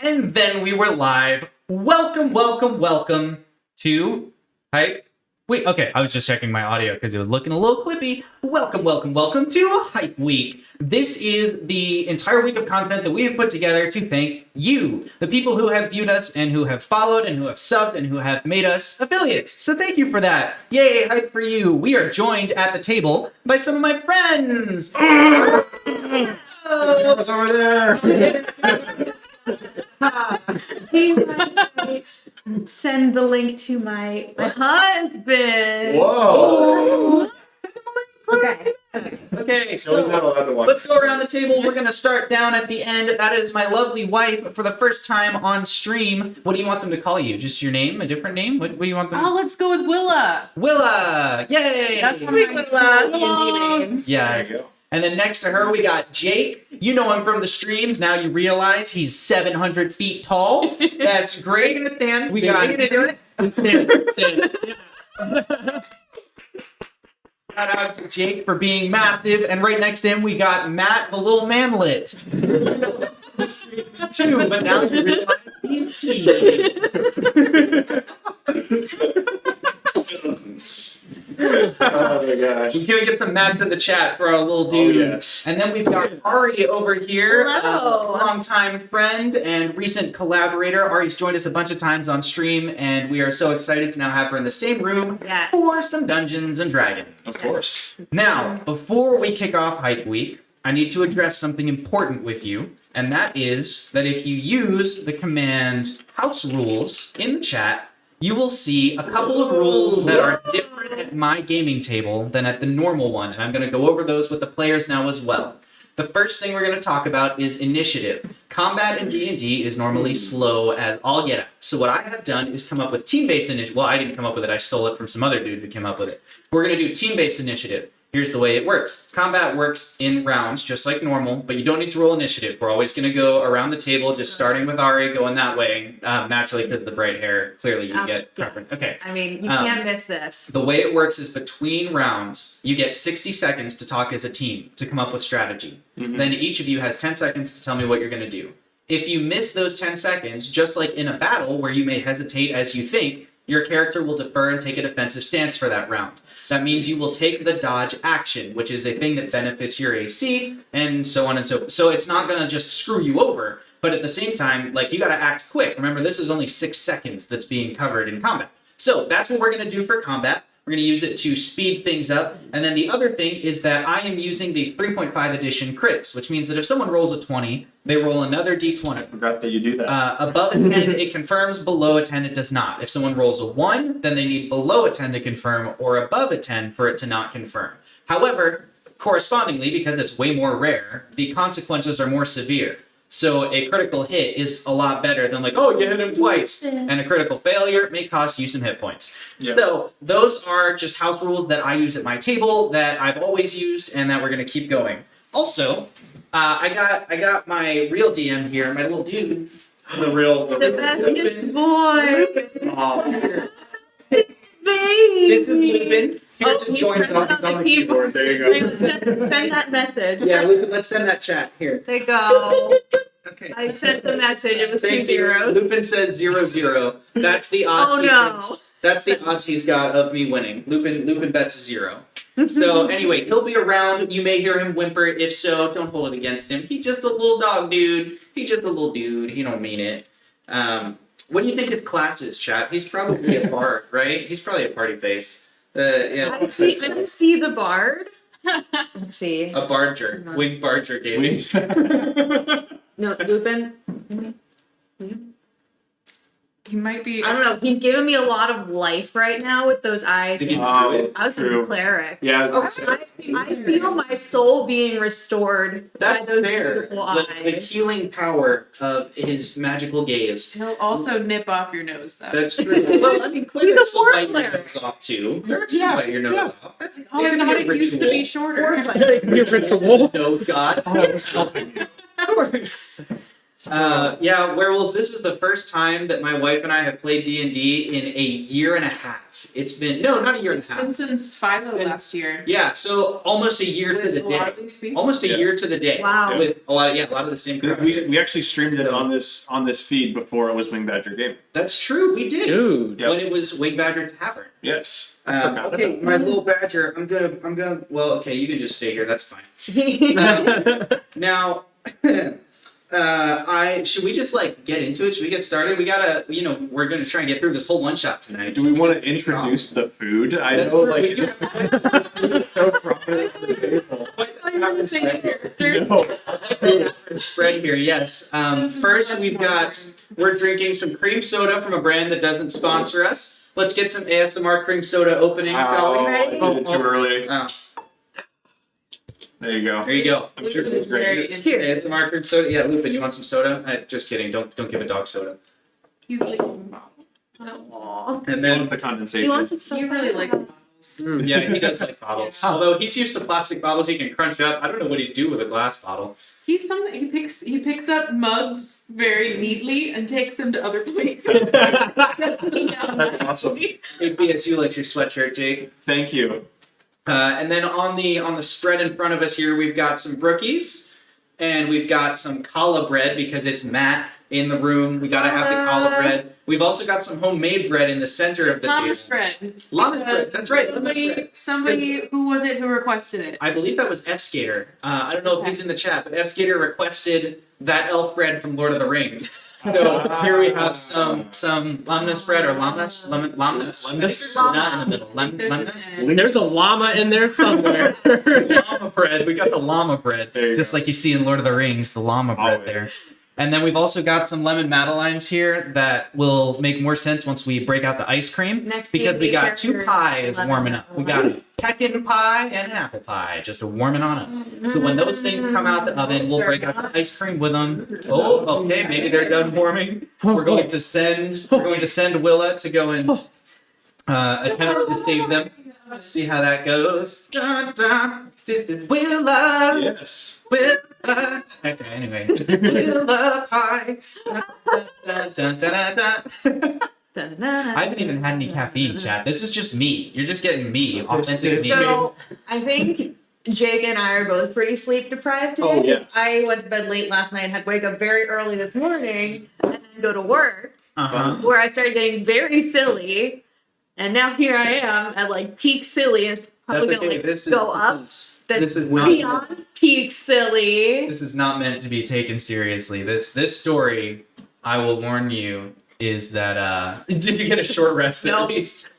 And then we were live. Welcome, welcome, welcome to Hype Week. Okay, I was just checking my audio because it was looking a little clippy. Welcome, welcome, welcome to Hype Week. This is the entire week of content that we have put together to thank you, the people who have viewed us and who have followed and who have subbed and who have made us affiliates. So thank you for that. Yay, hype for you. We are joined at the table by some of my friends. What's over there? Send the link to my husband. Whoa! Okay. So let's go around the table. We're going to start down at the end. That is my lovely wife for the first time on stream. What do you want them to call you? Just your name? A different name? What do you want them? Oh, let's go with Willa. Willa! Yay! That's pretty Willa. D&D names. Yes. And then next to her, we got Jake. You know him from the streams. Now you realize he's 700 feet tall. That's great. Are you gonna stand? We got. Are you gonna do it? Stand. Shout out to Jake for being massive. And right next to him, we got Matt, the little manlet. Streams too, but now you realize he's T. Oh my gosh. Can we get some Matts in the chat for our little dude? Oh, yes. And then we've got Ari over here, Hello. a longtime friend and recent collaborator. Ari's joined us a bunch of times on stream, and we are so excited to now have her in the same room Yes. for some Dungeons and Dragons. Of course. Now, before we kick off Hype Week, I need to address something important with you, and that is that if you use the command house rules in the chat, you will see a couple of rules that are different at my gaming table than at the normal one, and I'm going to go over those with the players now as well. The first thing we're going to talk about is initiative. Combat in D&D is normally slow as all get out. So what I have done is come up with team-based initiative. Well, I didn't come up with it. I stole it from some other dude who came up with it. We're going to do team-based initiative. Here's the way it works. Combat works in rounds, just like normal, but you don't need to roll initiative. We're always going to go around the table, just starting with Ari, going that way. Naturally, because of the bright hair, clearly you get preference. Okay. I mean, you can't miss this. The way it works is between rounds, you get 60 seconds to talk as a team, to come up with strategy. Mm-hmm. Then each of you has 10 seconds to tell me what you're going to do. If you miss those 10 seconds, just like in a battle where you may hesitate as you think, your character will defer and take a defensive stance for that round. That means you will take the dodge action, which is a thing that benefits your AC, and so on and so forth. So it's not going to just screw you over, but at the same time, like, you got to act quick. Remember, this is only 6 seconds that's being covered in combat. So that's what we're going to do for combat. We're going to use it to speed things up. And then the other thing is that I am using the 3.5 edition crits, which means that if someone rolls a 20, they roll another d20. I forgot that you do that. Above a 10, it confirms. Below a 10, it does not. If someone rolls a 1, then they need below a 10 to confirm, or above a 10 for it to not confirm. However, correspondingly, because it's way more rare, the consequences are more severe. So a critical hit is a lot better than like, oh, you hit him twice. And a critical failure may cost you some hit points. Yeah. So those are just house rules that I use at my table that I've always used and that we're going to keep going. Also, I got my real DM here, my little dude. The real bestest boy. Oh, Baby. This is Lupin, here to join pressed us. on the keyboard. there you go. Send that message. Yeah, Lupin, let's send that chat here. There you go. Okay. I sent the message. It was 2 Thank you. zeros. Lupin says 0-0. That's the odds. Oh, no. That's the odds he's got of me winning. Lupin bets 0. So anyway, he'll be around. You may hear him whimper. If so, don't hold it against him. He's just a little dog dude. He's just a little dude. He don't mean it. What do you think his class is, chat? He's probably a bard, right? He's probably a party face. Yeah. I see the bard. Let's see. A barger. Winged barger game. No, Lupin. He might be. I don't know. He's giving me a lot of life right now with those eyes. Think he's Oh, I was true. a cleric. Yeah, I was about to say. I feel my soul being restored That's by those fair. beautiful The eyes. healing power of his magical gaze. He'll also nip off your nose, though. That's true. Well, I mean, clerics will war bite your cleric. nose off too. Clerics will bite your nose off. That's it Oh, I could thought be a it used to be ritual. shorter. Or it's like- Nose god. I was helping you. Of course. Yeah, werewolves. This is the first time that my wife and I have played D&D in a year and a half. It's been not a year and a half. Been since Philo last year. Yeah, so almost a year to the With a lot day. of these people. Almost a year to the day. Wow. With a lot of the same. We actually streamed it on this feed before it was Wing Badger Game. That's true. We did. Dude. Yep. When it was Wing Badger Tavern. Yes. I forgot Okay, about my that. little badger. I'm gonna. Well, okay, you can just stay here. That's fine. Now, should we just like get into it? Should we get started? We gotta, we're gonna try and get through this whole one shot tonight. Do we want to introduce the food? I That's know, true, we like, do have so prominent on the table. I'm saying characters. no. Spread here, yes. First, we're drinking some cream soda from a brand that doesn't sponsor us. Let's get some ASMR cream soda opening, shall Oh, we? I did it too early. Oh, There you go. there you go. I'm sure it's great. Very Cheers. interesting. ASMR cream soda. Yeah, Lupin, you want some soda? Just kidding. Don't give a dog soda. He's like, Aw. And Then then, the condensation. He wants it so you really like bad. bottles. yeah, he does like bottles. Yeah. Although he's used to plastic bottles he can crunch up. I don't know what he'd do with a glass bottle. He's something he picks up mugs very neatly and takes them to other places. That's awesome. Hey, BS, you like your sweatshirt, Jake. Thank you. And then on the spread in front of us here, we've got some brookies, and we've got some challah bread because it's Matt in the room. We gotta have the challah bread. We've also got some homemade bread in the center of the table. Llama spread. Llama bread. That's right. Llama bread. Somebody who was it who requested it? I believe that was F Skater. I don't know if he's in the chat, but F Skater requested that elf bread from Lord of the Rings. So here we have some lamnas bread or lamnas. Lamnas? Not in the middle. Lamnas. There's a llama in there somewhere. Llama bread. We got the llama bread, There you just go. like you see in Lord of the Rings, the llama bread Always. there. And then we've also got some lemon madeleines here that will make more sense once we break out the ice cream. Next because we D&D got two character, pies lemon warming up. We got a Madeline. pecan pie and an apple pie, just a warming on up. So when those things come out the oven, we'll break out the ice cream with them. Oh, okay, maybe they're done warming. We're going to send Willa to go and attempt to save them. Let's see how that goes. Dun, dun. Sisters Willa. Yes. Willa. Okay, anyway. Willa pie. Dun, dun, dun, dun, dun. I haven't even had any caffeine, chat. This is just me. You're just getting me, authentic me. So I think Jake and I are both pretty sleep deprived today. Oh, yeah. 'Cause I went to bed late last night and had to wake up very early this morning and then go to work, Uh-huh. where I started getting very silly. And now here I am at like peak silly, and it's probably That's gonna okay. like This go up. this is Beyond peak silly. This is not meant to be taken seriously. This story, I will warn you, is that did you get a short rest at No. least?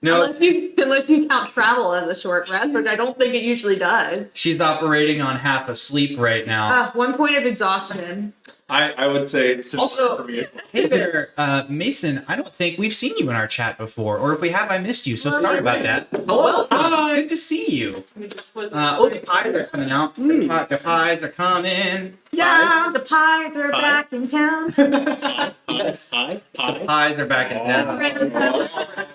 No. Unless you count travel as a short rest, which I don't think it usually does. She's operating on half asleep right now. 1 point of exhaustion. I would say it's similar Also- for me. Hey there, Mason. I don't think we've seen you in our chat before, or if we have, I missed you. So Oh, sorry yes, about I that. Oh, welcome. Good to see you. Let me just put The pies are coming out. The pies are coming. Yeah, the pies are Pie? back in town. Yes. Pie? The pies are back in town. Random traveler.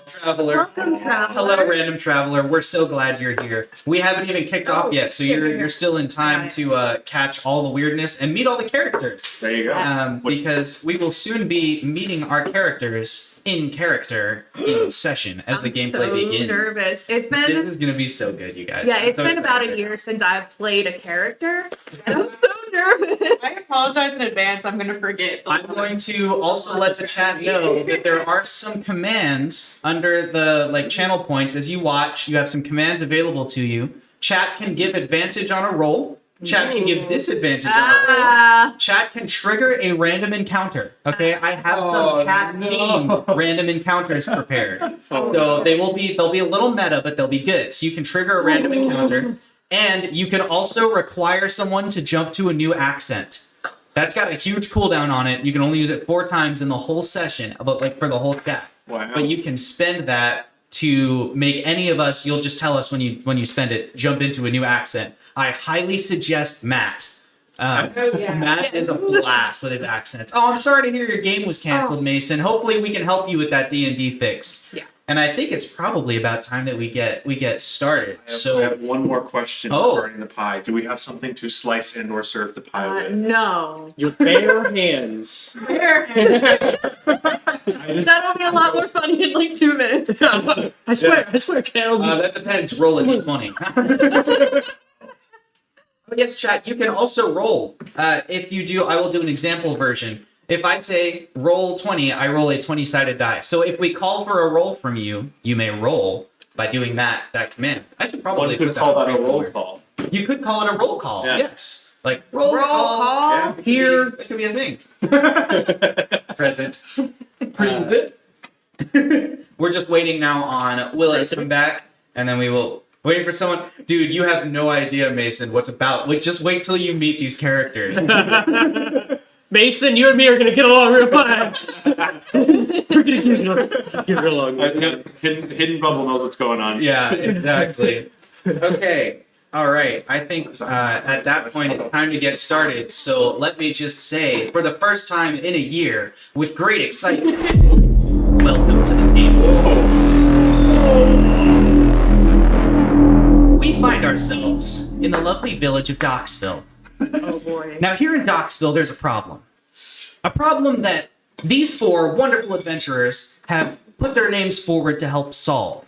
Traveler. Welcome, traveler. Hello, random traveler. We're so glad you're here. We haven't even kicked off yet, so you're still in time to catch all the weirdness and meet all the characters. There you go. Because we will soon be meeting our characters in character in session as the gameplay so begins. nervous. It's This been is gonna be so good, you guys. yeah, I'm it's so been about a excited. year since I've played a character. And I'm so nervous. I apologize in advance. I'm gonna forget. I'm going to also let the chat know that there are some commands under the channel points. As you watch, you have some commands available to you. Chat can give advantage on a roll. Chat can give disadvantage on a roll. Ah, Chat can trigger a random encounter. Okay, I have some Oh, cat no. themed random encounters prepared. So they'll be a little meta, but they'll be good. So you can trigger a random encounter, and you can also require someone to jump to a new accent. That's got a huge cooldown on it. You can only use it 4 times in the whole session, but for the whole chat. Wow. But you can spend that to make any of us. You'll just tell us when you spend it. Jump into a new accent. I highly suggest Matt. Matt is a blast with his accents. Oh, I'm sorry to hear your game was canceled, Mason. Hopefully we can help you with that D&D fix. Yeah. and I think it's probably about time that we get started. I have one more question Oh. regarding the pie. Do we have something to slice and or serve the pie with? No. Your bare hands. Where? That'll be a lot more funny in like 2 minutes. I swear, Cal. That depends. Roll a d20. Oh, yes, chat. You can also roll. If you do, I will do an example version. If I say roll 20, I roll a 20-sided die. So if we call for a roll from you, you may roll by doing that command. I should probably One could put call on that a roll somewhere. call. You could call it a roll call. Yeah. Yes. Like roll Roll call. call. Yeah, it could Here. be, it could be a thing. Present. We're just waiting now on Willa to come back, and then we will waiting for someone. Dude, you have no idea, Mason, what's about. Just wait till you meet these characters. Mason, you and me are gonna get along real fast. We're gonna get real along. I think hidden bubble knows what's going on. Yeah, exactly. Okay. All right. I think at that point it's time to get started. So let me just say, for the first time in a year, with great excitement, welcome to the table. We find ourselves in the lovely village of Doxxville. Oh boy. Now, here in Doxxville, there's a problem. A problem that these four wonderful adventurers have put their names forward to help solve.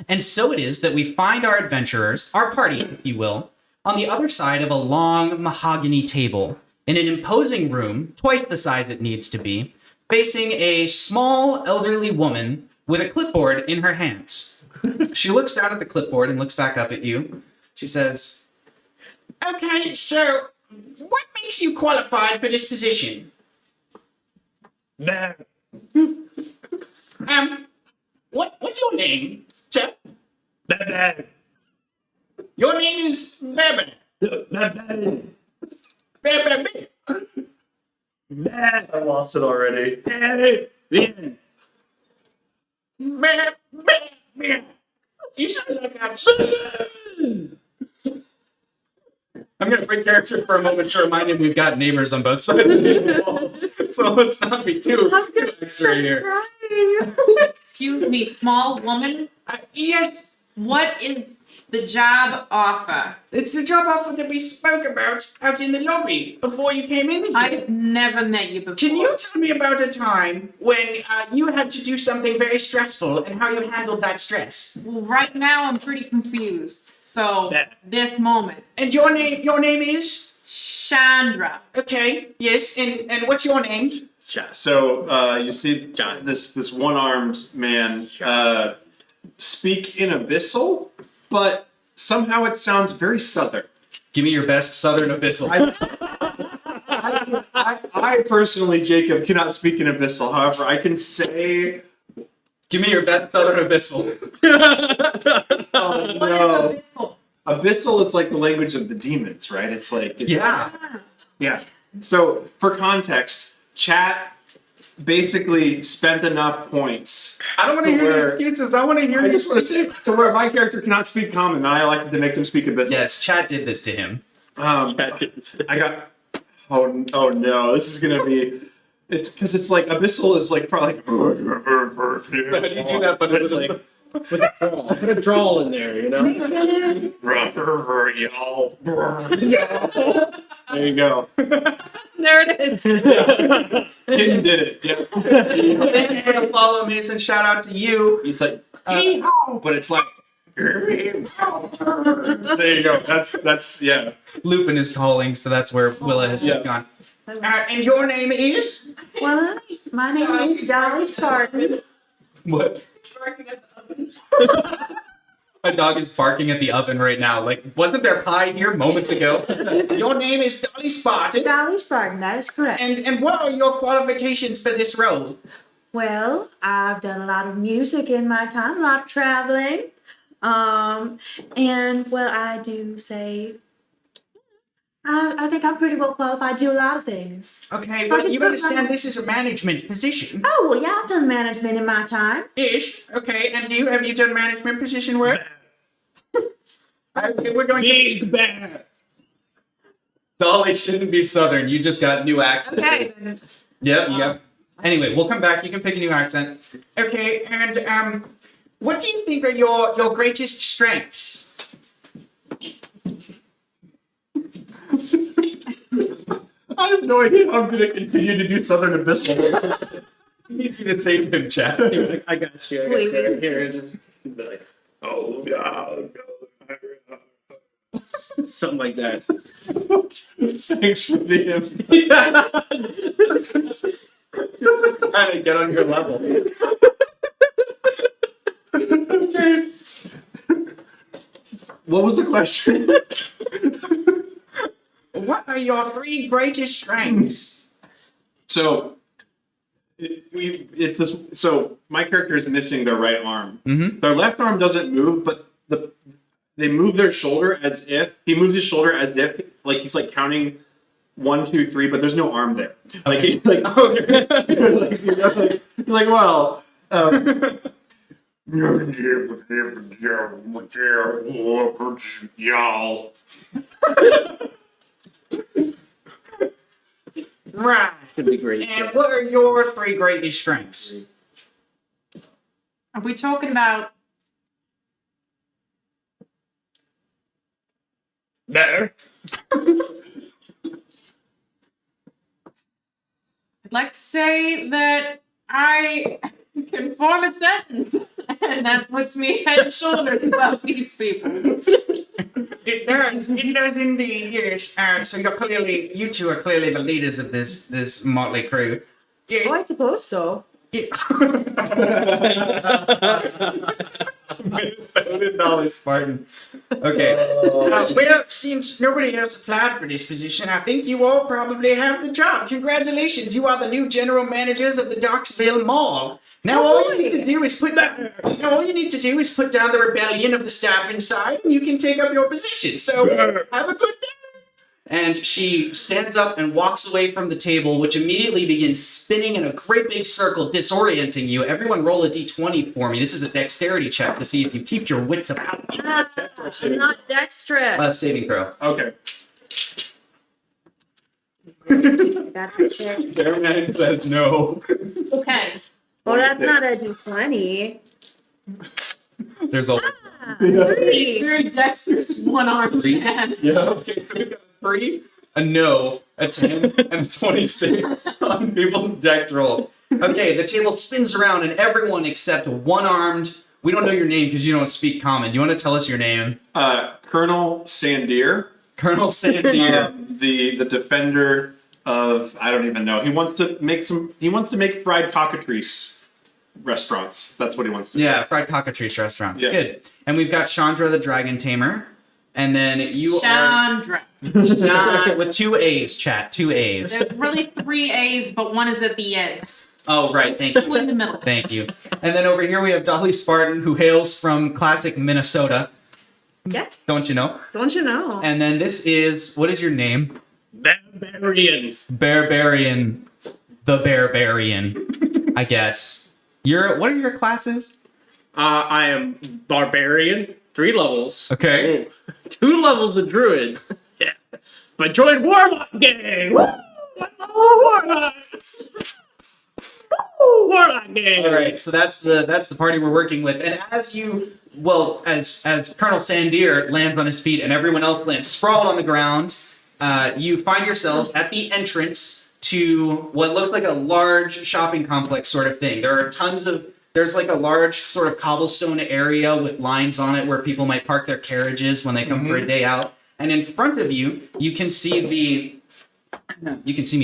And so it is that we find our adventurers, our party, if you will, on the other side of a long mahogany table in an imposing room, twice the size it needs to be, facing a small elderly woman with a clipboard in her hands. She looks down at the clipboard and looks back up at you. She says, "Okay, so what makes you qualified for this position?" What's your name, sir? Your name is Bebe. Bebe. I lost it already. Bebe. You sound like I'm gonna break character for a moment to remind him we've got neighbors on both sides of the wall. So let's not be too extra here. Crying. Excuse me, small woman. Yes, What is the job offer? it's the job offer that we spoke about out in the lobby before you came in here. I've never met you before. Can you tell me about a time when you had to do something very stressful and how you handled that stress? Well, right now I'm pretty confused. So this moment, And your name is? Chandra. Okay, yes, and what's your name? So you see this one-armed man speak in abyssal, but somehow it sounds very southern. Give me your best southern abyssal. I personally, Jacob, cannot speak in abyssal. However, I can say, Give me your best southern abyssal. oh What is no, abyssal? abyssal is like the language of the demons, right? It's like Yeah. Yeah. So for context, chat basically spent enough points. I don't want to hear your excuses. I want to hear I your just want to say to where my character cannot speak common, and I elected to make them speak abyssal. Yes, chat did this to him. I got. Oh no! This is gonna be. It's because it's like abyssal is like probably. How do you do that? But it's it's like. Put a drawl in there, you know? There you go. There it is. Kitten did it. Yeah. Thank you for the follow, Mason. Shout out to you. It's like. But it's like. There you go. That's yeah. Lupin is calling, so that's where Willa has just gone. And your name is? Well, my name is Dolly Spartan. What? My dog is barking at the oven right now. Like, wasn't there pie here moments ago? Your name is Dolly Spartan. Dolly Spartan, that is correct. And what are your qualifications for this role? Well, I've done a lot of music in my time, a lot of traveling. And well, I do say, I think I'm pretty well qualified to do a lot of things. Okay, but you understand this is a management position. Oh, well, yeah, I've done management in my time. Ish. Okay, and have you done management position work? Okay, we're going to. Big bear. Dolly shouldn't be Southern. You just got new accent. Okay. Yep. Anyway, we'll come back. You can pick a new accent. Okay, and What do you think are your greatest strengths? I have no idea how I'm going to continue to do Southern Abyssal. He needs you to save him, Chad. I got you. Please. Here, just be like, oh no. Something like that. Thanks for the Trying to get on your level. Okay. What was the question? What are your 3 greatest strengths? So, it's this. So my character is missing their right arm. Mm-hmm. Their left arm doesn't move, but they move their shoulder as if he moves his shoulder as if like he's like counting 1, 2, 3, but there's no arm there. Like Okay. he, like, you're like well. Right. Could be great. And what are your 3 greatest strengths? Are we talking about Better. I'd like to say that I can form a sentence, and that puts me head and shoulders above these people. It does indeed, yes. So you two are clearly the leaders of this motley crew. Yes. Oh, I suppose so. Minnesota Dolly Spartan. Okay. Well, since nobody else applied for this position, I think you all probably have the job. Congratulations, you are the new general managers of the Doxxville Mall. Now all you need to do is put down the rebellion of the staff inside, and you can take up your position. So have a good day. And she stands up and walks away from the table, which immediately begins spinning in a great big circle, disorienting you. Everyone roll a d20 for me. This is a dexterity check to see if you keep your wits about you. I'm not dexterous. Saving throw. Okay. That's a check. Bearman says no. Okay. Oh, that's not a d20. There's a Three. Very dexterous one-armed 3. man. Yeah. Okay, so we got a 3, a no, a 10, and a 26 on people's dex rolls. Okay, the table spins around, and everyone except one-armed. We don't know your name because you don't speak common. Do you want to tell us your name? Colonel Sandir. Colonel Sandir. The defender of I don't even know. He wants to make fried cockatrice restaurants. That's what he wants to do. Yeah, fried cockatrice restaurants. Yeah. Good. And we've got Chandra the Dragon Tamer. And then you Chandra. are with 2 A's, chat. 2 A's. There's really 3 A's, but one is at the end. Oh, right. Thank Two you. in the middle. Thank you. And then over here we have Dolly Spartan, who hails from classic Minnesota. Yeah, Don't you know? don't you know? And then this is, what is your name? Barbarian. Barbarian. The Barbarian, I guess. What are your classes? I am barbarian. 3 levels. Okay. Ooh. 2 levels of druid. Yeah. But join Warlock gang. Woo! Warlock. Woo! Warlock gang. All right, so that's the party we're working with, and as Colonel Sandir lands on his feet and everyone else lands sprawled on the ground, you find yourselves at the entrance to what looks like a large shopping complex sort of thing. There's like a large sort of cobblestone area with lines on it where people might park their carriages when they come for a day out, and in front of you, you can see me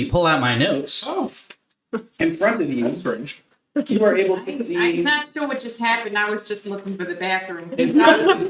pull out my notes. Oh, In front of you, strange. you are able to see. I'm not sure what just happened. I was just looking for the bathroom.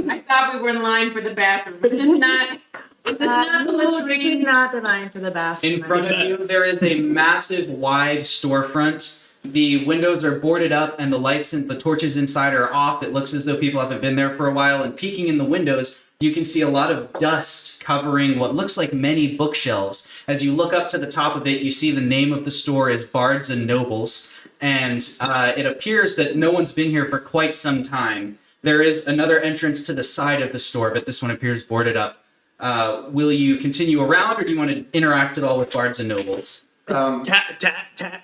I thought we were in line for the bathroom. Is this not the This latrine? is not the line for the bathroom. In front of you, there is a massive, wide storefront. The windows are boarded up, and the lights and the torches inside are off. It looks as though people haven't been there for a while. And peeking in the windows, you can see a lot of dust covering what looks like many bookshelves. As you look up to the top of it, you see the name of the store is Bards and Nobles, and it appears that no one's been here for quite some time. There is another entrance to the side of the store, but this one appears boarded up. Will you continue around, or do you want to interact at all with Bards and Nobles?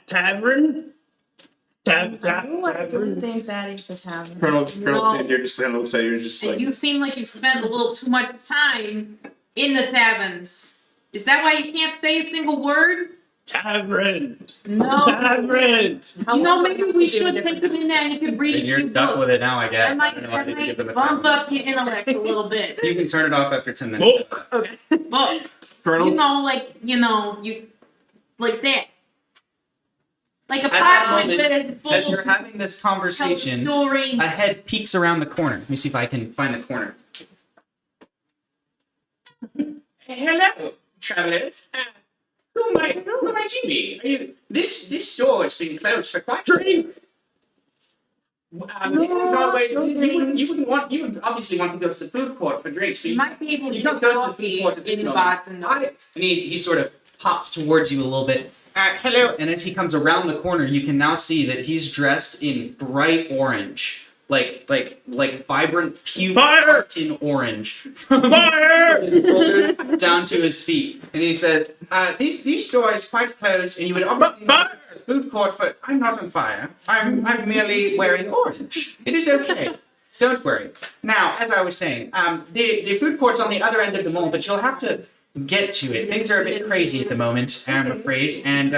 Tavern? I don't think that is a tavern. Colonel No. Sandier just kind of looks at you, just And like, you seem like you spent a little too much time in the taverns. Is that why you can't say a single word? Tavern. No. Tavern. How You know, long maybe would we you do a should different take him in there and he could read And a you're few stuck books. with it now, I guess. That might, I don't know what that to give them might a bump time. up your intellect a little bit. You can turn it off after 10 minutes. Book. Okay. Book. Colonel. You like that. Like a At that parchment moment, bed full as you're of having this conversation, story. a head peeks around the corner. Let me see if I can find the corner. Hello, travelers. Who might you be? This store has been closed for quite. Drink. This is not where you would obviously want to go to the food court for drinks. You might be able to You get don't go to the coffee food court at this in moment. bots and nuggets. And he sort of hops towards you a little bit. Hello. And as he comes around the corner, you can now see that he's dressed in bright orange, like vibrant Fire! puke orange, Fire! his shoulders down to his feet. And he says, "These stores quite closed, and you would obviously Fire! go to the food court for. I'm not on fire. I'm merely wearing orange. It is okay." Don't worry. Now, as I was saying, the food court's on the other end of the mall, but you'll have to get to it. Things are a bit crazy at the moment, I'm afraid. And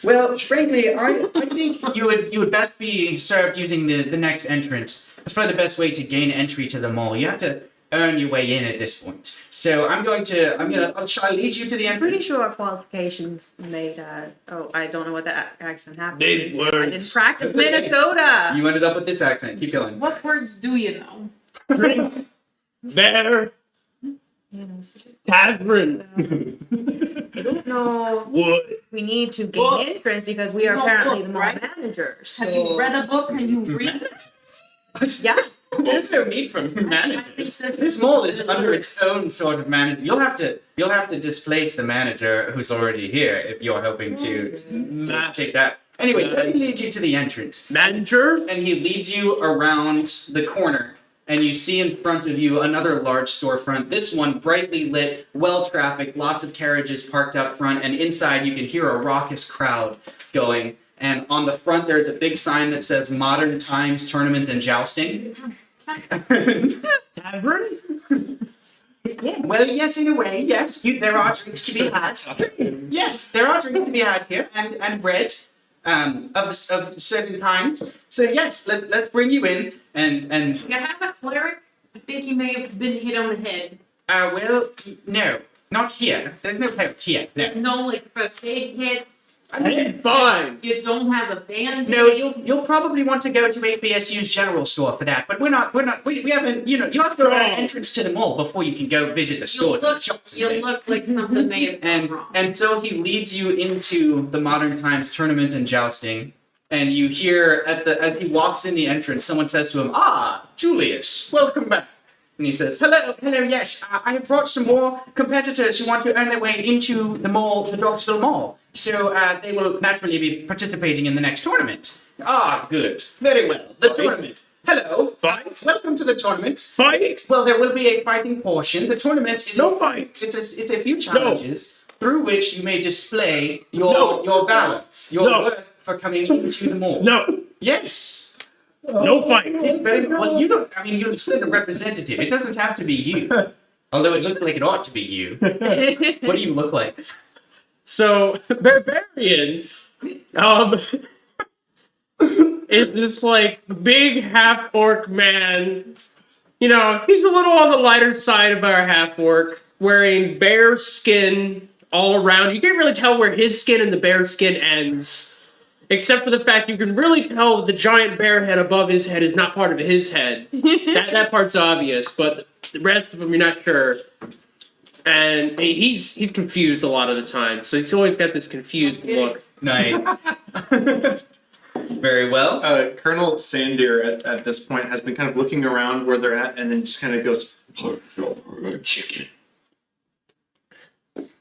well, frankly, I think you would best be served using the next entrance. That's probably the best way to gain entry to the mall. You have to earn your way in at this point. So shall I lead you to the I'm pretty entrance? sure our qualifications made. I don't know what that accent happened. Big I words. didn't practice That's okay. Minnesota. You ended up with this accent. Keep telling. What words do you know? Drink. Bear. Tavern. I don't know. Wood. We need to gain Book. entrance because we are No apparently book, the mall right? managers. So. Have you read a book? Can you read? Yeah. There's no need for managers. This mall is under its own sort of manager. You'll have to displace the manager who's already here if you're hoping to take that. Anyway, let me lead you to the entrance. Manager. And he leads you around the corner, and you see in front of you another large storefront. This one brightly lit, well trafficked, lots of carriages parked up front, and inside you can hear a raucous crowd going. And on the front there's a big sign that says Modern Times Tournament and Jousting. Tavern. Well, yes, in a way, yes. There are drinks to be had. Yes, there are drinks to be had here, and bread of certain kinds. So yes, let's bring you in, and You have a cleric? I think he may have been hit on the head. well, no, not here. There's no cleric here. No. No, like first aid kits. Hey, fine. You don't have a band-aid. No, you'll probably want to go to ABSU's general store for that, but we haven't, you have to earn an entrance to the mall before you can go visit the You stores and shops. you look like something may have gone wrong. And so he leads you into the Modern Times Tournament and Jousting, and you hear as he walks in the entrance, someone says to him, "Ah, Julius, welcome back." And he says, hello, yes, I have brought some more competitors who want to earn their way into the mall, the Doxxville Mall. So they will naturally be participating in the next tournament. Ah, good. Very well. The tournament. Hello. Fight. Welcome to the tournament. Fight. Well, there will be a fighting portion. The tournament is No fight. It's a few challenges through which you may display your valor, your No. worth for coming into the mall. No. Yes. No fight. It's very well. You send a representative. It doesn't have to be you. Although it looks like it ought to be you. What do you look like? So barbarian, is this like big half orc man. You know, he's a little on the lighter side of our half orc, wearing bear skin all around. You can't really tell where his skin and the bear skin ends. Except for the fact you can really tell the giant bear head above his head is not part of his head. that part's obvious, but the rest of him you're not sure. And he's confused a lot of the time, so he's always got this confused look. Nice. Very well. Colonel Sandier at this point has been kind of looking around where they're at, and then just kind of goes, "Chicken."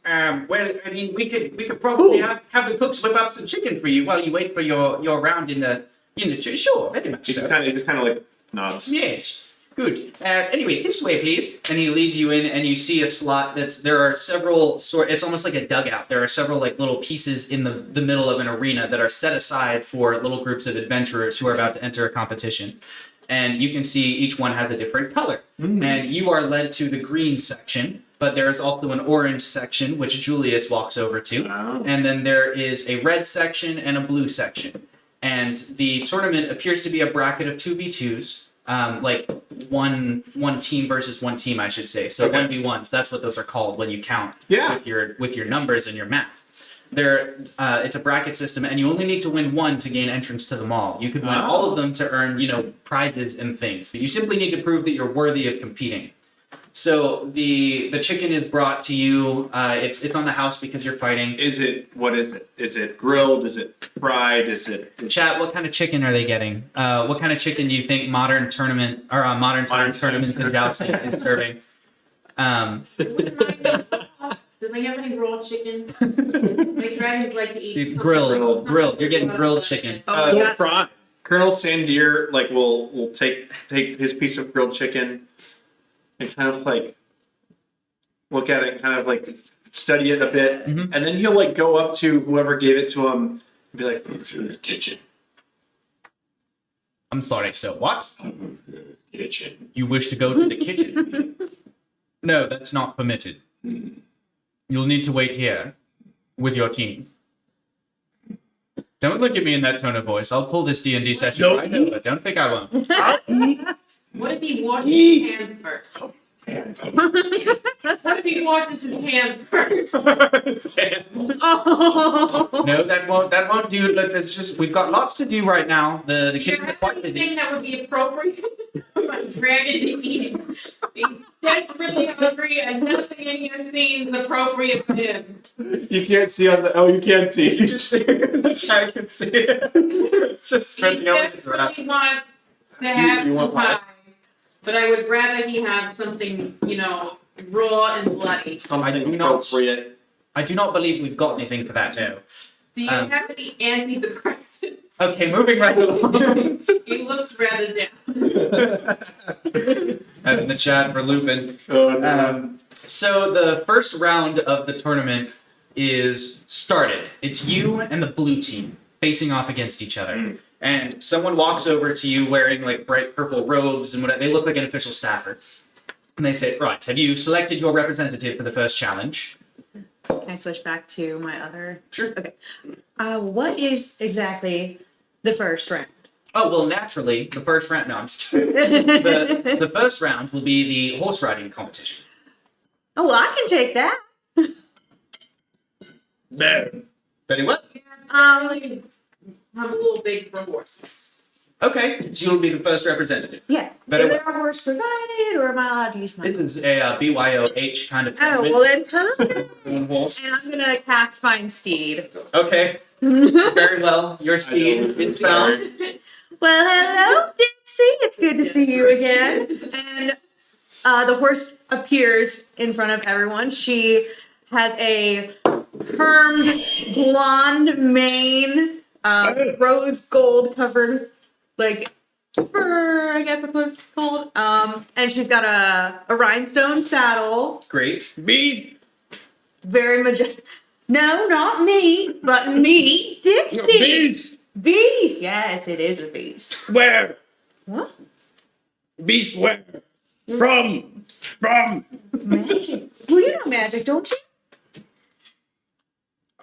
Well, I mean, we could probably have the cooks whip up some chicken for you while you wait for your round in the sure, very much He so. just kind of like nods. Yes. Good. Anyway, this way, please. And he leads you in, and you see a slot there are several it's almost like a dugout. There are several like little pieces in the middle of an arena that are set aside for little groups of adventurers who are about to enter a competition. And you can see each one has a different color. And you are led to the green section, but there is also an orange section, which Julius walks over to. Oh. And then there is a red section and a blue section. And the tournament appears to be a bracket of 2v2s. Like one team versus one team, I should say. So 1v1s, that's what those are called when you count with your numbers and your math. It's a bracket system, and you only need to win one to gain entrance to the mall. You could win all of them to earn, prizes and things, but you simply need to prove that you're worthy of competing. So the chicken is brought to you. It's on the house because you're fighting. What is it? Is it grilled? Is it fried? Is it? Chat, what kind of chicken are they getting? What kind of chicken do you think modern tournaments in jousting is serving? Do they have any raw chicken? My dragons like to eat. See, grilled. You're getting grilled chicken. Oh, Don't fry. Colonel Sandier will take his piece of grilled chicken and kind of like look at it and kind of like study it a bit, and then he'll like go up to whoever gave it to him and be like, "Who's in the kitchen?" I'm sorry, so what? Kitchen. You wish to go to the kitchen? No, that's not permitted. You'll need to wait here with your team. Don't look at me in that tone of voice. I'll pull this D&D session right over. Don't think I won't. What if he washes his hands first? What if he washes his hands first? Oh. No, that won't do. Look, we've got lots to do right now. The Do you kitchen's have quite busy. anything that would be appropriate for my dragon to eat? He's desperately hungry and nothing in here seems appropriate for him. You can't see on the. Oh, you can't see. You just see I can see it. It's just He stretching out his wrap. desperately wants to have you want some pie, but I would rather he have something, raw and bloody. Something I do not- appropriate. I do not believe we've got anything for that, no. Do you have any antidepressants? Okay, moving right along. He looks rather down. And in the chat for Lupin. Oh no. So the first round of the tournament is started. It's you and the blue team facing off against each other. And someone walks over to you wearing like bright purple robes and whatever. They look like an official staffer. And they say, right, have you selected your representative for the first challenge? Can I switch back to my other? Sure. Okay. What is exactly the first round? Oh, well, naturally, the first round... No, I'm just kidding. The first round will be the horse riding competition. Oh, well, I can take that. Very well. I'm a little big for horses. Okay, so you'll be the first representative. Yeah. Very Is there a horse provided, or am I allowed to use my? This is a BYOH kind of Oh, tournament. well then, huh? One horse. And I'm gonna cast Find Steed. Okay, very well. Your steed is found. Well, hello, Dixie. It's good to see you again. And the horse appears in front of everyone. She has a permed blonde mane, rose gold covered, like fur, I guess that's what it's called. And she's got a rhinestone saddle. Great. Beef. Very majestic. No, not me, but me, Dixie. Beast. Beast. Yes, it is a beast. Where? What? Beast where? From. Magic. Well, you know magic, don't you?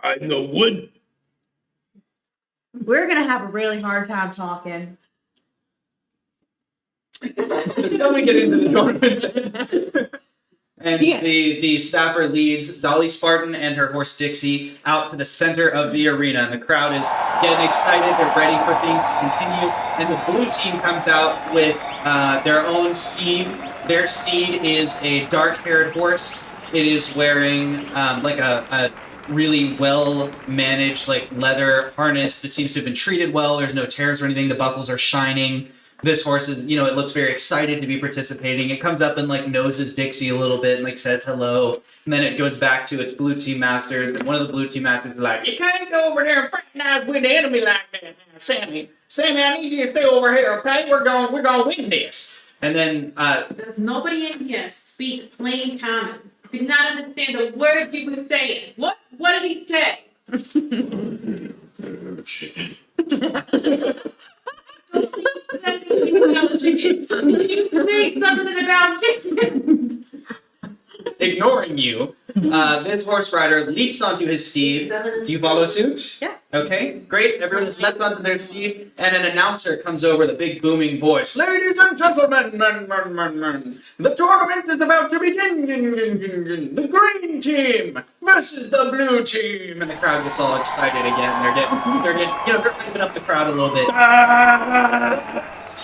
I know wood. We're gonna have a really hard time talking. Until we get into the tournament. And Yeah. the staffer leads Dolly Spartan and her horse Dixie out to the center of the arena, and the crowd is getting excited. They're ready for things to continue. And the blue team comes out with their own steed. Their steed is a dark-haired horse. It is wearing like a really well-managed like leather harness that seems to have been treated well. There's no tears or anything. The buckles are shining. This horse is, it looks very excited to be participating. It comes up and like noses Dixie a little bit and like says hello. And then it goes back to its blue team masters. And one of the blue team masters is like, you can't go over there and fraternize with the enemy like that now, Sammy. Sammy, I need you to stay over here, okay? We're going to win this. And then Does nobody in here speak plain common? I could not understand a word he was saying. What did he say? Chicken. Said anything about chicken. Did you say something about chicken? ignoring you, this horse rider leaps onto his steed. Do you follow suit? Yeah. Okay, great. Everyone has leapt onto their steed, and an announcer comes over with a big booming voice. Ladies and gentlemen, the tournament is about to begin. The green team versus the blue team, and the crowd gets all excited again. They're getting, they're hyping up the crowd a little bit.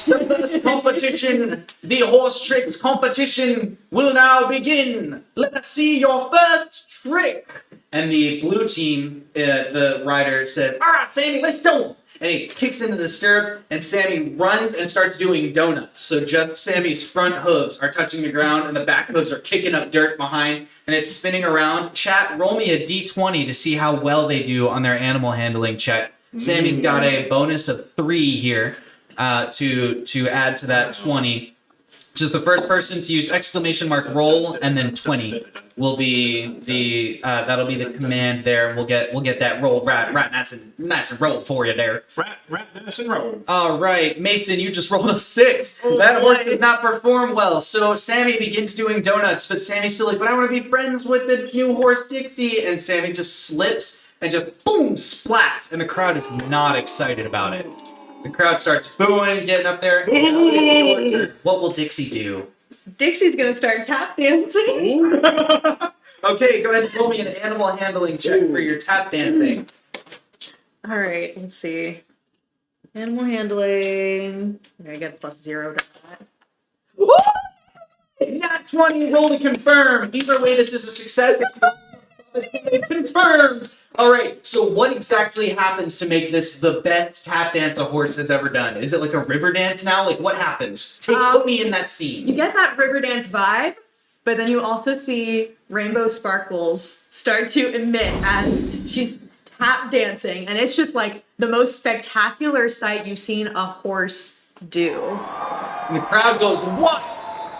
The first competition, the horse tricks competition, will now begin. Let us see your first trick. And the blue team, the rider says, "All right, Sammy, let's go." And he kicks into the stirrups, and Sammy runs and starts doing donuts. So just Sammy's front hooves are touching the ground, and the back hooves are kicking up dirt behind, and it's spinning around. Chat, roll me a d20 to see how well they do on their animal handling check. Sammy's got a bonus of 3 here to add to that 20. Just the first person to use exclamation mark roll and then 20 will be the that'll be the command there. We'll get that roll right nice and roll for you there. Right, nice and roll. All right, Mason, you just rolled a 6. That horse did not perform well. So Sammy begins doing donuts, but Sammy's still like, but I want to be friends with the new horse Dixie, and Sammy just slips and just boom splats, and the crowd is not excited about it. The crowd starts booing, getting up there. What will Dixie do? Dixie's gonna start tap dancing. Okay, go ahead and roll me an animal handling check for your tap dancing. All right, let's see. Animal handling. I get a +0 to that. Nat 20, roll to confirm. Either way, this is a success. Confirmed. All right, so what exactly happens to make this the best tap dance a horse has ever done? Is it like a river dance now? Like, what happens? Put me in that scene. You get that river dance vibe, but then you also see rainbow sparkles start to emit as she's tap dancing, and it's just like the most spectacular sight you've seen a horse do. And the crowd goes, "What?"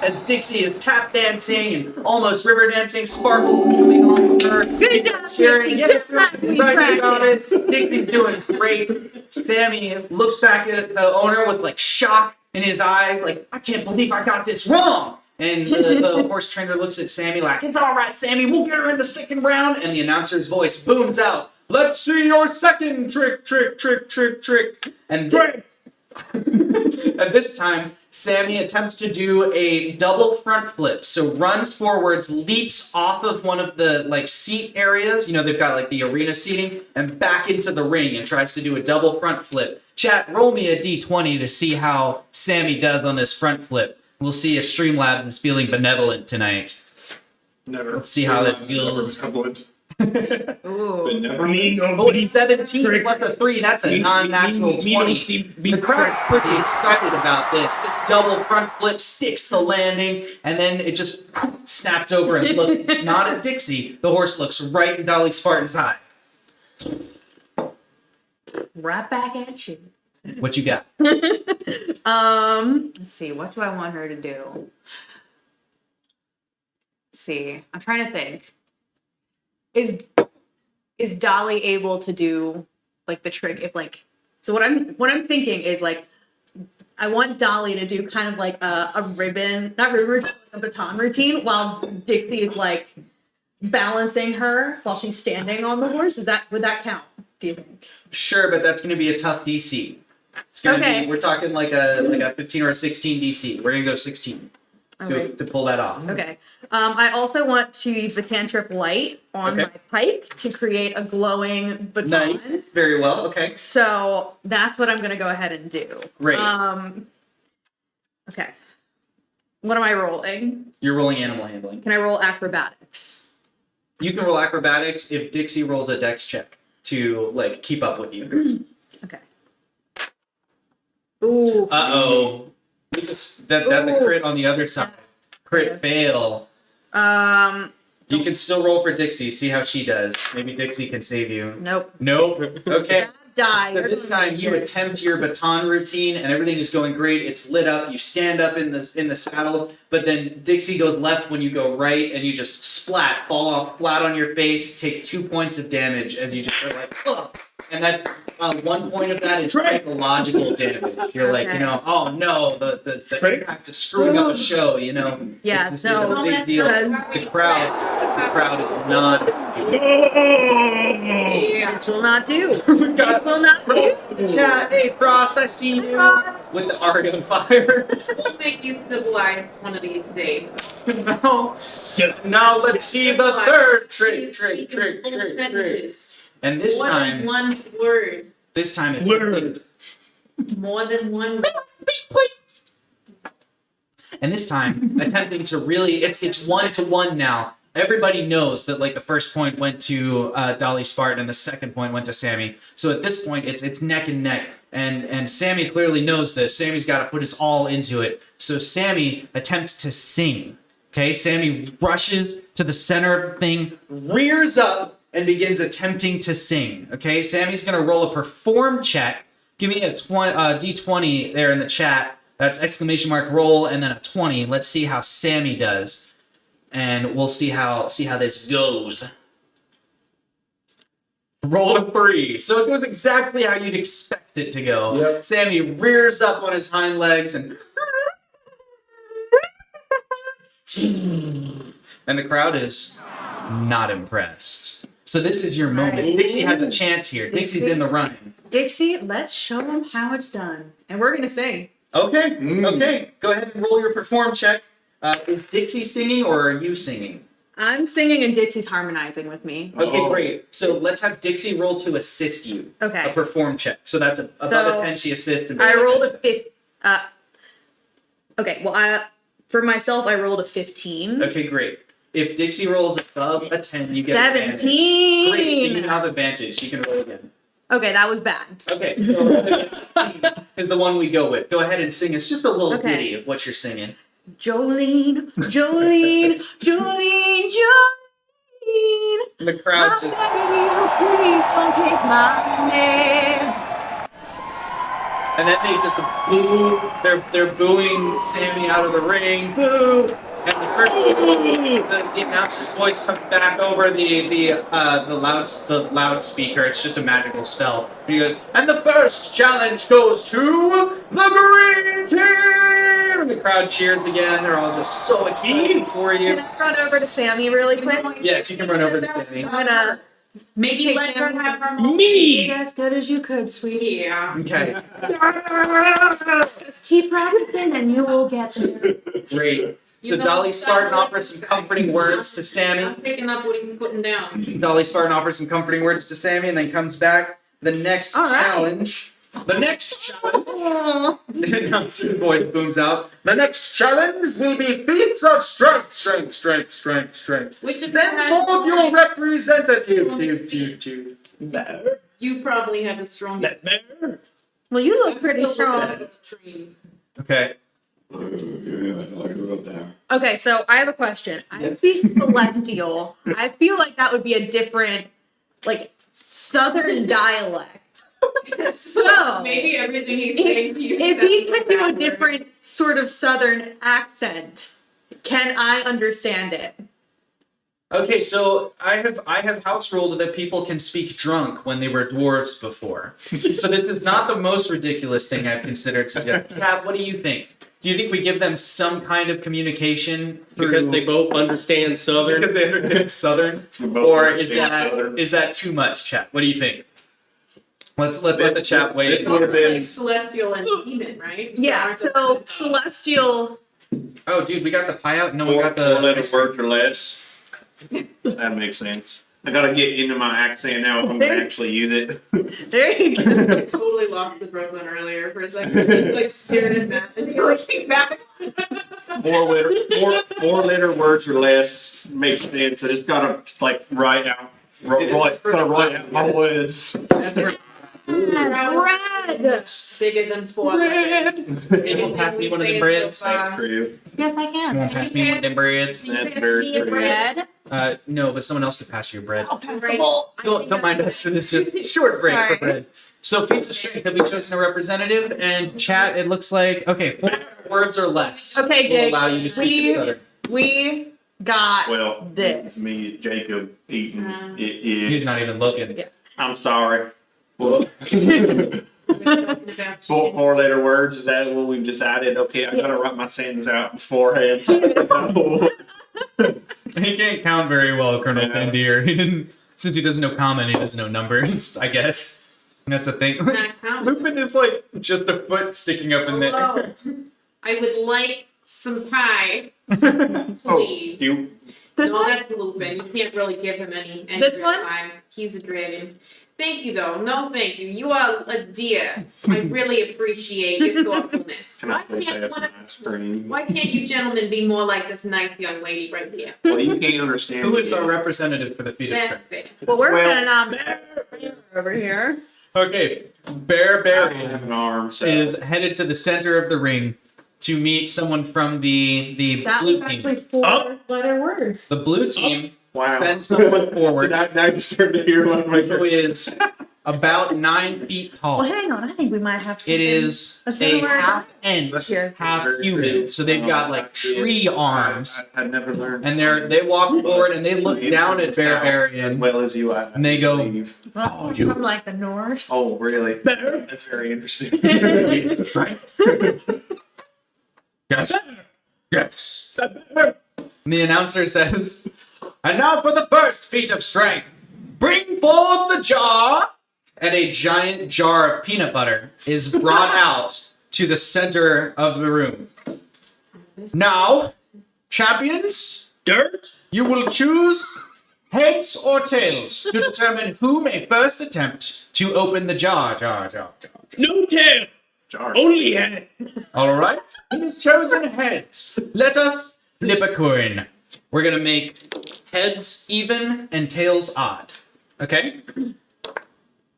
as Dixie is tap dancing and almost river dancing, sparkles coming on her. Good job, Cheering, Dixie. yes, Just like we excited about it. practiced. Dixie's doing great. Sammy looks back at the owner with like shock in his eyes, like, I can't believe I got this wrong. And the horse trainer looks at Sammy like, it's all right, Sammy, we'll get her in the second round. And the announcer's voice booms out, let's see your second trick. And at this time, Sammy attempts to do a double front flip. So runs forwards, leaps off of one of the like seat areas. You know, they've got like the arena seating, and back into the ring and tries to do a double front flip. Chat, roll me a d20 to see how Sammy does on this front flip. We'll see if Streamlabs is feeling benevolent tonight. Never. Let's see how this Never feels. benevolent. Ooh. Benevolent. Oh, it's 17 plus a 3. That's a non-natural 20. The crowd's pretty excited about this. This double front flip sticks the landing, and then it just snaps over and looks not at Dixie. The horse looks right in Dolly Spartan's eye. Right back at you. What you got? Let's see, what do I want her to do? Let's see, I'm trying to think. Is Dolly able to do like the trick if like, so what I'm thinking is like, I want Dolly to do kind of like a baton routine while Dixie is like balancing her while she's standing on the horse. Would that count, do you think? Sure, but that's going to be a tough DC. It's going to be, we're talking like a 15 or a 16 DC. We're going to go 16 to pull that off. Okay. I also want to use the cantrip light on my pike to create a glowing baton. Nice. Very well. Okay. So that's what I'm going to go ahead and do. Great. Okay. What am I rolling? You're rolling animal handling. Can I roll acrobatics? You can roll acrobatics if Dixie rolls a dex check to like keep up with you. Okay. Ooh. Uh-oh. That's a crit on the other side. Crit fail. You can still roll for Dixie, see how she does. Maybe Dixie can save you. Nope. Nope. Okay. die. So this time you attempt your baton routine and everything is going great. It's lit up. You stand up in the saddle, but then Dixie goes left when you go right, and you just splat, fall off flat on your face, take 2 points of damage as you just are like, ugh. And that's 1 point of that is psychological damage. You're like, oh no, the impact of screwing up a show, Yeah, it's so a big deal. because The crowd is not. this will not do. We got This will not do. chat. Hey Frost, I see you Frost. with the art on fire. We'll make you civilized one of these days. Now let's see the third trick. Sentences. And this More time, than one word. it's Word. More than one word. And this time, attempting to really, it's 1-to-1 now. Everybody knows that like the first point went to Dolly Spartan and the second point went to Sammy. So at this point, it's neck and neck. And Sammy clearly knows this. Sammy's got to put his all into it. So Sammy attempts to sing. Okay, Sammy rushes to the center of the thing, rears up, and begins attempting to sing. Okay, Sammy's gonna roll a perform check. Give me a D20 there in the chat. That's ! roll and then a 20. Let's see how Sammy does, and we'll see how this goes. Roll a 3, so it goes exactly how you'd expect it to go. Yep. Sammy rears up on his hind legs and the crowd is not impressed. So this is your moment. Dixie has a chance here. Dixie's in the running. Dixie, let's show them how it's done. And we're going to sing. Okay, okay. Go ahead and roll your perform check. Is Dixie singing or are you singing? I'm singing and Dixie's harmonizing with me. Okay, great. So let's have Dixie roll to assist you. Okay. A perform check. So that's above a 10, she assists. And I rolled a 15. Okay, well, for myself, I rolled a 15. Okay, great. If Dixie rolls above a 10, you get 17. advantage. Great, so you have advantage. You can roll again. Okay, that was bad. Okay, so 15 is the one we go with. Go ahead and sing us just a little Okay. ditty of what you're singing. Jolene, Jolene, Jolene, Jolene. And the crowd just... Please don't take my name. And then they just boo. They're booing Sammy out of the ring. Boo! And the first, the announcer's voice comes back over the loudspeaker. It's just a magical spell. And he goes, and the first challenge goes to the green team. And the crowd cheers again. They're all just so excited for you. Can I run over to Sammy really quick? Yes, you can run over to Sammy. I'm gonna Maybe let her have her Me! as good as you could, sweetie. Yeah. Okay, Just keep practicing and you will get there. great. So Dolly Spartan offers some comforting words to I'm Sammy. picking up what he's putting down. Dolly Spartan offers some comforting words to Sammy and then comes back. The next All right. challenge. The next challenge. Aw. The announcer's voice booms out. The next challenge will be feats of strength. Which is Send forth your representative. You probably have the strongest. Well, you look pretty strong. Okay. Okay, so I have a question. I speak Celestial. I feel like that would be a different, like, Southern dialect. So Maybe everything he's saying to you. if he can do a different sort of Southern accent, can I understand it? Okay, so I have house ruled that people can speak drunk when they were dwarves before. So this is not the most ridiculous thing I've considered suggesting. Kat, what do you think? Do you think we give them some kind of communication Because they both understand Southern. because they understand Southern, or is that too much, chat? What do you think? Let's let the chat weigh This in. would have been Like celestial and demon, right? Yeah, so Celestial. Oh, dude, we got the pie out. No, we four got the letter words or less. That makes sense. I gotta get into my accent now if I'm gonna actually use it. There you go. I totally lost the Brooklyn earlier for a second. I just like stared at Matt and looking back. Four letter words or less makes sense. I just gotta like write out. Gotta write out my words. That's right. Bread. Bigger than 4 letters. You won't pass me one of the breads. Thanks for you. Yes, I You can. won't pass me one of them breads. Can you That's pass very me a true. bread? No, but someone else could pass you bread. I'll pass the Right. bowl. Don't mind us for this just short break Sorry. for bread. So feats of strength have we chosen a representative, and chat. It looks like okay, 4 words or less. Okay, will Jake. allow you to speak and stutter. We got Well, this. me, Jacob, Eaton. He's not even looking. Yeah. I'm sorry. Well, 4-letter words. Is that what we've decided? Okay, I gotta write my sentence out beforehand. He can't count very well, Colonel Yeah. Sandier. He didn't, since he doesn't know common, he doesn't know numbers. I guess that's a thing. Not common. Lupin is like just a foot sticking up in there. Hello. I would like some pie, Oh, please. you. This No, one? that's Lupin. You can't really give him any This real one? pie. He's a dragon. Thank you, though. No, thank you. You are a dear. I really appreciate your thoughtfulness. Can I please have some ice cream? Why can't you gentlemen be more like this nice young lady right here? Well, you can't understand. Who me is our yet. representative for the feat of That's strength? fair. Well, we're Well- gonna over here. Okay, Bear I Bear don't have an arm, so. is headed to the center of the ring to meet someone from the That blue was team. actually 4-letter words. The blue team Wow. sends someone forward So now you start to hear one right who here. is about 9 feet tall. Well, hang on. I think we might have something. It is a a similar half ent, here. half human. So they've got like tree arms, I've never learned. and they walk forward and they look down at As Barbarian. well as you, I And they go, believe. Oh, you- from like the north. Oh, really? That's very interesting. Yes. Yes. And the announcer says, and now for the first feat of strength. Bring forth the jar. And a giant jar of peanut butter is brought out to the center of the room. Now, champions, Dirt? you will choose heads or tails to determine who may first attempt to open the jar. No tail. Jar. Only head. All right. He has chosen heads. Let us flip a coin. We're going to make heads even and tails odd. Okay?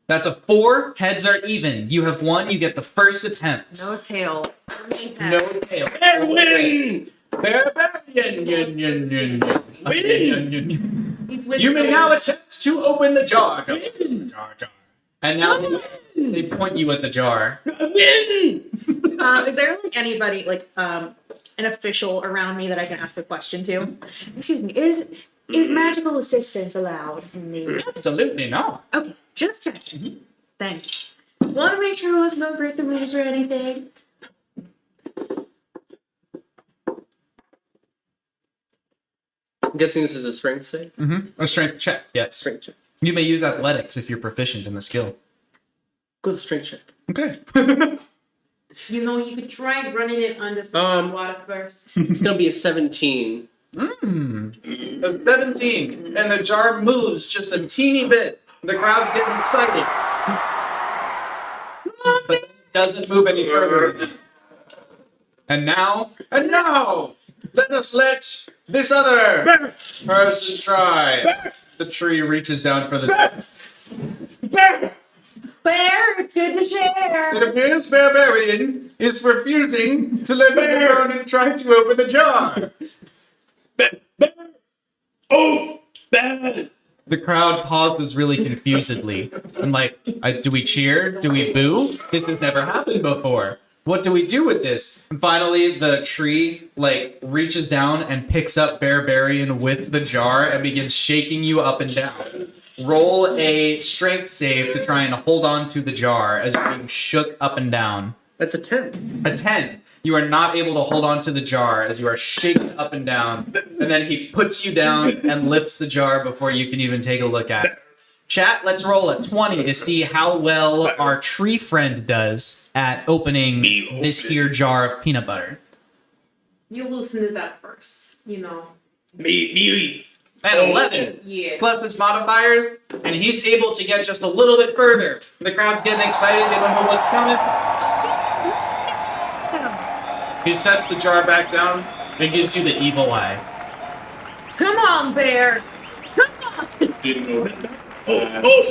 That's a 4. Heads are even. You have 1. You get the first attempt. No tail. No tail. Win. He's with You may me. now attempt to open the jar. And now they point you at the jar. Win. Is there like anybody like an official around me that I can ask a question to? Excuse me. Is magical assistance allowed in the? Absolutely not. Okay, just checking. Thanks. Want to make sure I wasn't gonna break the rules or anything. I'm guessing this is a strength save. A strength check, yes. Strength check. You may use athletics if you're proficient in the skill. Go with the strength check. Okay. You know, you could try running it under some water first. It's gonna be a 17. A 17, and the jar moves just a teeny bit. The crowd's getting excited. But it doesn't move any further. And now, let us let this other person try. The tree reaches down for the Bear, it's good to share. It appears Barbarian is refusing to let me go and try to open the jar. Oh, bad. The crowd pauses really confusedly. I'm like, do we cheer? Do we boo? This has never happened before. What do we do with this? And finally, the tree, reaches down and picks up Barbarian with the jar and begins shaking you up and down. Roll a strength save to try and hold on to the jar as you're being shook up and down. That's a 10. A 10. You are not able to hold on to the jar as you are shaken up and down. And then he puts you down and lifts the jar before you can even take a look at it. Chat, let's roll a 20 to see how well our tree friend does at opening this here jar of peanut butter. You loosen it up first, you know. Me. And 11 Yeah. plus his modifiers, and he's able to get just a little bit further. The crowd's getting excited, they don't know what's coming. He sets the jar back down and gives you the evil eye. Come on, Bear. Come on. Didn't know.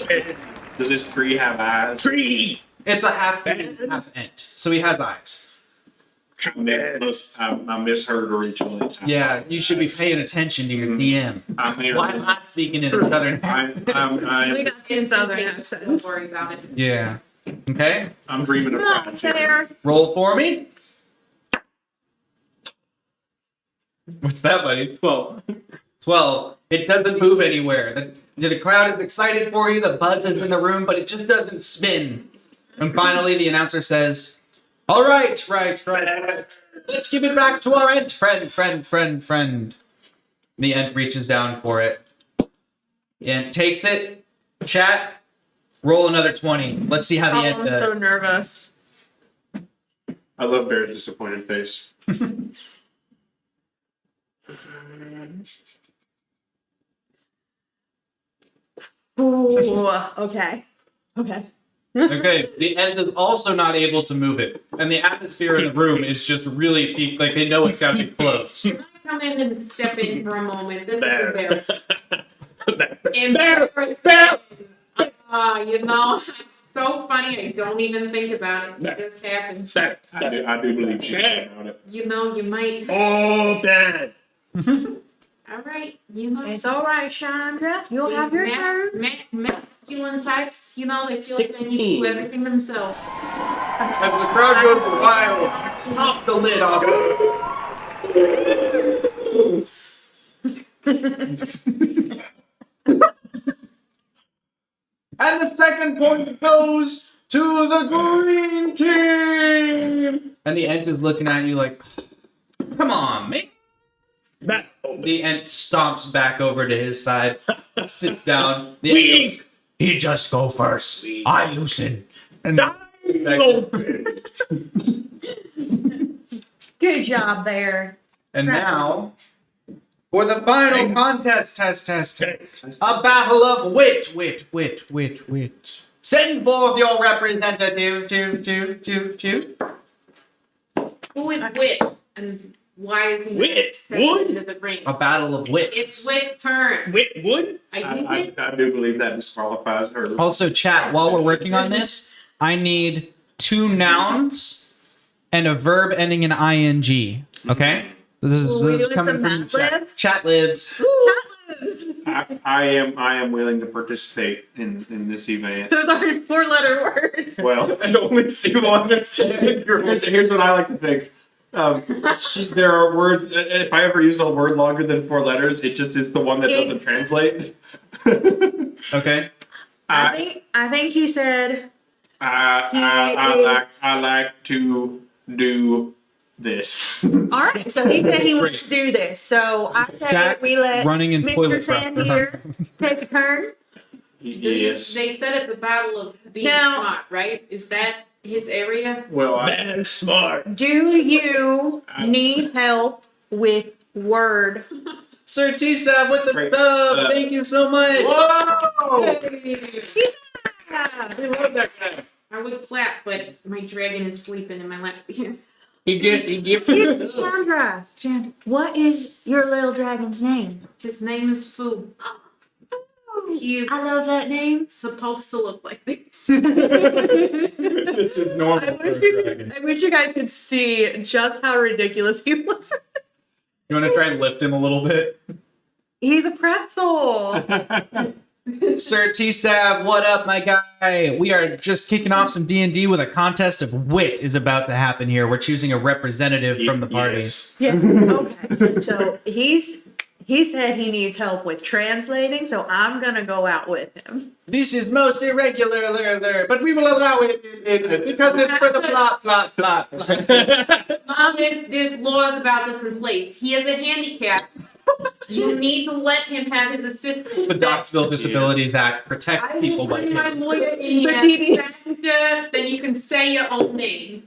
Does this tree have eyes? Tree. It's a half ent, so he has eyes. I misheard originally. Yeah, you should be paying attention to your DM. Why am I speaking in a southern accent? We got two southern accents. Don't worry about it. Yeah. Okay. I'm dreaming of Not fried fair. chicken. Roll for me. What's that, buddy? 12. 12. It doesn't move anywhere. The crowd is excited for you. The buzz is in the room, but it just doesn't spin. And finally, the announcer says, all right. Let's give it back to our ent friend. The ent reaches down for it. The ent takes it. Chat, roll another 20. Let's see how the ent I'm does. so nervous. I love Bear's disappointed face. Ooh, okay. Okay, the ent is also not able to move it. And the atmosphere in the room is just really peaked. Like, they know it's got to be close. Can I come in and step in for a moment? This Bear. is embarrassing. Bear. You know, it's so funny. I don't even think about it. It just happens. Bear. I do believe she's about it. You know, you might. Oh, bad. All right. You know. It's all right, Chandra. You'll have your turn. Masculine types, you know, they feel like they need to do everything themselves. As the crowd goes wild, pop the lid off. And the second point goes to the green team. And the ent is looking at you like, come on, man. The ent stomps back over to his side, sits down. The ent goes, he just go first. I loosen. And Good job there. And now, for the final contest, test. A battle of wit. Send forth your representative to. Who is Wit? And why is he Wit? stepping Wood? into the ring? A battle of wits. It's Wit's turn. Wood? I think it. I do believe that disqualifies her. Also, chat, while we're working on this, I need 2 nouns and a verb ending in ing. Okay? This is coming from chat. Chat libs. I am willing to participate in this event. Those are 4-letter words. Well, And only she will understand. here's what I like to think. There are words. If I ever use a word longer than 4 letters, it just is the one that doesn't translate. Okay? I think he said I like to do this. all right. So he said he wants to do this. So I say Jack we let running in Mr. toilet Sand here take a turn. Yes. They said it's a battle of being Now- smart, right? Is that his area? Well, Man, smart. Do you need help with word? Sir T-Sav with the Great. sub. Thank you so much. whoa! Yeah. We love that guy. I would clap, but my dragon is sleeping in my lap. He gives Excuse me, Chandra. What is your little dragon's name? His name is Fu. He is I love that name. supposed to look like this. This is normal. I wish you guys could see just how ridiculous he looks. You want to try and lift him a little bit? He's a pretzel. Sir T-Sav, what up, my guy? We are just kicking off some D&D with a contest of wit is about to happen here. We're choosing a representative from the party. Yes. Yeah. Okay. So he said he needs help with translating, so I'm gonna go out with him. This is most irregular, but we will allow it because it's for the plot. There's laws about this in place. He has a handicap. You need to let him have his assistant. The Doxxville Disabilities Act protects I will people like bring my him. lawyer in here. DD. Then you can say your own name.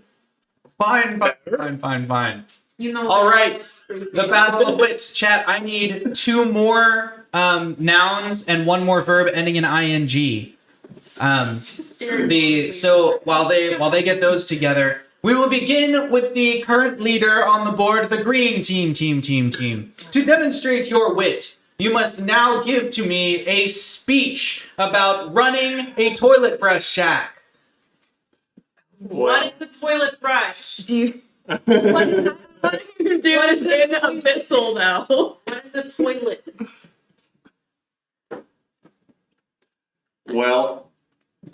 Fine. You know. All right. that's creepy. The Battle of Wits, chat. I need 2 more nouns and 1 more verb ending in ing. So while they get those together, we will begin with the current leader on the board, the green team. To demonstrate your wit, You must now give to me a speech about running a toilet brush shack. What is the toilet brush? Do you? What do you do What is in it? Abyssal though? What is the toilet? Well,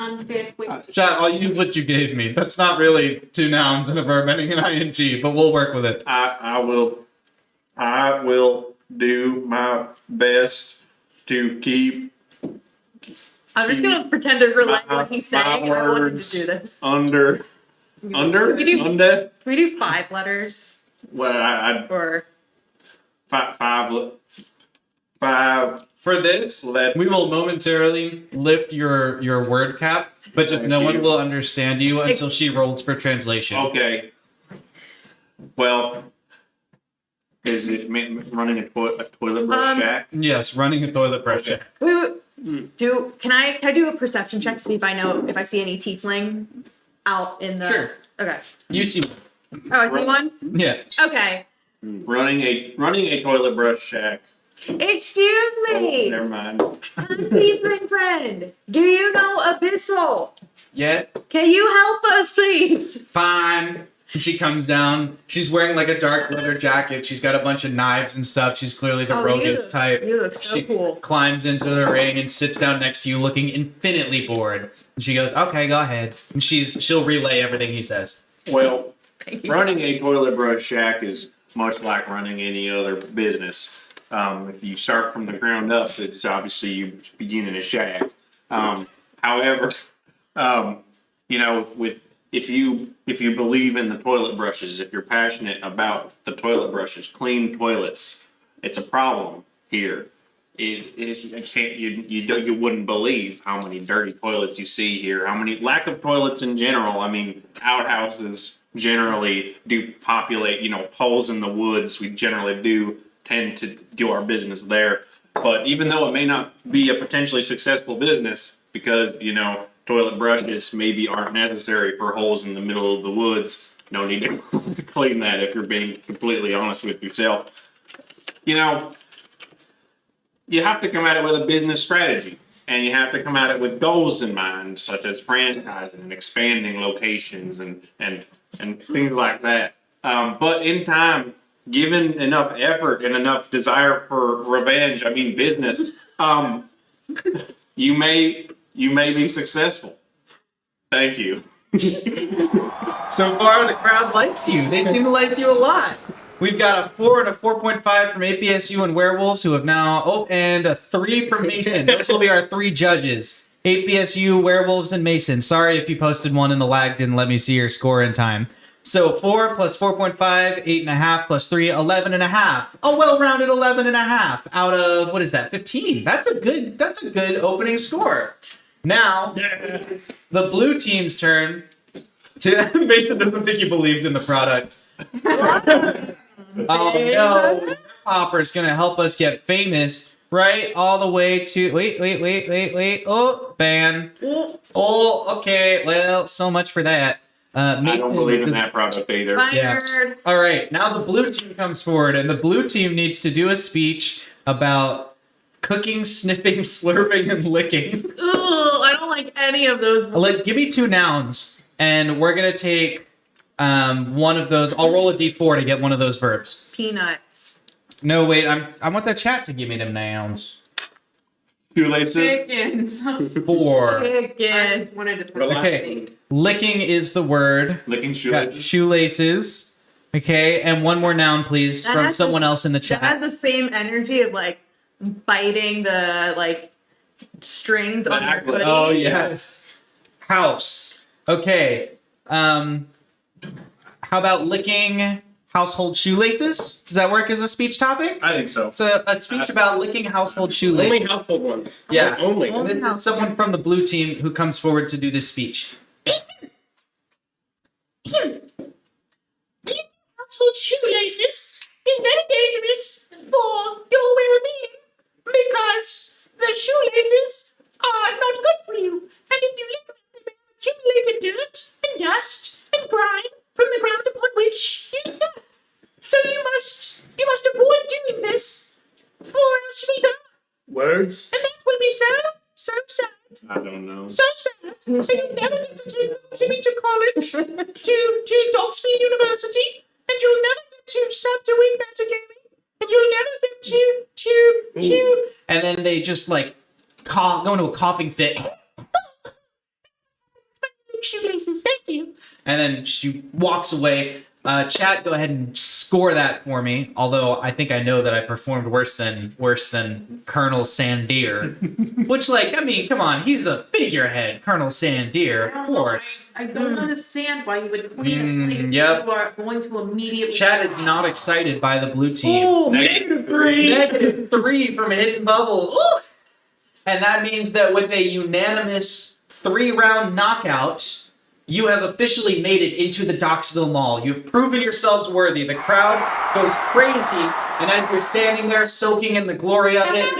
Unfair question. Chat, I'll use what you gave me. That's not really two nouns and a verb ending in ing, but we'll work with it. I will do my best to keep I'm just gonna pretend to relay my- what he's my saying. I wanted to words do this. under. We do- Under. Can we do 5 letters Well, I or? five. For this, Let we will momentarily lift your word cap, but just Thank no one you. will understand you until she rolls for translation. Okay. Well, is it running a toilet brush shack? Yes, running a toilet brush Okay. shack. Wait. Can I do a perception check to see if I see any tiefling out in the? Sure. Okay. You see, Oh, I see one. yeah. Okay. Running a toilet brush shack. Excuse Oh, me, never mind. tiefling friend. Do you know Abyssal? Yes. Can you help us, please? Fine. And she comes down. She's wearing like a dark leather jacket. She's got a bunch of knives and stuff. She's clearly the roguish type. You look so She cool. climbs into the ring and sits down next to you, looking infinitely bored. And she goes, "Okay, go ahead." And she'll relay everything he says. Well, Thank you. running a toilet brush shack is much like running any other business. If you start from the ground up, it's obviously you begin in a shack. However, if you believe in the toilet brushes, if you're passionate about the toilet brushes, clean toilets, it's a problem here. You wouldn't believe how many dirty toilets you see here. How many lack of toilets in general. I mean, outhouses generally do populate. Holes in the woods. We generally do tend to do our business there. But even though it may not be a potentially successful business, because toilet brushes maybe aren't necessary for holes in the middle of the woods. No need to clean that if you're being completely honest with yourself. You have to come at it with a business strategy, and you have to come at it with goals in mind, such as franchising and expanding locations and things like that. But in time, given enough effort and enough desire for revenge, business, you may be successful. Thank you. So far, the crowd likes you. They seem to like you a lot. We've got a 4 and a 4.5 from APSU and Werewolves, who have now, and a 3 from Mason. Those will be our 3 judges. APSU, Werewolves, and Mason. Sorry if you posted one and the lag didn't let me see your score in time. So 4 plus 4.5, 8.5 plus 3, 11.5. A well-rounded 11.5 out of, what is that, 15? That's a good opening score. Now, it's the blue team's turn to... Mason doesn't think you believed in the product. Oh no, Hopper's gonna help us get famous, right? All the way to wait. Oh, ban. Oh, okay. Well, so much for that. I don't believe in that product either. Yeah. Fired. All right, now the blue team comes forward, and the blue team needs to do a speech about cooking, sniffing, slurping, and licking. Ugh, I don't like any of those. Give me 2 nouns, and we're gonna take one of those. I'll roll a d4 to get one of those verbs. Peanuts. No, wait. I want the chat to give me them nouns. Shoelaces. Chickens. 4. I Chicken. just wanted to Okay. Licking is the word. Licking Got shoelaces. shoelaces. Okay, and one more noun, please, That from has someone else in the That has chat. the same energy of biting the strings on your Exactly. hoodie. Oh yes. House. Okay. How about licking household shoelaces? Does that work as a speech topic? I think so. So a speech about licking household shoelaces. Only household ones. Yeah. Only. Only This is someone from the blue team who comes forward to do this speech. Household shoelaces is very dangerous for your well-being because the shoelaces are not good for you. And if you lick them, they may accumulate dirt and dust and grime from the ground upon which you stand. So you must avoid doing this, for else you will die. Words? And that will be so sad. I don't know. So sad. So you'll never get to take Timmy to college, to Doxxville University, and you'll never get to sub to win better gaming, and you'll never get to. And then they just like go into a coughing fit. Shoelaces, thank you. And then she walks away. Chat, go ahead and score that for me. Although I think I know that I performed worse than Colonel Sandier. Which, like, I mean, come on, he's a figurehead, Colonel Sandier, of course. I don't understand why you would clean a place yep. you are going to immediately. Chat is not excited by the blue team. Oh, -3. -3 from Hidden Bubble. Ooh! And that means that with a unanimous 3-round knockout, you have officially made it into the Doxxville Mall. You've proven yourselves worthy. The crowd goes crazy, and as you're standing there soaking in the glory of it,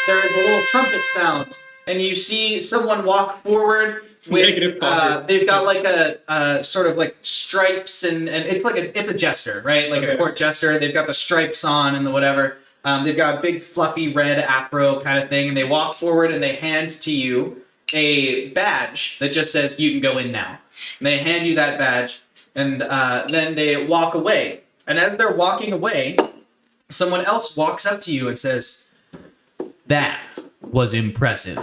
there is a little trumpet sound, and you see someone walk forward with, they've got like a sort of like stripes, and it's like it's a jester, right? Like a court jester. They've got the stripes on and the whatever. They've got a big fluffy red afro kind of thing, and they walk forward and they hand to you a badge that just says you can go in now. And they hand you that badge, and then they walk away. And as they're walking away, someone else walks up to you and says, "That was impressive.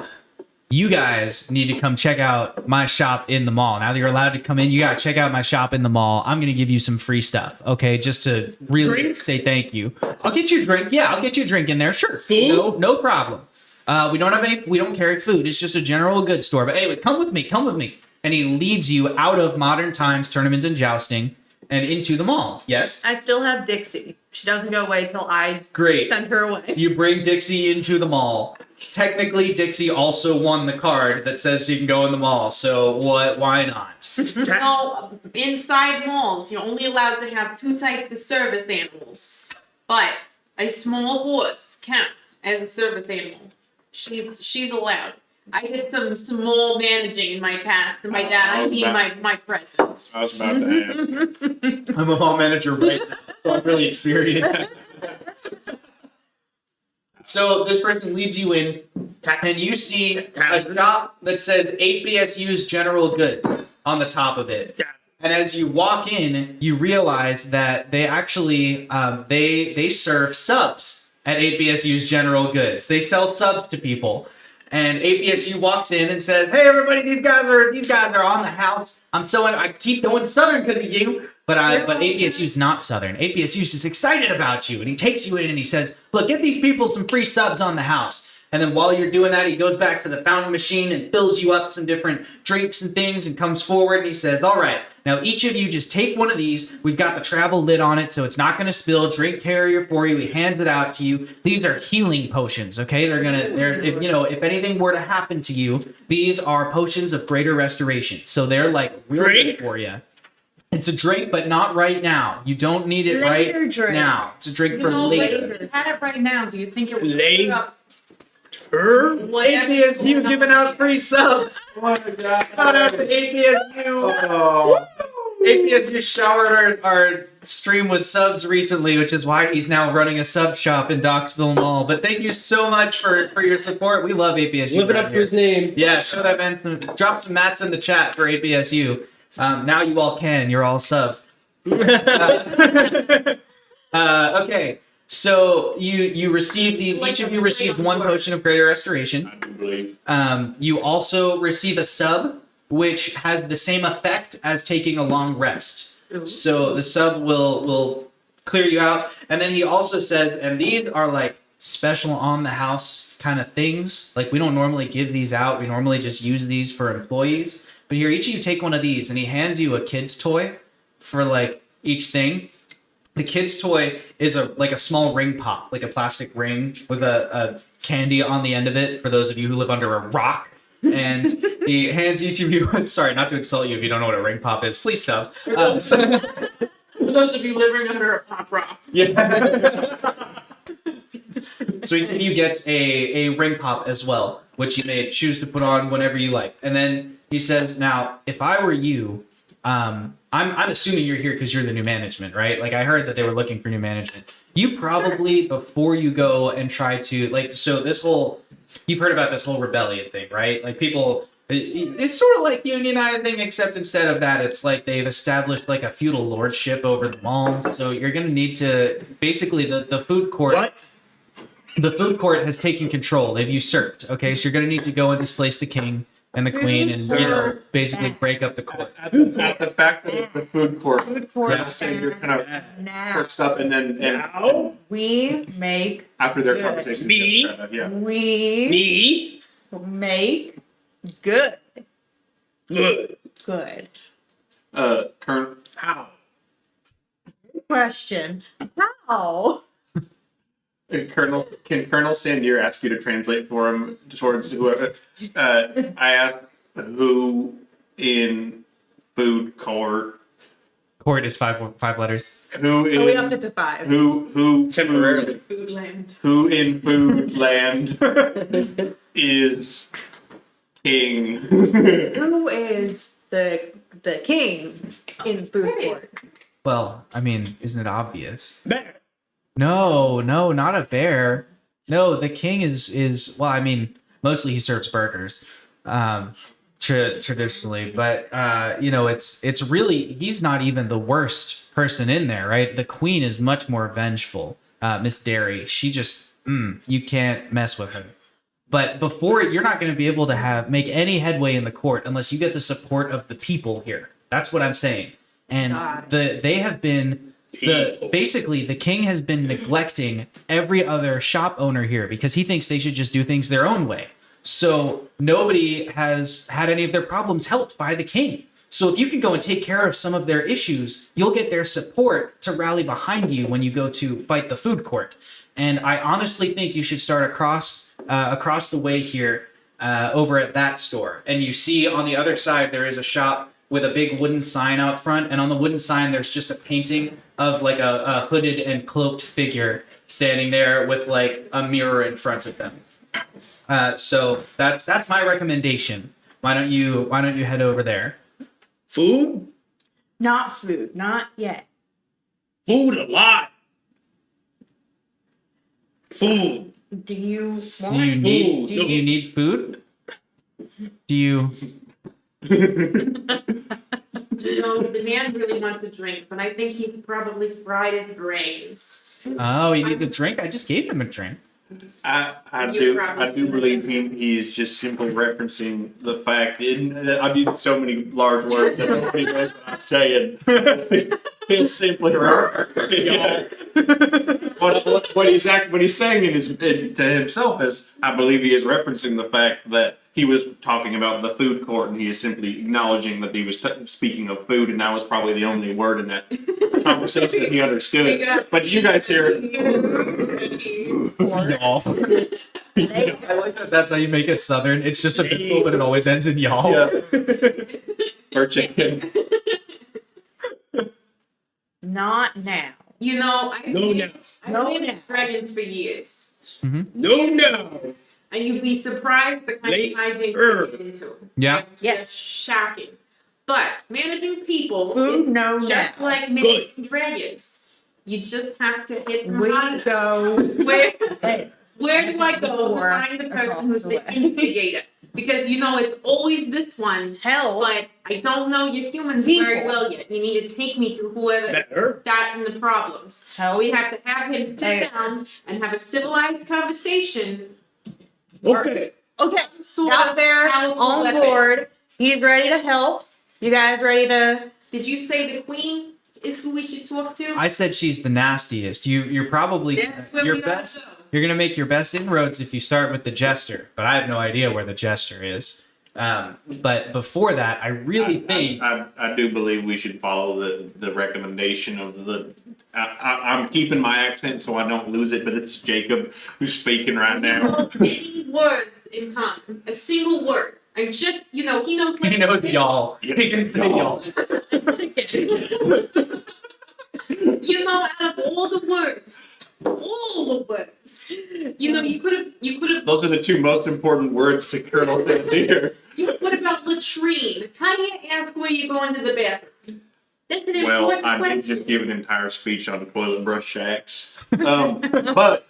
You guys need to come check out my shop in the mall. Now that you're allowed to come in, you gotta check out my shop in the mall. I'm gonna give you some free stuff, okay? Just to really say thank you. I'll get you a drink. Yeah, I'll get you a drink in there. Sure. Food? No problem. We don't carry food. It's just a general goods store. But anyway, come with me. And he leads you out of Modern Times Tournament and Jousting and into the mall. Yes? I still have Dixie. She doesn't go away till I Great. send her away. You bring Dixie into the mall. Technically, Dixie also won the card that says you can go in the mall. So why not? No, inside malls, you're only allowed to have 2 types of service animals. But a small horse counts as a service animal. She's allowed. I did some small managing in my past, and by that I mean my present. I was about to ask. I'm a mall manager right now, so I'm really experienced. So this person leads you in, and you see a shop that says 8BSU's General Goods on the top of it. And as you walk in, you realize that they actually they serve subs at 8BSU's General Goods. They sell subs to people. And 8BSU walks in and says, "Hey everybody, these guys are on the house. I keep going Southern because of you." But 8BSU's not Southern. 8BSU's just excited about you. And he takes you in and he says, "Look, get these people some free subs on the house." And then while you're doing that, he goes back to the fountain machine and fills you up some different drinks and things and comes forward and he says, "All right, now each of you just take one of these. We've got the travel lid on it so it's not going to spill. Drink carrier for you." He hands it out to you. These are healing potions, okay? If anything were to happen to you, these are potions of greater restoration. So they're like really good for you. It's a drink, but not right now. You don't need it Later right drink. now. It's a drink for later. If you had it right now, do you think it would Later. up Her? whatever? ABSU giving out free subs. Shout out to ABSU. ABSU showered our stream with subs recently, which is why he's now running a sub shop in Doxxville Mall. But thank you so much for your support. We love ABSU. Live it up to his name. Yeah, show that man drop some mats in the chat for ABSU. Now you all can. You're all sub. Okay. So you receive these. Each of you receives one potion of greater restoration. I do believe. You also receive a sub, which has the same effect as taking a long rest. So the sub will clear you out. And then he also says, and these are like special on the house kind of things. Like we don't normally give these out. We normally just use these for employees. But here, each of you take one of these, and he hands you a kid's toy for like each thing. The kid's toy is like a small ring pop, like a plastic ring with a candy on the end of it for those of you who live under a rock. And he hands each of you, sorry, not to insult you if you don't know what a ring pop is, please stop. For those of you living under a pop rock. Yeah. So each of you gets a ring pop as well, which you may choose to put on whenever you like. And then he says, "Now, if I were you, I'm assuming you're here because you're the new management, right? Like I heard that they were looking for new management. You probably before you go and try to like so this whole you've heard about this whole rebellion thing, right? Like people it's sort of like unionizing, except instead of that, it's like they've established like a feudal lordship over the mall. So you're gonna need to basically the food court. What? The food court has taken control. They've usurped. Okay, so you're gonna need to go and displace the king and the queen, and basically break up the court. At the fact that it's the food court, Food court. Yeah. so you're kind of Now perks up, and then Now? we make after their Good. conversation, Me? yeah. we Me? make good. Good. Good. Current How? Question. How? Colonel, can Colonel Sandier ask you to translate for him towards whoever? I asked who in food court, Court is five letters. who in Oh, we upped it to 5. who Temporarily. Foodland. who in food land is king? Who is the king in food court? Well, I mean, isn't it obvious? Bear. No, not a bear. No, the king is well, I mean, mostly he serves burgers, traditionally, but it's really he's not even the worst person in there, right? The queen is much more vengeful. Miss Derry, she just you can't mess with her. But before you're not going to be able to make any headway in the court unless you get the support of the people here. That's what I'm saying. And God. they have been basically the king has been neglecting every other shop owner here because he thinks they should just do things their own way. So nobody has had any of their problems helped by the king. So if you can go and take care of some of their issues, you'll get their support to rally behind you when you go to fight the food court. And I honestly think you should start across the way here over at that store. And you see on the other side there is a shop with a big wooden sign out front, and on the wooden sign there's just a painting of like a hooded and cloaked figure standing there with like a mirror in front of them. So that's my recommendation. Why don't you head over there? Food? Not food. Not yet. Food a lot. Food. Do you want Do you need Food. do you need food? Do you No, the man really wants a drink, but I think he's probably fried his brains. Oh, he needs a drink? I just gave him a drink. I You do believe he's just simply referencing the fact that I'm using so many large words that nobody knows what I'm saying. He's simply what he's saying to himself is I believe he is referencing the fact that he was talking about the food court and he is simply acknowledging that he was speaking of food and that was probably the only word in that conversation that he understood. But you guys hear Y'all. I like that that's how you make it southern. It's just a bit full, but it always ends in y'all. yeah. Or chicken. not now? You know, I've No, no. managed dragons for years. No. And you'd be surprised the kind of hijinks they get into. Yeah. They're Yes. shocking. But managing people Food is no just now. like managing dragons. You just have to hit them We hard enough. go. Where do I go to Before, find the person across who's the the way. instigator? Because you know it's always this one, Hell. but I don't know your humans People. very well yet. You need to take me to whoever Better. is starting the problems. Hell. We have to have him sit Hey. down and have a civilized conversation. Okay. Okay. Sort Out of there powerful on weapon. board. He's ready to help. You guys ready to? Did you say the queen is who we should talk to? I said she's the nastiest. You're probably That's where your we gotta best. go. You're gonna make your best inroads if you start with the jester, but I have no idea where the jester is. But before that, I really think I do believe we should follow the recommendation of the. I'm keeping my accent so I don't lose it, but it's Jacob who's speaking right You now. know any words in common? A single word. I just, he knows. he knows y'all. He can say y'all. You know, out of all the words, you could have. Those are the two most important words to Colonel Sandier. What about latrine? How do you ask where you're going to the bathroom? Well, What I did question? just give an entire speech on the toilet brush shacks. But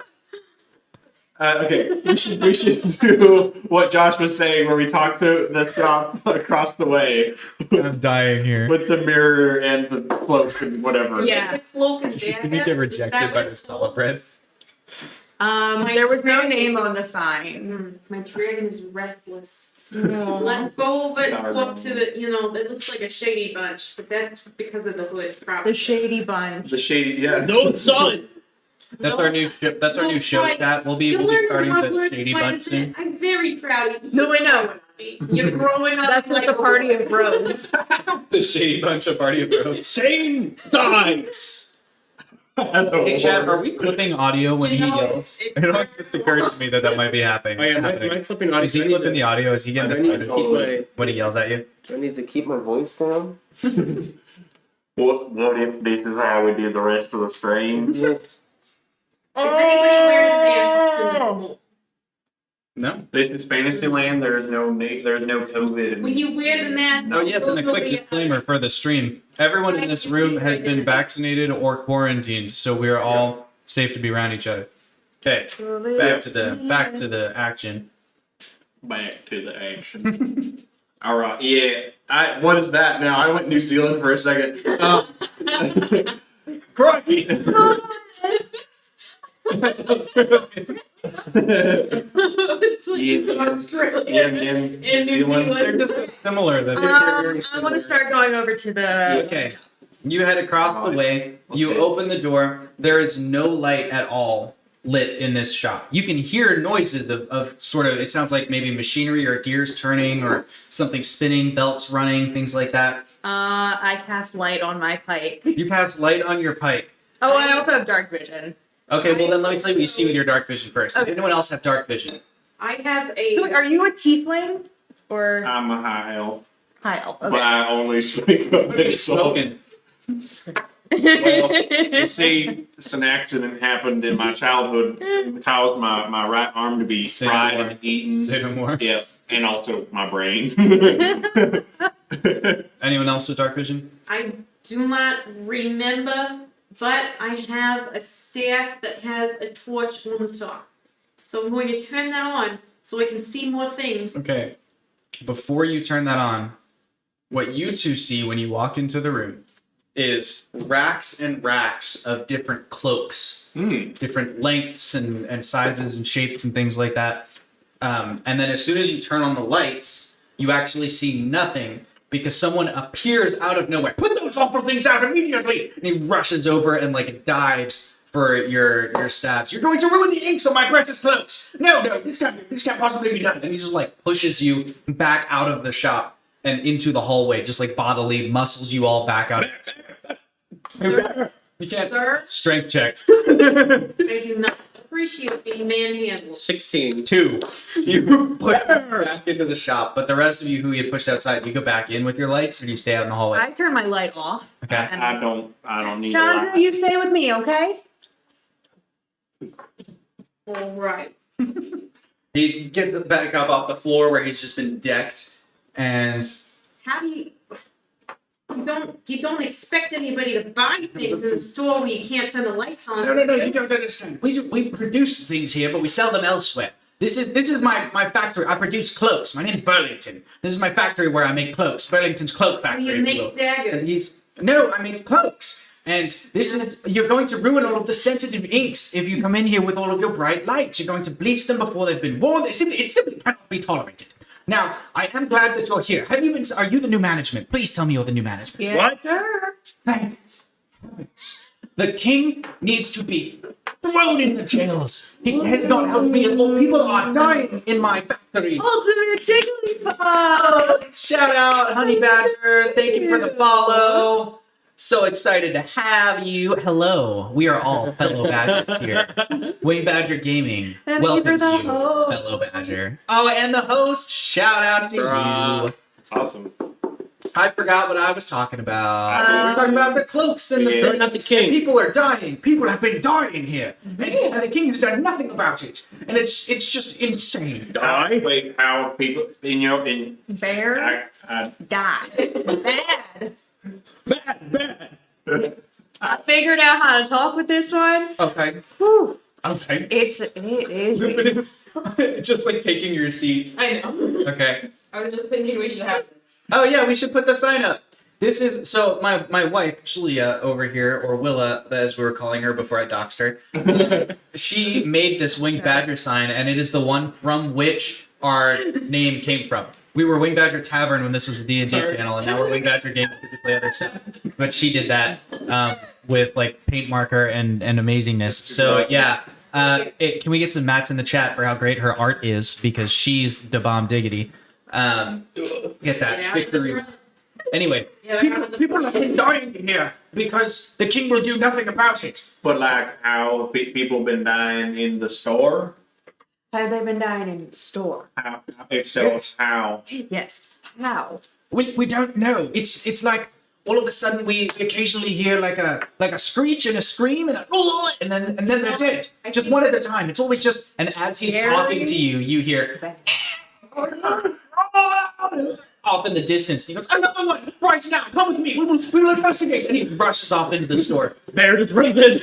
okay, we should do what Josh was saying, where we talk to the shop across the way I'm dying here. with the mirror and the cloak and whatever. Yeah. The cloak and She's dagger? gonna get Is rejected that by what the it's called? bread. There was no name on the sign. My dragon is restless. No. Let's go over to Darn. up to the, it looks like a shady bunch, but that's because of the hood, probably. The Shady Bunch. The shady, yeah. No son. That's our new ship. That's our new show Right. chat. We'll be You we'll be learned starting how the good Shady mine Bunch is. soon. I'm very proud of you. No, I know. You're growing up. That's like just a party of bros. The Shady Bunch of Party of Bros. Same size. Hey, chat, are we clipping audio when he You know, yells? it- It just occurred to me that might be happening. Oh yeah, happening. my clipping audio. Is he clipping the audio? Is he getting I need to this keep my. when he yells at you? Do I need to keep my voice down? What if this is how we do the rest of the stream? Is anybody wearing masks in this mall? No. This is Fantasyland. There's no COVID. When you wear the mask, Oh yes, and a quick disclaimer for the stream. Everyone in this room has been vaccinated or quarantined, so we are all safe to be around each other. Okay, back to the action. Back to the action. All right, yeah. What is that now? I went New Zealand for a second. Crikey! It's like in Australia. In In New Zealand. They're just so similar that I want to start going over to the. Okay. You head across the way. You Okay. open the door. There is no light at all lit in this shop. You can hear noises of sort of, it sounds like maybe machinery or gears turning or something spinning, belts running, things like that. I cast light on my pike. You pass light on your pike. Oh, I also have dark vision. Okay, well then let me see what you see with your dark vision first. Does Okay. anyone else have dark vision? I have a. So, wait, are you a tiefling or I'm a high elf, high elf? but Okay. I only speak of it. So, Smoking. you see, an accident happened in my childhood and caused my right arm to be Say fried no more. and eaten. Say no more. Yeah, and also my brain. Anyone else with dark vision? I do not remember, but I have a staff that has a torch on the top. So I'm going to turn that on so I can see more things. Okay. Before you turn that on, what you two see when you walk into the room is racks and racks of different cloaks, different lengths and sizes and shapes and things like that. And then as soon as you turn on the lights, you actually see nothing because someone appears out of nowhere. Put those awful things out immediately! And he rushes over and like dives for your stabs. You're going to ruin the inks on my precious cloaks! No, this can't possibly be done. And he just like pushes you back out of the shop and into the hallway, just like bodily muscles you all back out. Sir, You can't. sir, Strength check. I do not appreciate being manhandled. 16. 2. You push back into the shop, but the rest of you who you pushed outside, you go back in with your lights, or do you stay out in the hallway? I turn my light off. Okay. I don't need a Chandra, lot. you stay with me, okay? All right. He gets back up off the floor where he's just been decked, and How do you? You don't expect anybody to buy things in the store where you can't turn the lights on. no, you don't understand. We produce things here, but we sell them elsewhere. This is my factory. I produce cloaks. My name's Burlington. This is my factory where I make cloaks. Burlington's Cloak So Factory. you if will. make And daggers. I make cloaks. And you're going to ruin all of the sensitive inks if you come in here with all of your bright lights. You're going to bleach them before they've been worn. It simply cannot be tolerated. Now, I am glad that you're here. Are you the new management? Please tell me you're the new management. Yes, What? sir. Thank heavens. The king needs to be thrown in the jails. He has not helped me at all. People are dying in my factory. Ultimate Jigglypuff! Shout out, Honey Badger. Thank you for the follow. So excited to have you. Hello. We are all fellow Badgers here. Wayne Badger Gaming Thank you for welcomes the you, host. fellow Badger. Oh, and the host. Shout out to you. Awesome. I forgot what I was talking about. We were talking about the cloaks and the Yeah. things. Not the king. People are dying. People have been dying here, and the king has done nothing about it. And it's just insane. Die? Wait, how people in Bear I die. Bad. Bad. figured out how to talk with this one. Okay. Whew. Okay. It is. It is just like taking your seat. I know. Okay. I was just thinking we should have this. Oh yeah, we should put the sign up. This is so my wife Julia over here, or Willa as we were calling her before I doxed her. She made this winged badger sign, and it is the one from which our name came from. We were Winged Badger Tavern when this was a D&D channel, and now we're Winged Badger Game to play other stuff. But she did that with like paint marker and amazingness. So yeah, can we get some mats in the chat for how great her art is, because she's the bomb diggity. Get that victory. Anyway, People have been dying here because the king will do nothing about it. But like how people been dying in the store? Have they been dying in the store? How, if so, how? Yes. How? We don't know. It's like all of a sudden we occasionally hear like a screech and a scream and and then they're dead. Just one at a time. It's always just, and as he's talking to you, you hear off in the distance. He goes, "Another one! Right now, come with me. We will investigate." And he rushes off into the store. Bear just runs in.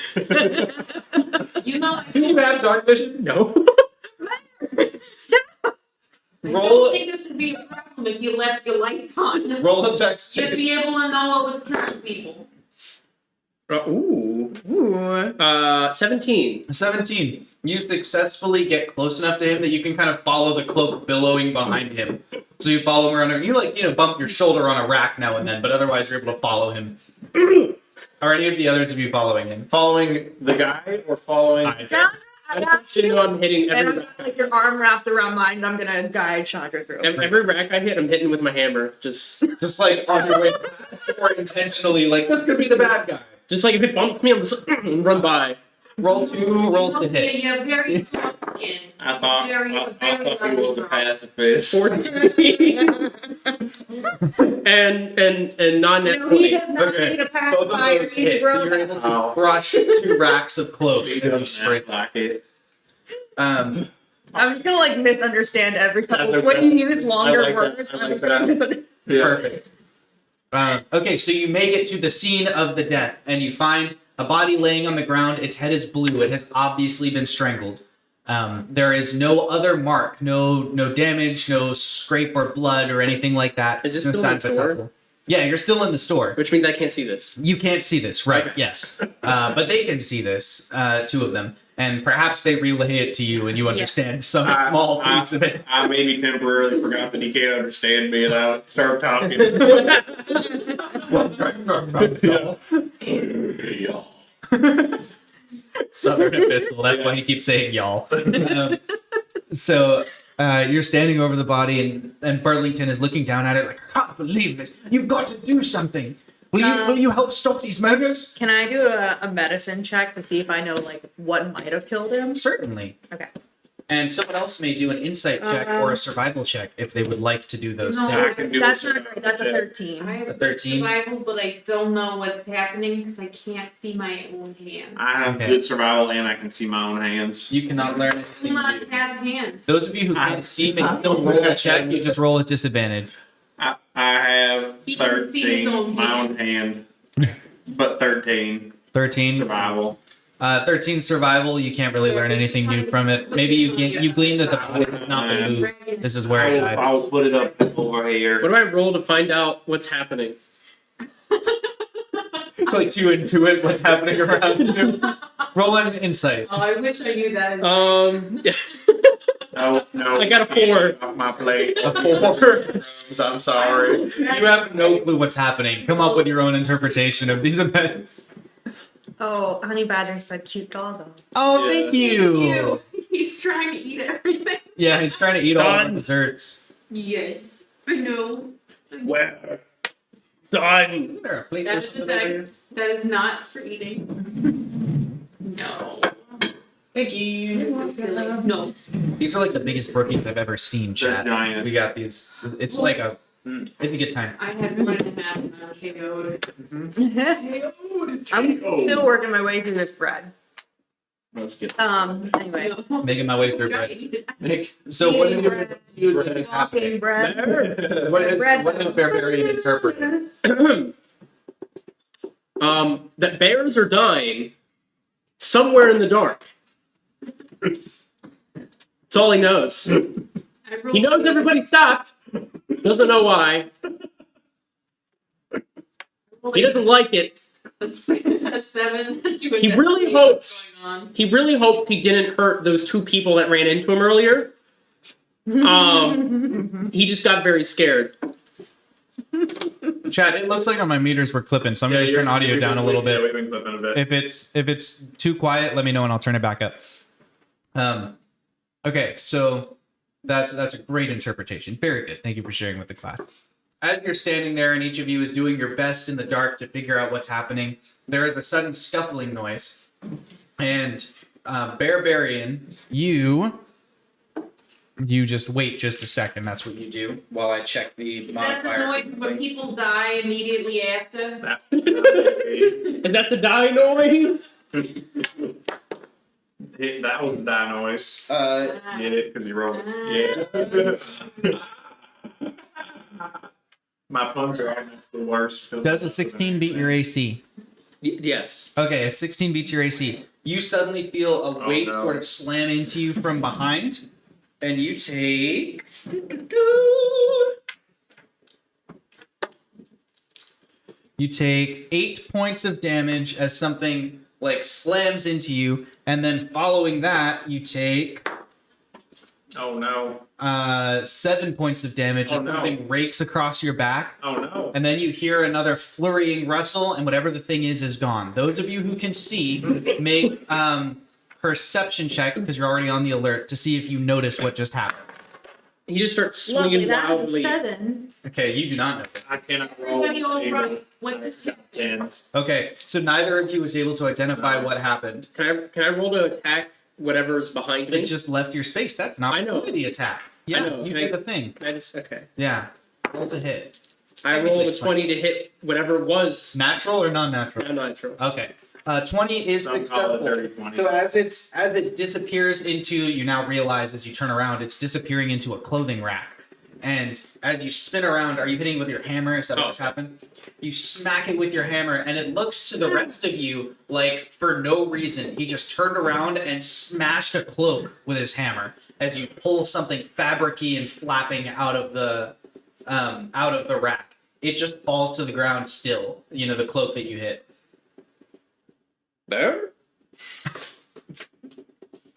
You know, do you have dark vision? No. Stop! I Roll- don't think this would be a problem if you left your lights on. Roll a text. You'd be able to know what was killing people. Ooh. Ooh. 17. 17. You successfully get close enough to him that you can kind of follow the cloak billowing behind him. So you follow him around. You bump your shoulder on a rack now and then, but otherwise you're able to follow him. Are any of the others of you following him? Following the guy or following? Chandra, I I'm got sitting you. on hitting And every I'm got like your arm wrapped around mine, and I'm gonna guide Chandra through. every rack I hit, I'm hitting with my hammer. Just Like on your way past, or intentionally, like, this could be the bad guy. like if it bumps me, I'm just run by. Roll 2 rolls to Yeah, hit. you have very soft skin. I thought Very- I very thought you lovely were the pacifist. 14. and non-net No, he 20. does not Okay. need a Both of pacifier. those He's a hit, so you're robot. able to crush 2 racks of cloaks He as you doesn't sprint. act like it. Um, I'm just gonna like misunderstand every couple. That's When okay. you use longer I like that. words, I I'm like just gonna that. misunderstand. Yeah. Perfect. Okay, so you make it to the scene of the death, and you find a body laying on the ground. Its head is blue. It has obviously been strangled. There is no other mark, no damage, no scrape or blood or anything like that. Is this No still in signs the of a store? tussle. Yeah, you're still in the store. Which means I can't see this. You can't see this, right? Okay. Yes, but they can see this. 2 of them, and perhaps they relay it to you, and you understand some small piece of it. I maybe temporarily forgot that he can't understand me, and I would start talking. Southern Epistle. That's why he keeps saying y'all. So you're standing over the body, and Burlington is looking down at it like, I can't believe it. You've got to do something. Will you help stop these murders? Can I do a medicine check to see if I know like what might have killed him? Certainly. Okay. And someone else may do an insight check or a survival check if they would like to do those No, things. I can do That's a not great. That's a check. 13. I have A 13? survival, but I don't know what's happening because I can't see my own hands. I have Okay. good survival, and I can see my own hands. You cannot learn I do anything not new. have hands. Those of you who can't see may still roll a check. You just roll at disadvantage. I have He can see his 13, own my own hand, but 13 13. survival. 13 survival. You can't really learn anything new from it. Maybe you glean that the body has not been moved. This is where it died. I'll put it up over here. What do I roll to find out what's happening? Like 2 into it. What's happening around you? Roll an insight. Oh, I wish I knew that. No. I got a 4. Off my plate. A 4. I'm sorry. You have no clue what's happening. Come up with your own interpretation of these events. Oh, Honey Badger's a cute doggo. Oh, Yeah. thank you. He's trying to eat everything. Yeah, he's trying to eat all the Son. desserts. Yes, I know. Where? Son. Is there a plate That or is the something over here? dice. That is not for eating. No. Thank you. You're so silly. No. These are like the biggest brookies I've ever seen, They're chat. giant. We got these. It's like a. It's a good time. I had 1.5 and I'm KO'd. I'm still working my way through this bread. Let's get. Anyway. No. Making my way through Try bread. to eat it. So what Eating do bread. you think is happening? Walking bread. What is Barbarian interpreting? that bears are dying somewhere in the dark. That's all he knows. He knows everybody stopped. Doesn't know why. He doesn't like it. A 7 to a He really what's hopes. going on. He really hopes he didn't hurt those 2 people that ran into him earlier. He just got very scared. Chad, it looks like on my meters we're clipping, so I'm going to turn audio down a little Yeah, bit. we've been clipping a bit. If it's too quiet, let me know and I'll turn it back up. Okay, so that's a great interpretation. Very good. Thank you for sharing with the class. As you're standing there and each of you is doing your best in the dark to figure out what's happening, there is a sudden scuffling noise. And Barbarian, you just wait just a second. That's what you do while I check the That's the modifier. noise when people die immediately after. Is that the die noise? That was that noise. Uh, Yeah, because you rolled. Yeah. My puns are all the worst. does a 16 beat your AC? Yes. Okay, a 16 beats your AC. You suddenly feel a weight no. sort of slam into you from behind, and you take. You take 8 points of damage as something like slams into you, and then following that, you take Oh no. 7 points of damage Oh, as no. something rakes across your back. Oh no. And then you hear another flurrying rustle, and whatever the thing is gone. Those of you who can see, make perception checks because you're already on the alert to see if you notice what just happened. He just starts Lovely, swinging that was a wildly. 7. Okay, you do not know. I cannot roll. Everybody all right? What this 10. Okay, so neither of you was able to identify what happened. Can I roll to attack whatever is behind me? It just left your space. That's an I know. opportunity attack. Yeah, know. you Can did I- the thing. I just okay. Yeah, roll to hit. I rolled a 20 to hit whatever it was. Natural or non-natural? I'm not sure. Okay. 20 is Some call it successful. dirty 20. So as it disappears into, you now realize as you turn around, it's disappearing into a clothing rack. And as you spin around, are you hitting with your hammer? Is that what Oh. just happened? You smack it with your hammer, and it looks to the rest of you like for no reason he just turned around and smashed a cloak with his hammer. As you pull something fabricy and flapping out of the rack, it just falls to the ground still. You know, the cloak that you hit. There?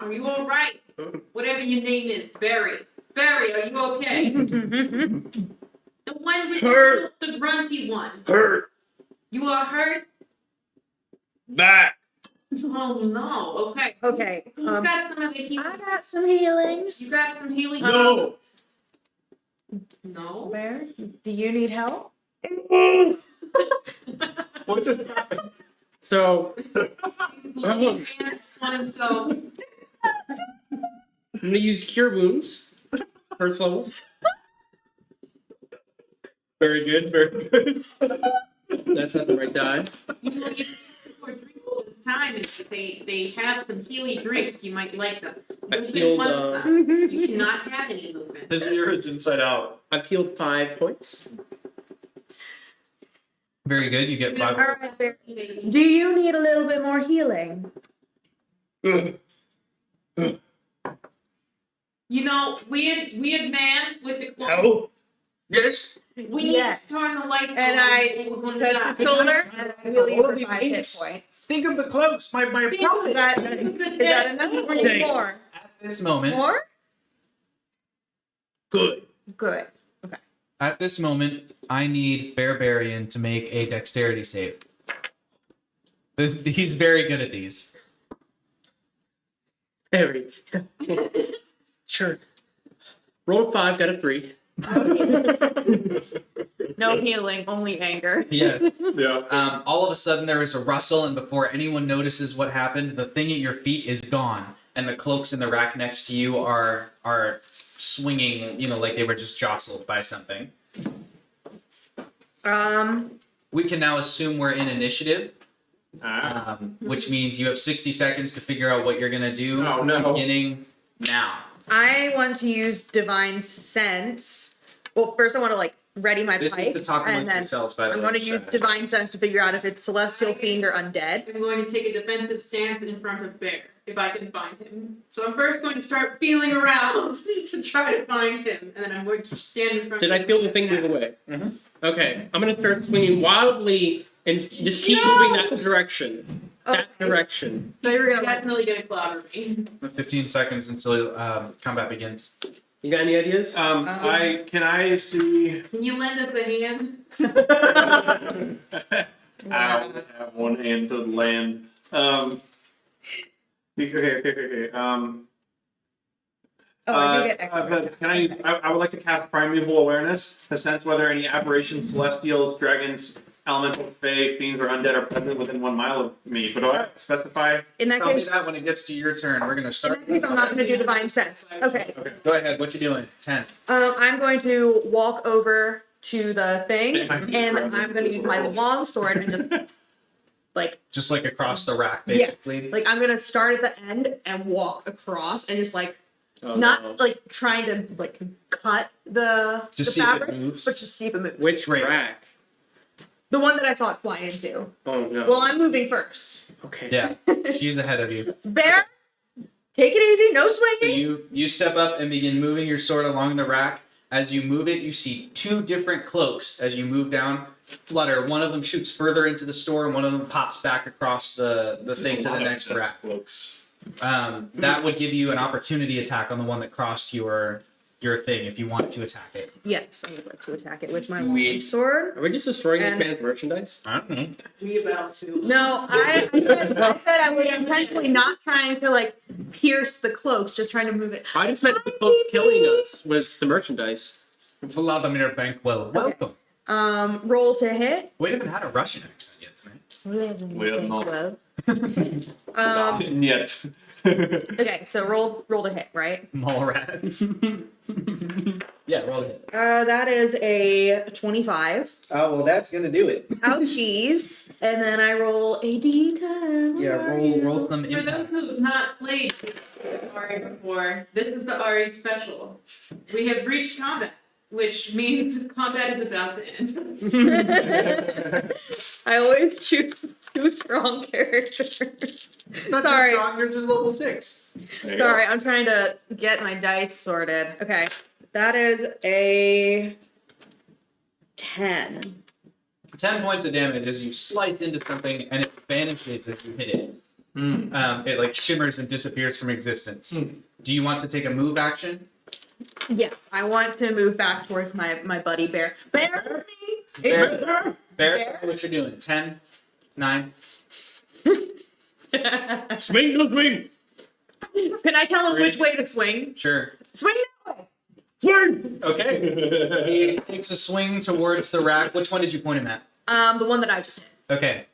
Are you all right? Whatever your name is, Barry. Barry, are you okay? The one with Hurt. the grunty one. Hurt. You are hurt? Back. Oh no. Okay. Okay. Who's got some of the healing? I got some healings. You got some healing? No. No. Where? Do you need help? What just happened? So One, so I'm gonna use cure wounds. First level. Very good, very good. That's not the right die. you know you drink all the time, and if they have some healing drinks, you might like them. I Movement healed, one stop. You cannot have any movement. His ear is inside out. I've healed 5 points. Very good. You get Yeah, 5. All right, Barry. Do you need a little bit more healing? You know, weird man with the clothes. Help. Yes. We need Yes. to turn the lights And on. I or we're gonna touch die. your shoulder and I heal you All for of these 5 hit inks. points. Think of the cloaks. My Think problem Is that, Think of the is that dead enough people. or need more? at this moment. More? Good. Good. At this moment, I need Barbarian to make a dexterity save. He's very good at these. Very. Sure. Roll 5, got a 3. No healing, only anger. Yes. Yeah. All of a sudden, there is a rustle, and before anyone notices what happened, the thing at your feet is gone, and the cloaks in the rack next to you are swinging. You know, like they were just jostled by something. We can now assume we're in initiative. Which means you have 60 seconds to figure out what you're gonna do. Oh, no. Beginning now. I want to use divine sense. Well, first I want to ready my This pike, is to talk and amongst then yourselves, by the I'm way. going to use divine sense to figure out if it's celestial, fiend, or undead. I'm going to take a defensive stance in front of Bear if I can find him. So I'm first going to start feeling around to try to find him, and then I'm going to stand in front Did of I him. feel the thing move away? Okay, I'm gonna start swinging wildly and just keep moving that direction. That Okay. direction. So you're gonna Definitely gonna clobber me. 15 seconds until combat begins. You got any ideas? Can I see? Can you lend us a hand? I only have one hand to land. Okay. Oh, I do get extra. attack. Can I use? I would like to cast Primeval Awareness to sense whether any aberrations, celestials, dragons, elemental, fae, fiends, or undead are present within 1 mile of me. But do I have to specify? In that Tell me case, that when it gets to your turn. We're gonna in start. that case, I'm not going to do divine sense. Okay. Okay. Go ahead. What you doing? 10. I'm going to walk over to the thing, It might be and around I'm this going to use my long sword and just like Just like across the rack, yes, basically. like I'm going to start at the end and walk across and just like Oh, not no. like trying to like cut the Just the see if it fabric, moves. but just see if it moves. Which Right. rack? The one that I saw it fly into. Oh no. Well, I'm moving first. Okay. Yeah, she's ahead of you. Bear, take it easy, no So swinging. you step up and begin moving your sword along the rack. As you move it, you see 2 different cloaks as you move down. Flutter. One of them shoots further into the store, and one of them pops back across the thing to the next rack. Cloaks. That would give you an opportunity attack on the one that crossed your thing if you wanted to attack it. Yes, I would like to attack it with my Sweet. long sword. Are we just destroying And- this man's merchandise? I don't know. We about to. No, I said I was intentionally not trying to like pierce the cloaks, just trying to move it. I just meant the cloaks killing us was the merchandise. Vladimir Bankwell, welcome. Roll to hit. We haven't had a Russian accent yet tonight. We have not. Yet. Okay, so roll to hit, right? Mall rats. Yeah, roll it. That is a 25. Oh, well, that's gonna do it. Ouchies. And then I roll a d10. Yeah, roll some For those impact. who have not played Ari before, this is the Ari special. We have reached combat, which means combat is about to end. I always choose 2 strong characters. Sorry. Yours is level 6. Sorry, I'm trying to get my dice sorted. Okay. That is a 10. 10 points of damage as you slice into something and it vanishes as you hit it. It like shimmers and disappears from existence. Do you want to take a move action? Yes, I want to move back towards my buddy Bear. Bear with me! Bear. Bear, Bear? what you're doing. 10, 9. Swing, no swing! Can I tell him which way to swing? Sure. Swing that way! Swing! Okay. He takes a swing towards the rack. Which one did you point him at? The one that I just hit. Okay.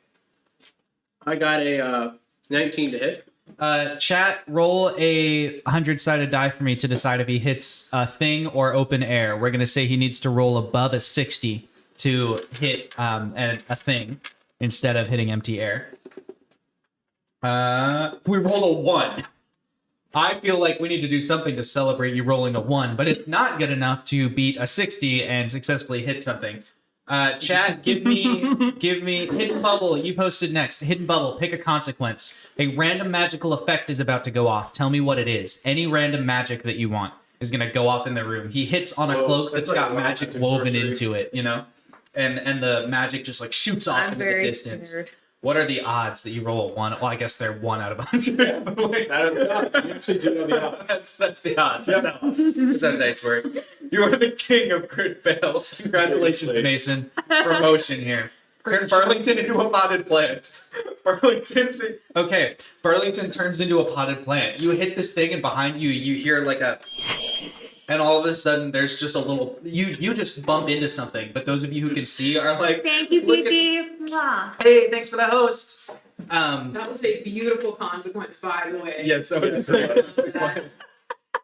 I got a 19 to hit. Chat, roll a 100-sided die for me to decide if he hits a thing or open air. We're gonna say he needs to roll above a 60 to hit a thing instead of hitting empty air. We roll a 1. I feel like we need to do something to celebrate you rolling a 1, but it's not good enough to beat a 60 and successfully hit something. Chat, give me hidden bubble. You posted next. Hidden bubble. Pick a consequence. A random magical effect is about to go off. Tell me what it is. Any random magic that you want is gonna go off in the room. He hits on a cloak that's like got wild magic magic woven sorcery. into it, you know, and the magic just like shoots off I'm into the very distance. scared. What are the odds that you roll a 1? Well, I guess they're 1 out of 100. That is the odds. You actually do know the odds. That's the odds. That's how dice work. You are the king of crit fails. Congratulations, Seriously. Mason. Promotion here. Turn Burlington into a potted plant. Burlington turns into a potted plant. You hit this thing, and behind you, you hear like a. And all of a sudden, there's just a little. You just bump into something, but those of you who can see are like. Thank you, "Look at- Pee-Pee. Mwah. Hey, thanks for the host. That was a beautiful consequence, by the way. Yes, that was That.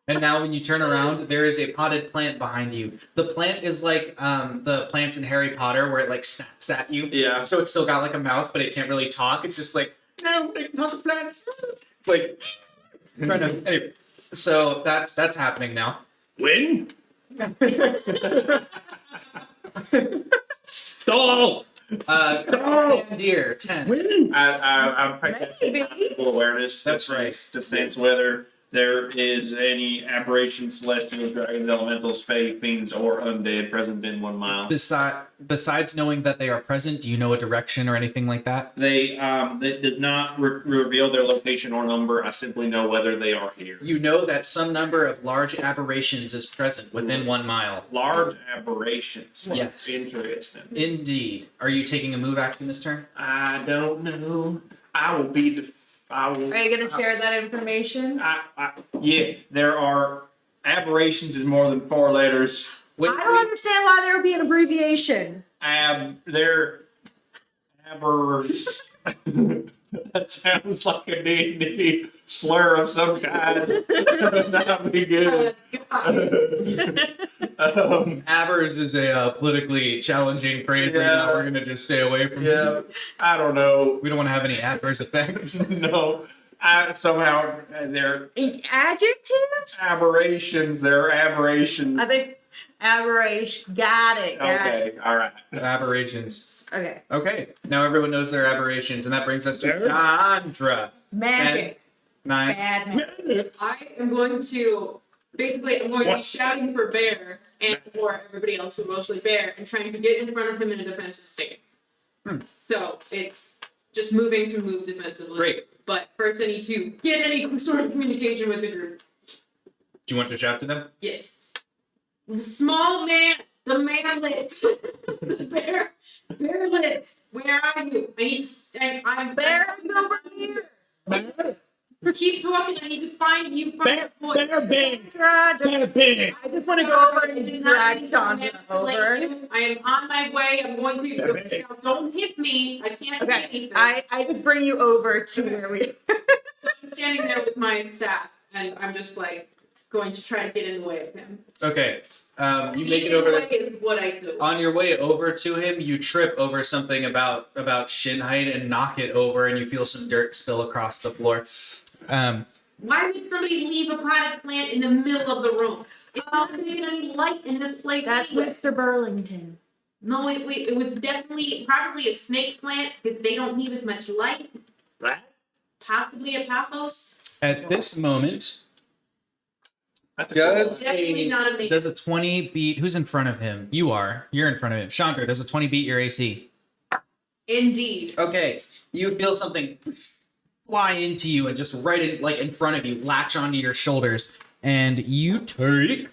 And now when you turn around, there is a potted plant behind you. The plant is like the plants in Harry Potter where it like snaps at you. Yeah. So it's still got like a mouth, but it can't really talk. It's just like, no, not the plants. It's like trying to anyway. So that's happening now. Win? Doll! Deer, 10. Win! I'm practicing Maybe. tactical awareness. That's right. To sense whether there is any aberrations, celestials, dragons, elementals, fae, fiends, or undead present in 1 mile. Besides knowing that they are present, do you know a direction or anything like that? That does not reveal their location or number. I simply know whether they are here. You know that some number of large aberrations is present within 1 mile. Large aberrations. Yes. Interesting. Indeed. Are you taking a move action this turn? I don't know. I will be. I will. Are you gonna share that information? Yeah, there are aberrations is more than 4 letters. Wait, I don't understand why there would be an abbreviation. They're abers. That sounds like a D&D slur of some kind. That'd be good. Abers is a politically challenging phrase right now. We're gonna just stay away from Yeah, it. I don't know. We don't want to have any adverse effects. No, somehow they're Adjectives? aberrations. They're aberrations. I think aberration. Got it. Got it. Okay, all right. Aberrations. Okay. Okay, now everyone knows their aberrations, and that brings us to Chandra. Magic. 9. Bad magic. I am going to basically I'm going to be shouting for Bear and for everybody else, but mostly Bear, and trying to get in front of him in a defensive stance. So it's just moving to move defensively. Great. But first, I need to get any sort of communication with the group. Do you want to shout to them? Yes. The small man, the manlet, Bearlet, where are you? I'm Bear over here. Keep talking. I need to find you. Bear big! Chandra, Bear big! I just want to go over and drag Chandra over. I am on my way. I'm going to. Don't hit me. I can't do Okay, anything. I just bring you over to where we. So I'm standing there with my staff, and I'm just like going to try to get in the way of him. Okay. You make it Getting over in the there. way is what I do. On your way over to him, you trip over something about shin height and knock it over, and you feel some dirt spill across the floor. Why would somebody leave a potted plant in the middle of the room? It's not making any light in this place. That's anyway. Mr. Burlington. No, it was probably a snake plant because they don't need as much light. What? Possibly a pathos. At this moment, That's Definitely not a does a 20 beat? Who's in front of him? You are. You're in front of him. Chandra, does a 20 beat your AC? Indeed. Okay. You feel something fly into you and just right in front of you, latch onto your shoulders, and you take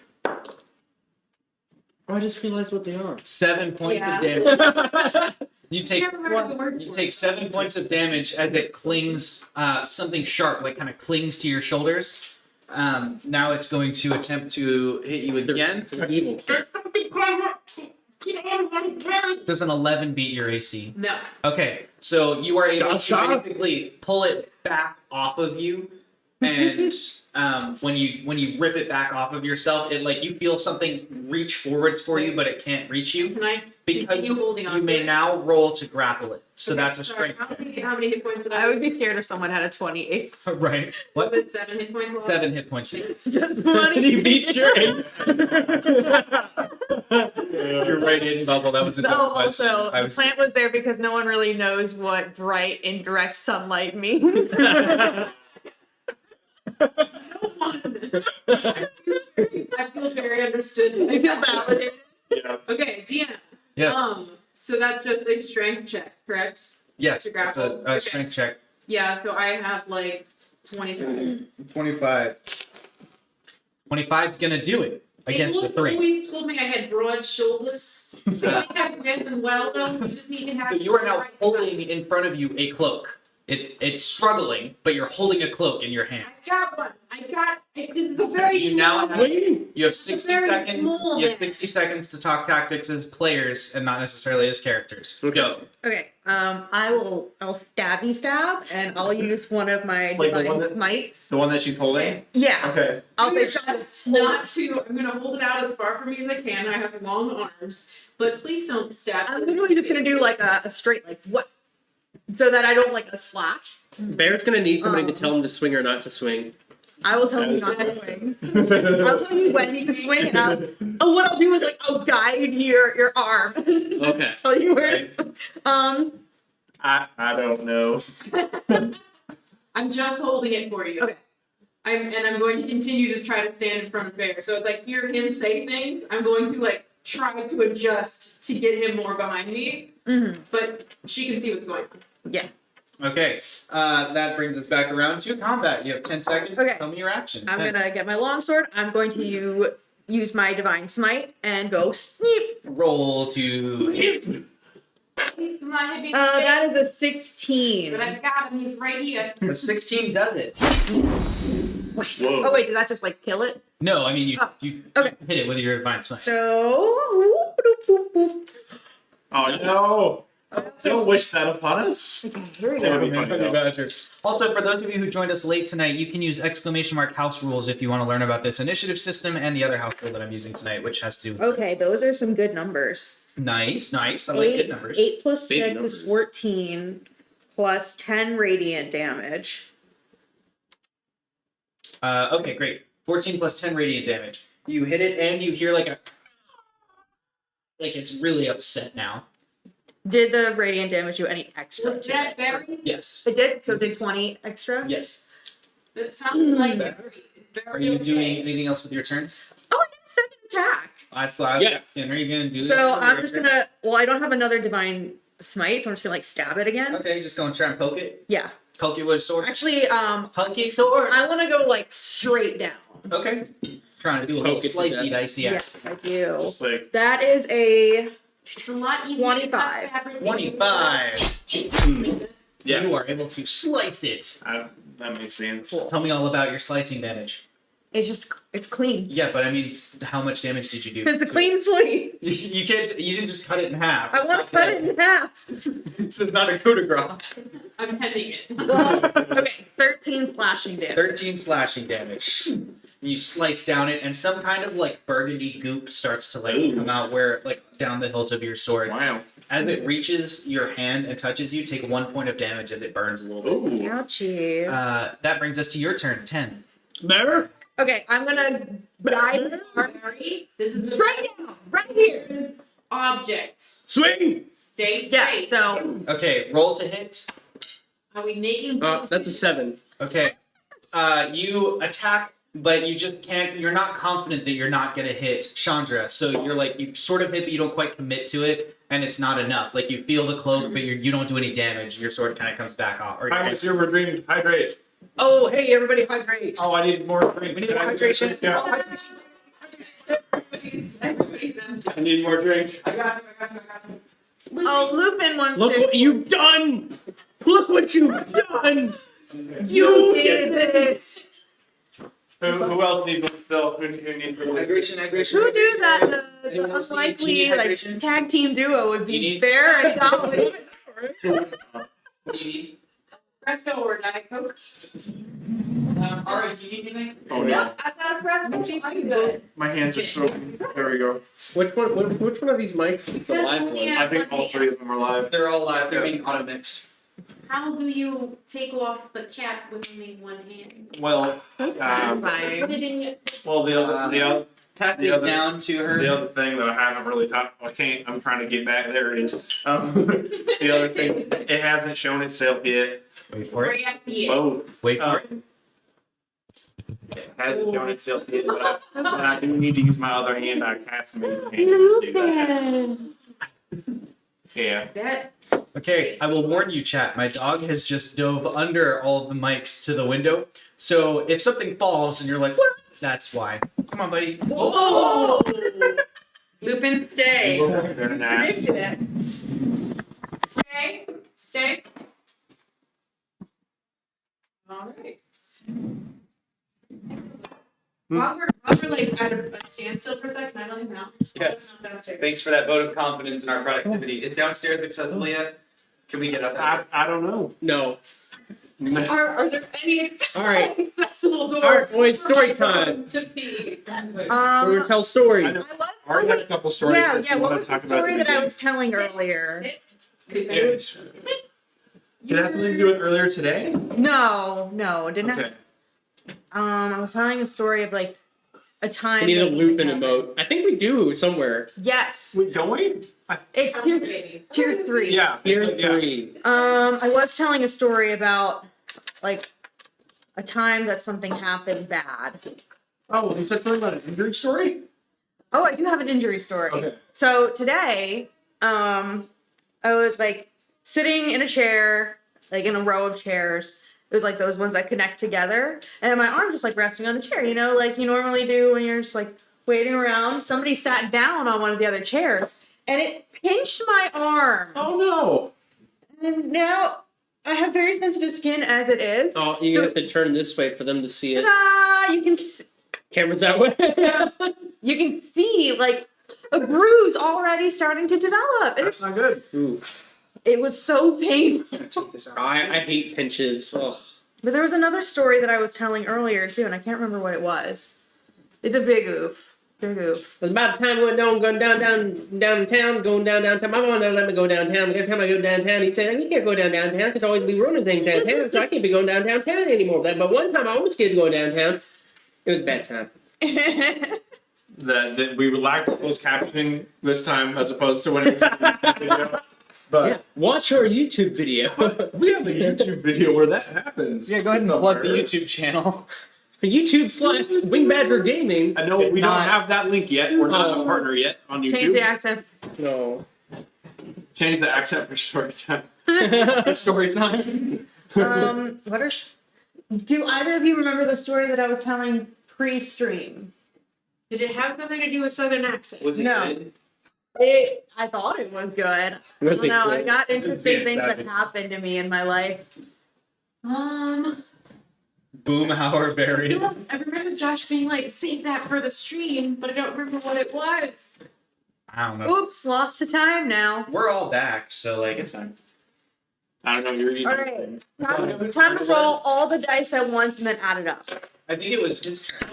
Oh, I just realized what they are. 7 points Yeah. of damage. You take I can't remember the word you for take it. 7 points of damage as it clings, something sharp, like kind of clings to your shoulders. Now it's going to attempt to hit you again. They're evil. Does an 11 beat your AC? No. Okay, so you are able to Shot. basically pull it back off of you, and when you rip it back off of yourself, it like you feel something reach forwards for you, but it can't reach you Can I because continue holding on you to may it? now roll to grapple it. So Okay, that's a sorry, strength. How many hit points did I I would be scared if someone had a 20 ace. Right. Was What? it 7 hit points? left? 7 hit points. Just He beat your ace. You're right in, Bubble. That was a No, dumb question. also, I the was plant was there because no one really knows what bright indirect sunlight means. I feel very understood. I feel validated. Yeah. Okay, Deanna. Yes. So that's just a strength check, correct? Yes. to It's grapple. a Okay. strength check. Yeah, so I have like 25. 25. 25 is gonna do it against the They 3. always told me I had broad shoulders. I think I width and well though. You just need to have. So you are now holding in front of you a cloak. It's struggling, but you're holding a cloak in your hand. I got one. This is a very You now small have Wait. you have 60 very seconds. small You have man. 60 seconds to talk tactics as players and not necessarily as characters. Okay. Go. Okay, I'll stabby stab, and I'll use one of my Like the one divine that- smites. The one that she's holding? Yeah, Okay. I'll say Just not to. I'm gonna hold it out as far from me as I can. I have long arms, but please don't stab. I'm literally just gonna do like a straight like what, so that I don't like a slash. Bear's gonna need somebody to tell him to swing or not to swing. I will tell you not to swing. I'll tell you when to swing, and what I'll do is like I'll guide your arm. Okay. Tell you where. I don't know. I'm just holding it for you. Okay. I'm going to continue to try to stand in front of Bear. So as I hear him say things, I'm going to like try to adjust to get him more behind me. Mm-hmm. But she can see what's going on. Yeah. Okay, that brings us back around to combat. You have 10 seconds Okay. to tell me your action. I'm 10. gonna get my longsword. I'm going to use my divine smite and go sneep. Roll to hit. He's not hitting me. That is a But 16. I've got him. He's right here. The 16 does it. Whoa. Oh wait, did that just like kill it? No, I mean you okay. hit it with your divine smite. So. Whoop, boop, boop, boop. Oh no! Don't wish that upon us. Okay, here we That go. would be funny, though. Also, for those of you who joined us late tonight, you can use ! house rules if you want to learn about this initiative system and the other house rule that I'm using tonight, which has to do with Okay, those are some good numbers. nice. I like good numbers. 8 plus Big 6 numbers. is 14 plus 10 radiant damage. Okay, great. 14 plus 10 radiant damage. You hit it and you hear like it's really upset now. Did the radiant damage do any extra? Was to that it? Barry? Yes. It did. So it did 20 extra. Yes. That sounds like Barry. It's very Are you okay. doing anything else with your turn? Oh, I get a second attack. I thought. Yeah. And are you gonna do? So that? I'm just gonna. Well, I don't have another divine smite, so I'm just gonna like stab it again. Okay, just go and try and poke it. Yeah. Poke it with a sword. Actually, Hunky sword. I want to go like straight down. Okay. Trying to do a Poke little it to slicey death. dicey Yes, I do. Just like That is a. It's a lot easier. 25. to cut fabric. 25. yeah, You are able to slice it. that makes sense. Tell me all about your slicing damage. It's clean. Yeah, but I mean, how much damage did you do? It's a clean sweep. You can't. You didn't just cut it in half. I want to cut it in half. This is not a coup de grace. I'm pending it. Well, okay, 13 slashing damage. 13 slashing damage. You slice down it, and some kind of like burgundy goop starts to like come out where like down the hilt of your sword. Wow. As it reaches your hand and touches you, take 1 point of damage as it burns a little bit. Ooh. Ouchie. That brings us to your turn. 10. Bear? Okay, I'm gonna guide Barry, this is straight down, right here. object. Swing! Stay Yeah, straight. so Okay, roll to hit. Are we making? That's a 7. Okay. You attack, but you just can't. You're not confident that you're not gonna hit Chandra. So you're like you sort of hit, but you don't quite commit to it, and it's not enough. Like you feel the cloak, but you don't do any damage. Your sword kind of comes back off. Or Hi, Silver Dream. Hydrate. oh, hey everybody, hydrate. Oh, I need more drink. We need more hydration. Yeah. Everybody's empty. I need more drink. I got you. oh, Lupin wants Look to. what you've done! Look what you've done! You did this! Who else needs one still? Who needs one? Hydration. Who do that? The Anyone else need unlikely tea like hydration? tag team duo would Do you be need- Bear and Goblin. What do you need? Fresco or Diet Coke? All right, do you need anything? Oh Yep, no. I've got a Fresco. I'm good. My hands are so. There we go. Which one of these mics is the live one? I think all three of them are live. They're all live. They're being auto mixed. How do you take off the cap with only one hand? Well, Put it in your. well, Pass The these other- down to her. the other thing that I haven't really talked. I'm trying to get back. There it is. The other thing, it hasn't shown itself yet. Wait for it. Right at the end. Both. Wait for it. It hasn't shown itself yet, but I do need to use my other hand. I have some hand to do that. Yeah. That Okay, I will warn you, chat. My dog has just dove under all of the mics to the window. So if something falls and you're like, what? That's why. Come on, buddy. Oh! Lupin, stay. They're nice. Predicted it. Stay. Stay. All right. While we're like at a standstill for a second, can I let him know? Yes. Downstairs. Thanks for that vote of confidence in our productivity. Is downstairs accessible yet? Can we get up there? I don't know. No. Are there any All right. accessible doors? All right, boys, story time. To be. We're gonna tell stories. I know. I was. I already had a couple stories. Yeah, that yeah. you What want was to talk the about story at the that I beginning. was telling earlier? It's, it has something to do with earlier today? No, it didn't. Okay. I was telling a story of like a time. I need a that loop and something emote. I think we do somewhere. happened. Yes, Wait, don't we? it's tier 3. Yeah. Tier yeah. 3. I was telling a story about like a time that something happened bad. Oh, you said something about an injury story? Oh, I do have an injury story. Okay. So today, I was like sitting in a chair, like in a row of chairs. It was like those ones that connect together, and my arm just like resting on the chair, you know, like you normally do when you're just like waiting around. Somebody sat down on one of the other chairs, and it pinched my arm. Oh And now I have very sensitive skin as it is. Oh, you have to turn this way for them to see it. Ta-da! Camera's that way. You can see like a bruise already starting to develop. That's not good. Ooh. It was so painful. Take this out. I hate pinches. Ugh. But there was another story that I was telling earlier too, and I can't remember what it was. It's a big oof. Big oof. It was about the time we went going downtown, going downtown. My mom never let me go downtown. Every time I go downtown, he said, "You can't go downtown because I always be ruining things downtown, so I can't be going downtown anymore." But one time I almost scared to go downtown. It was a bad time. That we would like closed captioning this time as opposed to when it was a YouTube video. But Yeah, watch our YouTube video. we have a YouTube video where that happens. Yeah, go ahead and plug the YouTube channel. YouTube/Wing Badger Gaming. I know It's we not- don't have that link yet. We're not a partner yet on YouTube. Change the accent. No. Change the accent for story time. Story time. What are? Do either of you remember the story that I was telling pre-stream? Did it have something to do with Southern accent? Was it No. good? I thought it was good. Was it No, I good? got interesting things that Savage. happened to me in my life. Boomhauer Berry. I remember Josh being like, "Save that for the stream," but I don't remember what it was. I don't know. Oops, lost to time now. We're all back, so like it's fine. I don't know. You're eating. All right, time to roll all the dice at once and then add it up. I think it was his. I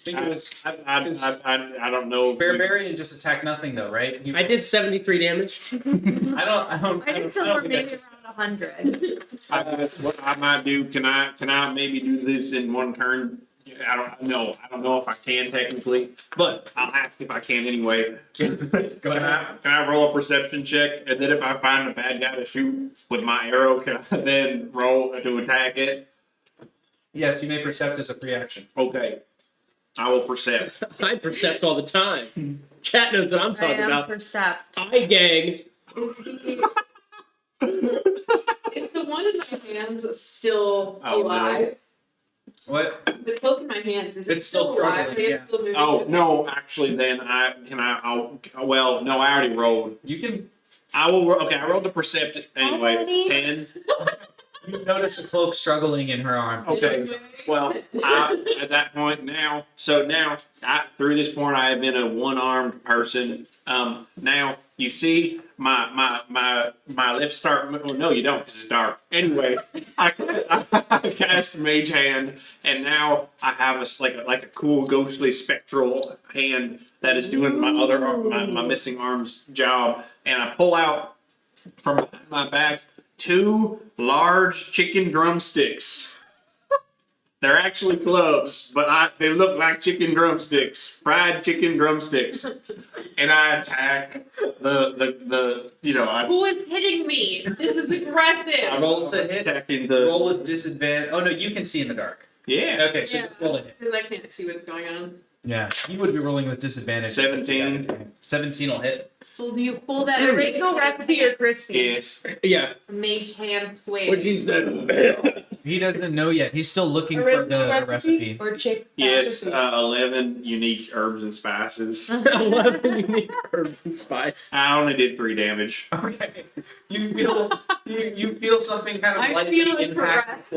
think it was I don't know. Fairberry and just attack nothing though, right? I did 73 damage. I did somewhere maybe around 100. That's what I might do. Can I maybe do this in one turn? I don't know. I don't know if I can technically, but I'll ask if I can anyway. Go ahead. Can I roll a perception check, and then if I find a bad guy to shoot with my arrow, can I then roll to attack it? Yes, you may percept as a pre-action. Okay, I will percept. I percept all the time. Chat knows what I'm I talking am about. percept. Eye gang. Is the one in my hands still Oh, no. alive? What? The cloak in my hands is It's it still still alive? struggling, It's yeah. still moving. Oh no, actually, then well, no, I already rolled. You can. I will. Okay, I rolled the percept anyway. many? 10. You notice a cloak struggling in her arm. Okay. Well, at that point now, through this point, I have been a one-armed person. Now you see my lips start. Oh no, you don't, because it's dark. Anyway, I cast Mage Hand, and now I have a cool ghostly spectral hand that is doing my other arm, my missing arm's job, and I pull out from behind my back 2 large chicken drumsticks. They're actually clubs, but they look like chicken drumsticks, fried chicken drumsticks. And I attack Who is hitting me? This is aggressive. Roll to hit. attacking the. Roll with disadvantage. Oh no, you can see in the dark. Yeah. Okay, so Yeah. just roll to hit. Because I can't see what's going on. Yeah, you would be rolling with disadvantage. 17. 17 will hit. So do you pull that Original recipe or crispy? Yes. Yeah. Mage hand square? What he said. He doesn't know yet. He's still looking for Original the recipe. or chick? Yes. recipe? 11 unique herbs and spices. 11 unique herbs and spice. I only did 3 damage. Okay. You feel something kind of I lightly feel impact.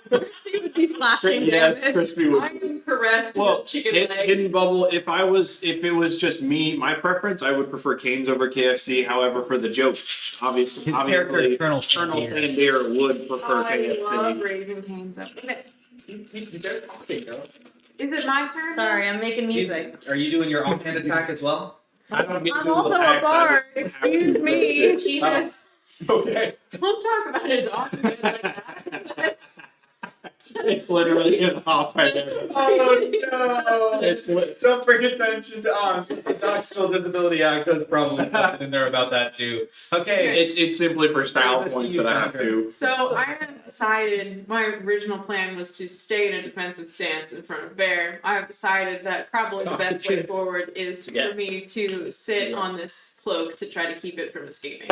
Crispy would be slashing Yes, damage. crispy would. I am caressed Well, with chicken leg. hidden bubble. If it was just me, my preference, I would prefer Cane's over KFC. However, for the joke, His obviously, character is Colonel Colonel Sanders. Sandier would prefer I love KFC. raising canes up. Okay. They're talking, girl. Is it my turn? now? Sorry, I'm making music. Are you doing your offhand attack as well? I don't get I'm to also a attacks, I bard. just- Excuse me. He has, Okay. don't talk about his offhand like that. It's literally an offhand. Oh no! It's Don't bring attention to us. The Doxxville Disability Act does probably something in there about that too. Okay. it's simply for style What is this points to you, that I have Chandra? to. So I have decided my original plan was to stay in a defensive stance in front of Bear. I have decided that probably the best way forward is for me to sit on this cloak to try to keep it from escaping.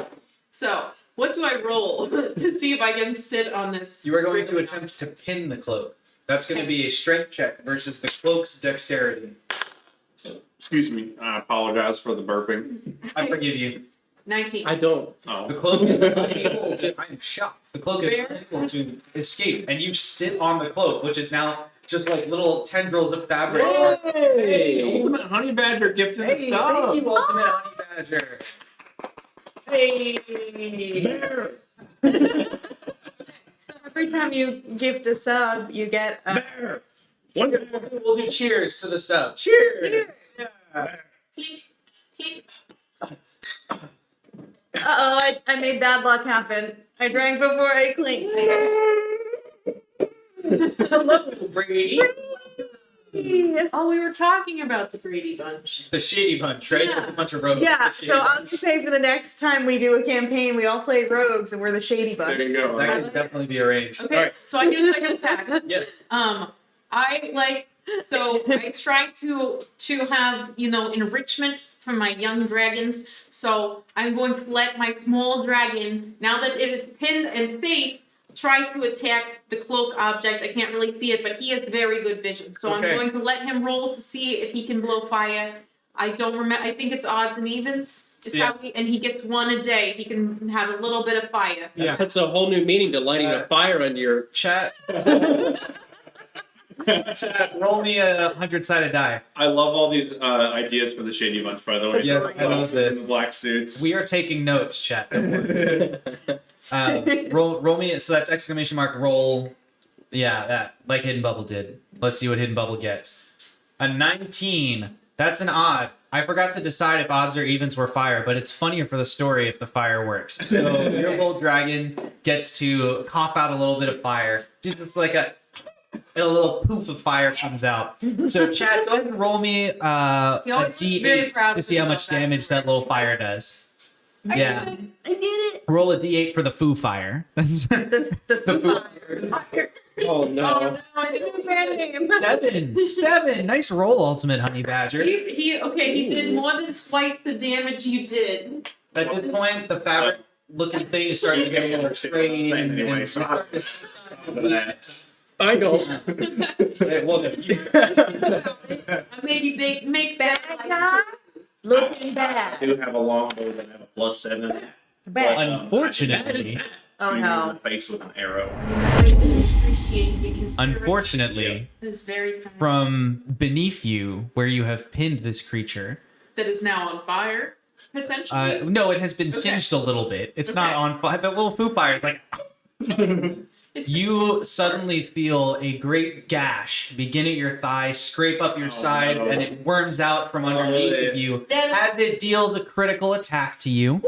So, what do I roll to see if I can sit on this? You are going to ribbon? attempt to pin the cloak. That's going to be a strength check versus the cloak's dexterity. Excuse me. I apologize for the burping. I forgive you. 19. I don't. Oh. The cloak is unable to. I'm shocked. The cloak is Bear? unable to escape, and you sit on the cloak, which is now just like little tendrils of fabric. Hey, Ultimate Honey Badger gifted Hey, the stuff. thank you, Ultimate Honey Badger. Hey. Bear. So every time you gift a sub, you get a. Bear. One bear. We'll do cheers to the sub. Cheers. Yeah. Clink, clink. Uh-oh, I made bad luck happen. I drank before I clinked. Hello, Brady. Oh, we were talking about the Brady Bunch. The Shady Bunch, right? Yeah. It's a bunch of rogues. Yeah, The Shady so I was Bunch. gonna say for the next time we do a campaign, we all play rogues and we're the shady bunch. There you go. That can definitely be arranged. Okay, Alright. so I do a second attack. Yes. I try to have, enrichment for my young dragons. So I'm going to let my small dragon, now that it is pinned and safe, try to attack the cloak object. I can't really see it, but he has very good vision. So Okay. I'm going to let him roll to see if he can blow fire. I don't remember. I think it's odds and evens. And he gets one a day. He can have a little bit of fire. Yeah. That's a whole new meaning to lighting a fire under your. Chat. Chat. Roll me a 100-sided die. I love all these ideas for the Shady Bunch, by the way. Yes, I love And this. the black suits. We are taking notes, chat. Don't worry. Roll me. So that's exclamation mark roll. Yeah, that like Hidden Bubble did. Let's see what Hidden Bubble gets. A 19. That's an odd. I forgot to decide if odds or evens were fire, but it's funnier for the story if the fire works. So your little dragon gets to cough out a little bit of fire. Just it's like a little poof of fire comes out. So Chad, go ahead and roll me a always looks very D8 proud to of see how much himself damage that little fire does. Yeah. I did it. Roll a D8 for the foo fire. That's The fire. Oh Oh no. no, I didn't do a bad name. 7. Nice roll, Ultimate Honey Badger. He did more than twice the damage you did. At this point, the fabric looking thing is starting to get a little frayed and Anyway, and so- start to see signs of weakness. I don't. Hey, welcome. Maybe make bad guy? Looking bad. I do have a longbow that I have a +7. Bad. Unfortunately, Oh Shoot you in no. the face with an arrow. unfortunately, is very kind. from beneath you, where you have pinned this creature, That is now on fire, potentially. no, it has been singed a little bit. It's not Okay. on fire. The little foo fire is like. It's just- You suddenly feel a great gash begin at your thigh, scrape up your side, no. and it worms out from underneath of you as it deals a critical attack to you.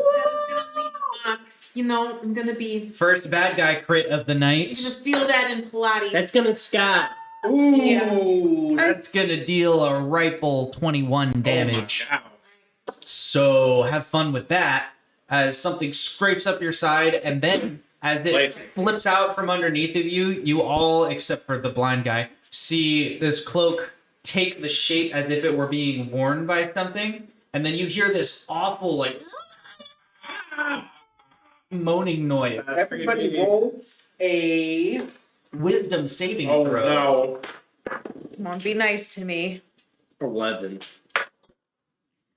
I'm gonna be. First bad guy crit of the I'm night. gonna feel that in Pilates. That's gonna sky. Ooh, that's gonna deal a rifle 21 damage. Oh my God. So have fun with that as something scrapes up your side, and then as it flips out from underneath of you, you all, except for the blind guy, see this cloak take the shape as if it were being worn by something, and then you hear this awful, like, moaning noise. Everybody roll a wisdom saving Oh throw. no. Come on, be nice to me. 11.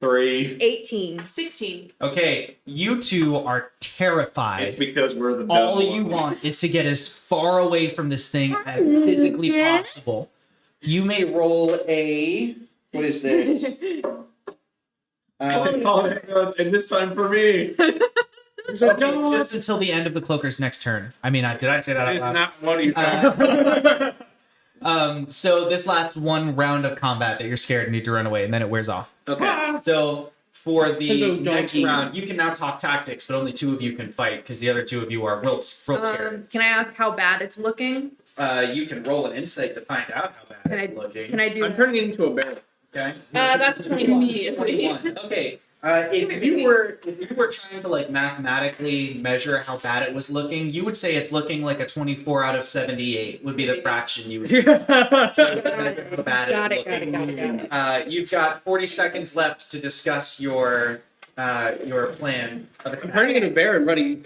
3. 18. 16. Okay, you two are terrified. It's because we're the All devil. you want is to get as far away from this thing as physically possible. You may roll a. What is this? Call it ambulance, and this time for me. Just until the end of the cloaker's next turn. I mean, did I say that out It's loud? not what you thought. So this lasts one round of combat that you're scared and need to run away, and then it wears off. Okay. So for the Hello, next doggy. round, you can now talk tactics, but only 2 of you can fight because the other 2 of you are real scared. Can I ask how bad it's looking? You can roll an insight to find out how bad it's looking. Can I do? I'm turning it into a bear. Okay. That's 21. Immediately. 21. Okay. If you were trying to like mathematically measure how bad it was looking, you would say it's looking like a 24 out of 78 would be the fraction you would say how bad Got it's it. looking. You've got 40 seconds left to discuss your plan of I'm attack. turning into a bear and running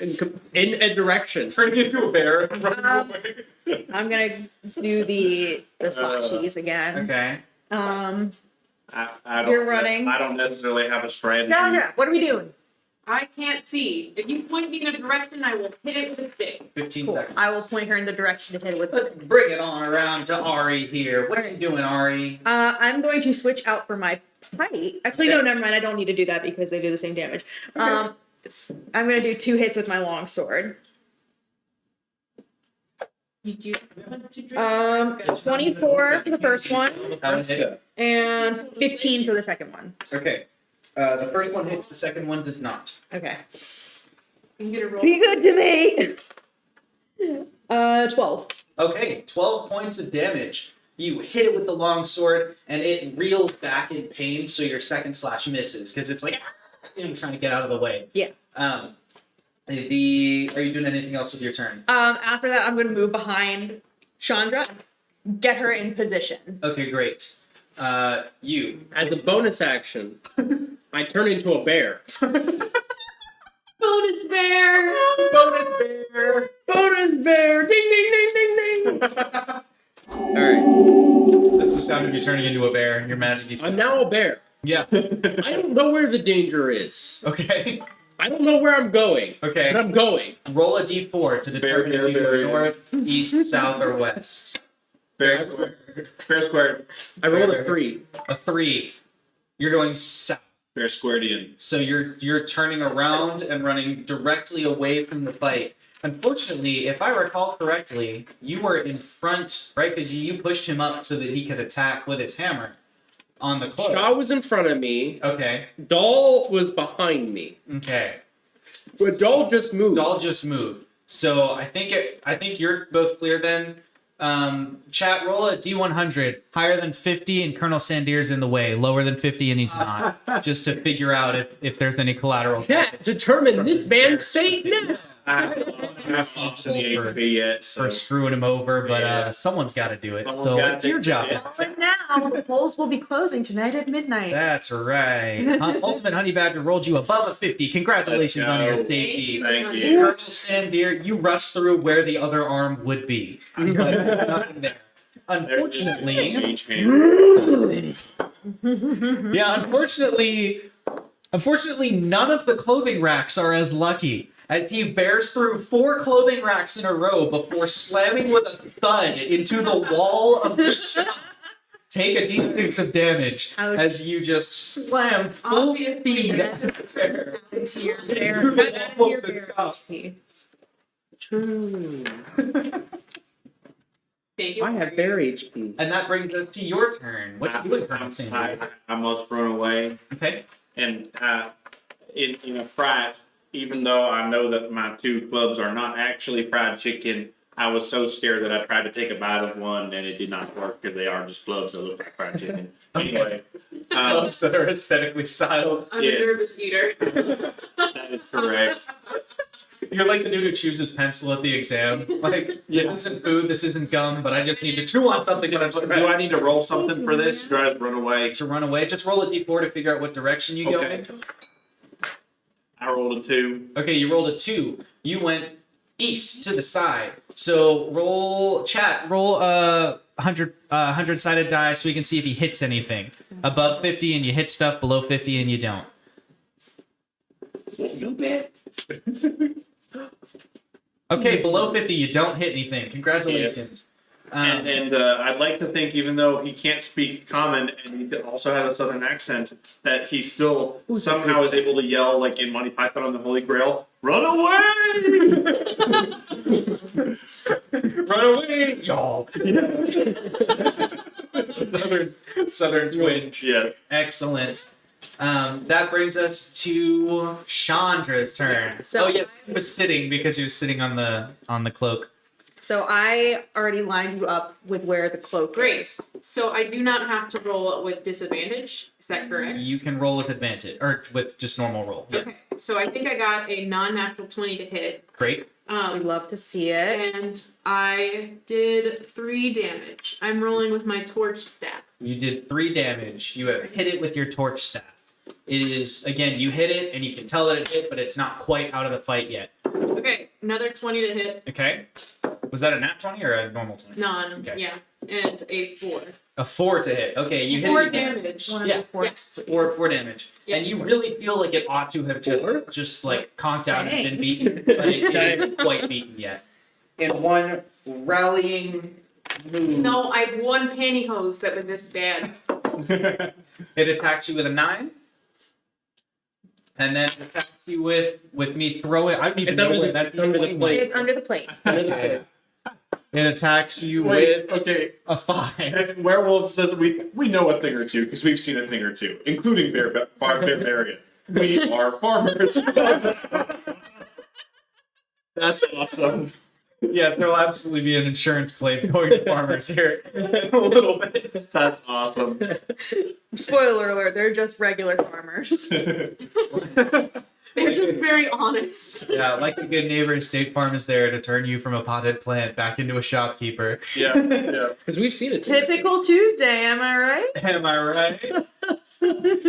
in a direction. Turning into a bear and running away. I'm gonna do the slashies again. Okay. I don't, You're running. I don't necessarily have a strategy. Chandra, what are we doing? I can't see. If you point me in a direction, I will hit it with a stick. 15 Cool. seconds. I will point her in the direction to hit it with. Let's bring it on around to Ari here. What are you doing, Ari? I'm going to switch out for my pike. Actually, no, never mind. I don't need to do that because they do the same damage. I'm going to do 2 hits with my long sword. Did you want to drink? 24 for the first one That was it. and 15 for the second one. Okay. The first one hits, the second one does not. Okay. I'm gonna roll. Be good to me. 12. Okay, 12 points of damage. You hit it with the long sword, and it reels back in pain, so your second slash misses because it's like trying to get out of the way. Yeah. Are you doing anything else with your turn? After that, I'm going to move behind Chandra, get her in position. Okay, great. You. As a bonus action, I turn into a bear. Bonus bear. Bonus bear. Bonus bear! Ding ding ding ding ding! All right. That's the sound of you turning into a bear. Your magic. I'm now a bear. Yeah. I don't know where the danger is. Okay. I don't know where I'm going. Okay. But I'm going. Roll a d4 to determine Bear, if you bear, go north, east, south, or west. Fair square. Fair square. I rolled a 3. A 3. You're going south. Fair squaredian. So you're turning around and running directly away from the fight. Unfortunately, if I recall correctly, you were in front, right? Because you pushed him up so that he could attack with his hammer on the cloak. Shaw was in front of me. Okay. Doll was behind me. Okay. But Doll just moved. Doll just moved. So I think you're both clear then. Chat, roll a D100. Higher than 50 and Colonel Sandier's in the way. Lower than 50 and he's not. Just to figure out if there's any collateral. Can't determine this man's fate now. I haven't lost any HP yet, so For screwing him over, but Yeah. someone's got to do it. Someone's So gotta it's your take job. it. But now, the polls will be closing tonight at midnight. That's right. Ultimate Honey Badger rolled you above a 50. Congratulations on your Let's go. safety. Thank you. Colonel Sandier, you rushed through where the other arm would be. But nothing there. Unfortunately, Mage hand. unfortunately, none of the clothing racks are as lucky as he bears through 4 clothing racks in a row before slamming with a thud into the wall of the shop. Take a d6 of damage Ouch. as you just slam full Obviously, speed that's- there. Into your bear. Into the Into wall your of the bear shop. HP. True. Thank you. I have bear HP. And that brings us to your turn. What you doing, Colonel Sandier? I must run away. Okay. And in a fright, even though I know that my 2 clubs are not actually fried chicken, I was so scared that I tried to take a bite of one and it did not work because they are just clubs that look like fried chicken. Anyway, Clubs that are aesthetically styled. I'm Yes. a nervous eater. that is correct. You're like the dude who chooses pencil at the exam. Like, this isn't food, this isn't gum, but I just need to chew on something when I'm Do I need to roll something for this? Do I just run away? to run away. Just roll a d4 to figure out what direction you go Okay. in. I rolled a 2. Okay, you rolled a 2. You went east to the side. So roll a 100-sided die so we can see if he hits anything. Above 50 and you hit stuff, below 50 and you don't. You bet. Okay, below 50 you don't hit anything. Congratulations. And I'd like to think, even though he can't speak common and he also has a southern accent, that he still somehow is able to yell, like in Monty Python on the Holy Grail, "Run away!" Run away, y'all. Southern twinge. Yeah. Excellent. That brings us to Chandra's turn. So oh yes, he was sitting because he was sitting on the cloak. So I already lined you up with where the cloak Great. is. So I do not have to roll with disadvantage. Is that correct? You can roll with advantage or with just normal roll. Yes. Okay. So I think I got a non-natural 20 to hit. Great. I'd love to see it. And I did 3 damage. I'm rolling with my torch staff. You did 3 damage. You have hit it with your torch staff. It is again. You hit it, and you can tell that it hit, but it's not quite out of the fight yet. Okay, another 20 to hit. Okay. Was that a nat 20 or a normal 20? None. Okay. Yeah. And a 4. A 4 to hit. Okay, you hit 4 it again. damage. One of Yeah. the forks. Four damage. Yeah. And you really feel like it ought to have just like conked out and been beaten, but it isn't quite beaten yet. In one rallying move, No, I have 1 pantyhose that was this bad. it attacks you with a 9. And then it attacks you with me throwing. I don't even It's know under where the- that it's under the D20 plate. It's under the plate. Okay. It attacks you Wait, with okay. a 5. Werewolf says we know a thing or two because we've seen a thing or two, including barbarian. We are farmers. That's awesome. Yeah, there'll absolutely be an insurance claim going to farmers here in a little bit. That's awesome. Spoiler alert, they're just regular farmers. They're just very honest. Yeah, like a good neighbor, State Farm is there to turn you from a potted plant back into a shopkeeper. Yeah, yeah. Because we've seen it. Typical Tuesday, am I right? Am I right?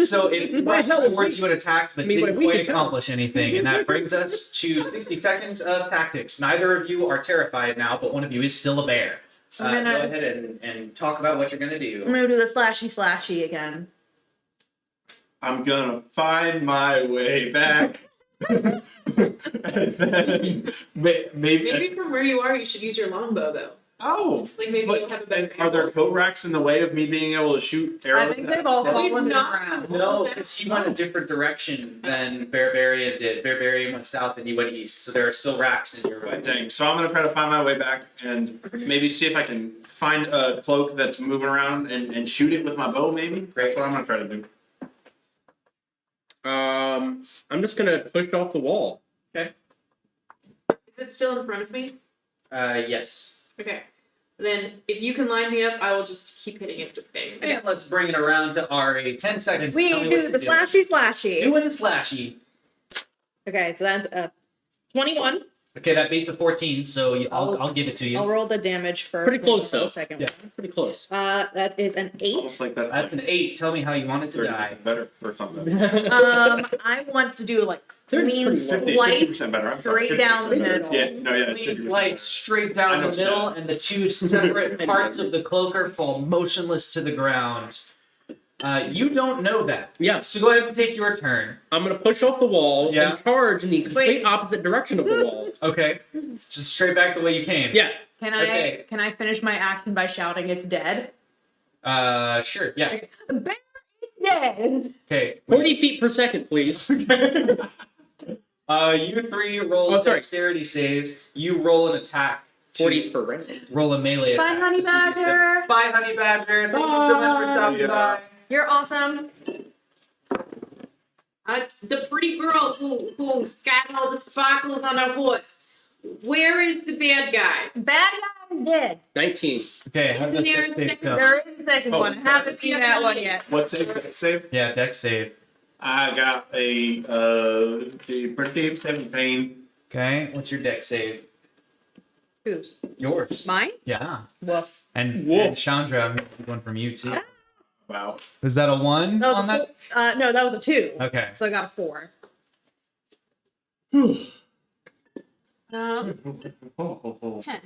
So it Why rushed hell is towards we- you and attacked, but I mean, didn't why we quite can tell. accomplish anything. And that brings us to 60 seconds of tactics. Neither of you are terrified now, but one of you is still a bear. I'm gonna- Go ahead and talk about what you're going to I'm do. gonna do the slashy again. I'm gonna find my way back. And then Maybe from where you are, you should use your longbow, though. Oh, Like, maybe but you'll have a better are there angle. coat racks in the way of me being able to shoot arrows? I think they've all We've fallen to the not ground. come- No, because he went a different direction than Barbarian did. Barbarian went south and you went east, so there are still racks in your way. Dang. So I'm gonna try to find my way back and maybe see if I can find a cloak that's moving around and shoot it with my bow. Maybe that's what I'm gonna try to do. I'm just gonna push off the wall. Is it still in front of me? Yes. Okay. Then, if you can line me up, I will just keep hitting it with bang. And let's bring it around to Ari. 10 seconds. to We tell me do what the you're doing. slashy. Doing the slashy. Okay, so that's a 21. Okay, that beats a 14, so I'll give it to you. I'll roll the damage first. Pretty then close, roll though. The second Yeah. Pretty close. one. That is an Almost 8. like that. That's an 8. Tell me how you want it to 30% die. better or something. I want to do like 30 's clean pretty low. slice 50% better. I'm sorry, straight down the 50% better. middle. Yeah, no, yeah. Clean 50% slice straight down I know the middle, stats. and the two separate parts of the cloaker fall motionless to the ground. You don't know that. Yeah. So go ahead and take your turn. I'm gonna push off the wall Yeah. and charge in the complete Wait. opposite direction of the wall. Okay. Just straight back the way you came. Yeah. Can Okay. I finish my action by shouting it's dead? Sure. Yeah. Bear is dead. Okay. 40 feet per second, please. You three roll Oh, sorry. dexterity saves. You roll an attack. 40 per round. Roll a melee Bye, attack. Honey to see if you can- Badger. Bye, Honey Badger. Thank you so much for stopping by. You're awesome. The pretty girl who's got all the sparkles on her horse. Where is the bad guy? Bad guy is dead. 19. Okay, how does Isn't there dex a save second- go? There is a second Oh, one. I haven't seen that one yet. What save? Yeah, dex save. I got a pretty 17. Okay, what's your dex save? Who's? Yours. Mine? Yeah. Woof. And Chandra, I'm gonna need one from you too. Wow. Was that a 1 That was on a that? four, no, that was a 2. Okay. So I got a 4. Um, Oh, 10.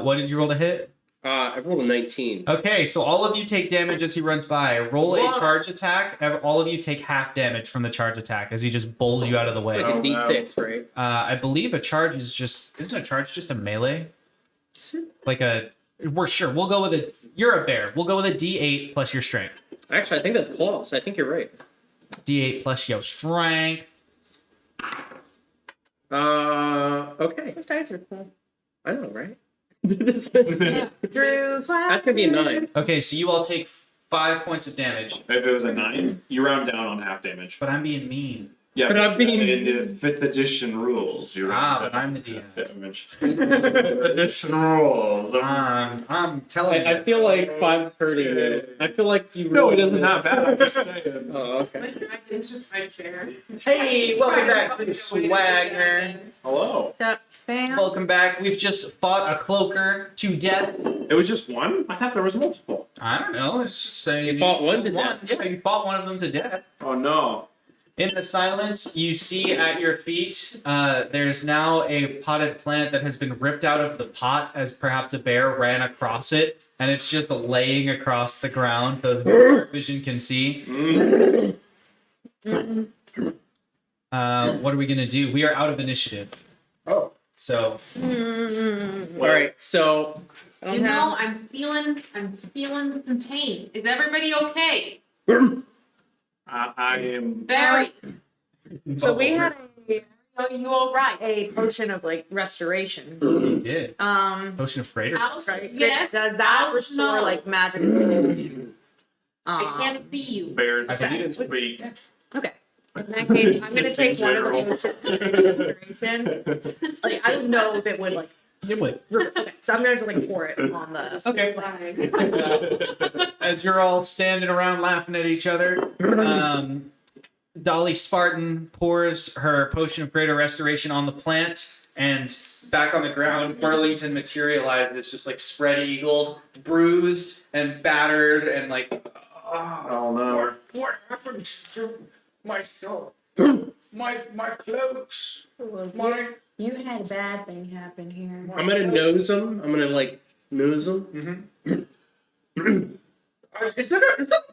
What did you roll to hit? I rolled a 19. Okay, so all of you take damage as he runs by. Roll a What? charge attack. All of you take half damage from the charge attack as he just bowls you out of the way. Like a Oh, wow. D6, right? I believe a charge is just isn't a charge just a melee? Like a we're sure. We'll go with a you're a bear. We'll go with a D8 plus your strength. Actually, I think that's close. I think you're right. D8 plus your strength. Okay. Those dice are cool. I know, right? Drew, That's gonna be a 9. Okay, so you all take 5 points of damage. If it was a 9, you round down on half damage. But I'm being mean. Yeah, But I'm being- in the 5th edition rules, you round But down I'm the on DM. half damage. 5th edition rules. I'm telling you. I feel like 5's hurting you. I feel like you. No, it really- isn't that bad. I'm just saying. Oh, okay. Went back into my chair. Hey, welcome back to Swagger. Hello. What's up, fam? Welcome back. We've just fought a cloaker to death. It was just one? I thought there was multiple. I don't know. It's just You fought one to death. Yeah, you fought one of them to death. Oh no. In the silence, you see at your feet, there's now a potted plant that has been ripped out of the pot as perhaps a bear ran across it, and it's just laying across the ground. Those dark vision can see. What are we gonna do? We are out of initiative. Oh. So All right. So You know, I'm feeling some pain. Is everybody okay? I am. Very. So we had Are you all right? a potion of like restoration. you did. Potion of greater. Alice, Right? yes. Does that Alice, restore no. like magic? I can't see you. Bears I believe it's speak. Okay. In that case, I'm gonna take one of the potions of restoration. Like I don't know if it would like. It would. Okay, so I'm going to like pour it on the. Okay. As you're all standing around laughing at each other, Dolly Spartan pours her potion of greater restoration on the plant, and back on the ground, Burlington materializes, just like spread eagled, bruised and battered, and like, Oh no. What happened to my stuff? My cloaks. My You had a bad thing happen here. I'm gonna nose him. I'm gonna like nose him. Is that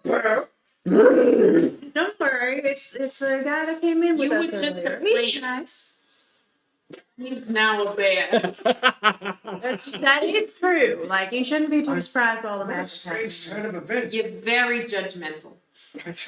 a bear? Don't worry, it's the guy that came in with You us were just earlier. a He's plant. nice. He's now a bear. That is true. Like you shouldn't be too surprised by all the What a magic strange happening. turn of events. You're very judgmental.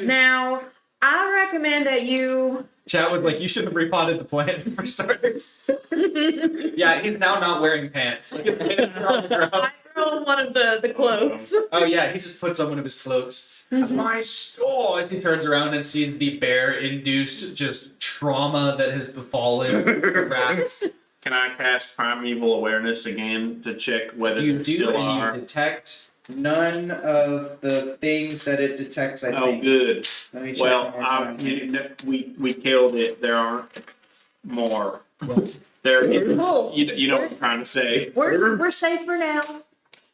Now, I recommend that you. Chat was like, you should have repotted the plant for starters. Yeah, he's now not wearing pants. Like, his pants are on the ground. I throw one of the cloaks. Oh yeah, he just puts on one of his cloaks. My store, as he turns around and sees the bear-induced just trauma that has befallen the rats. Can I cast Primeval Awareness again to check whether You they do, still and are? you detect none of the things that it detects. I Oh, think. good. Let me check Well, one more time. we killed it. There aren't more. There, Cool. you know what I'm trying to say. We're safe for now.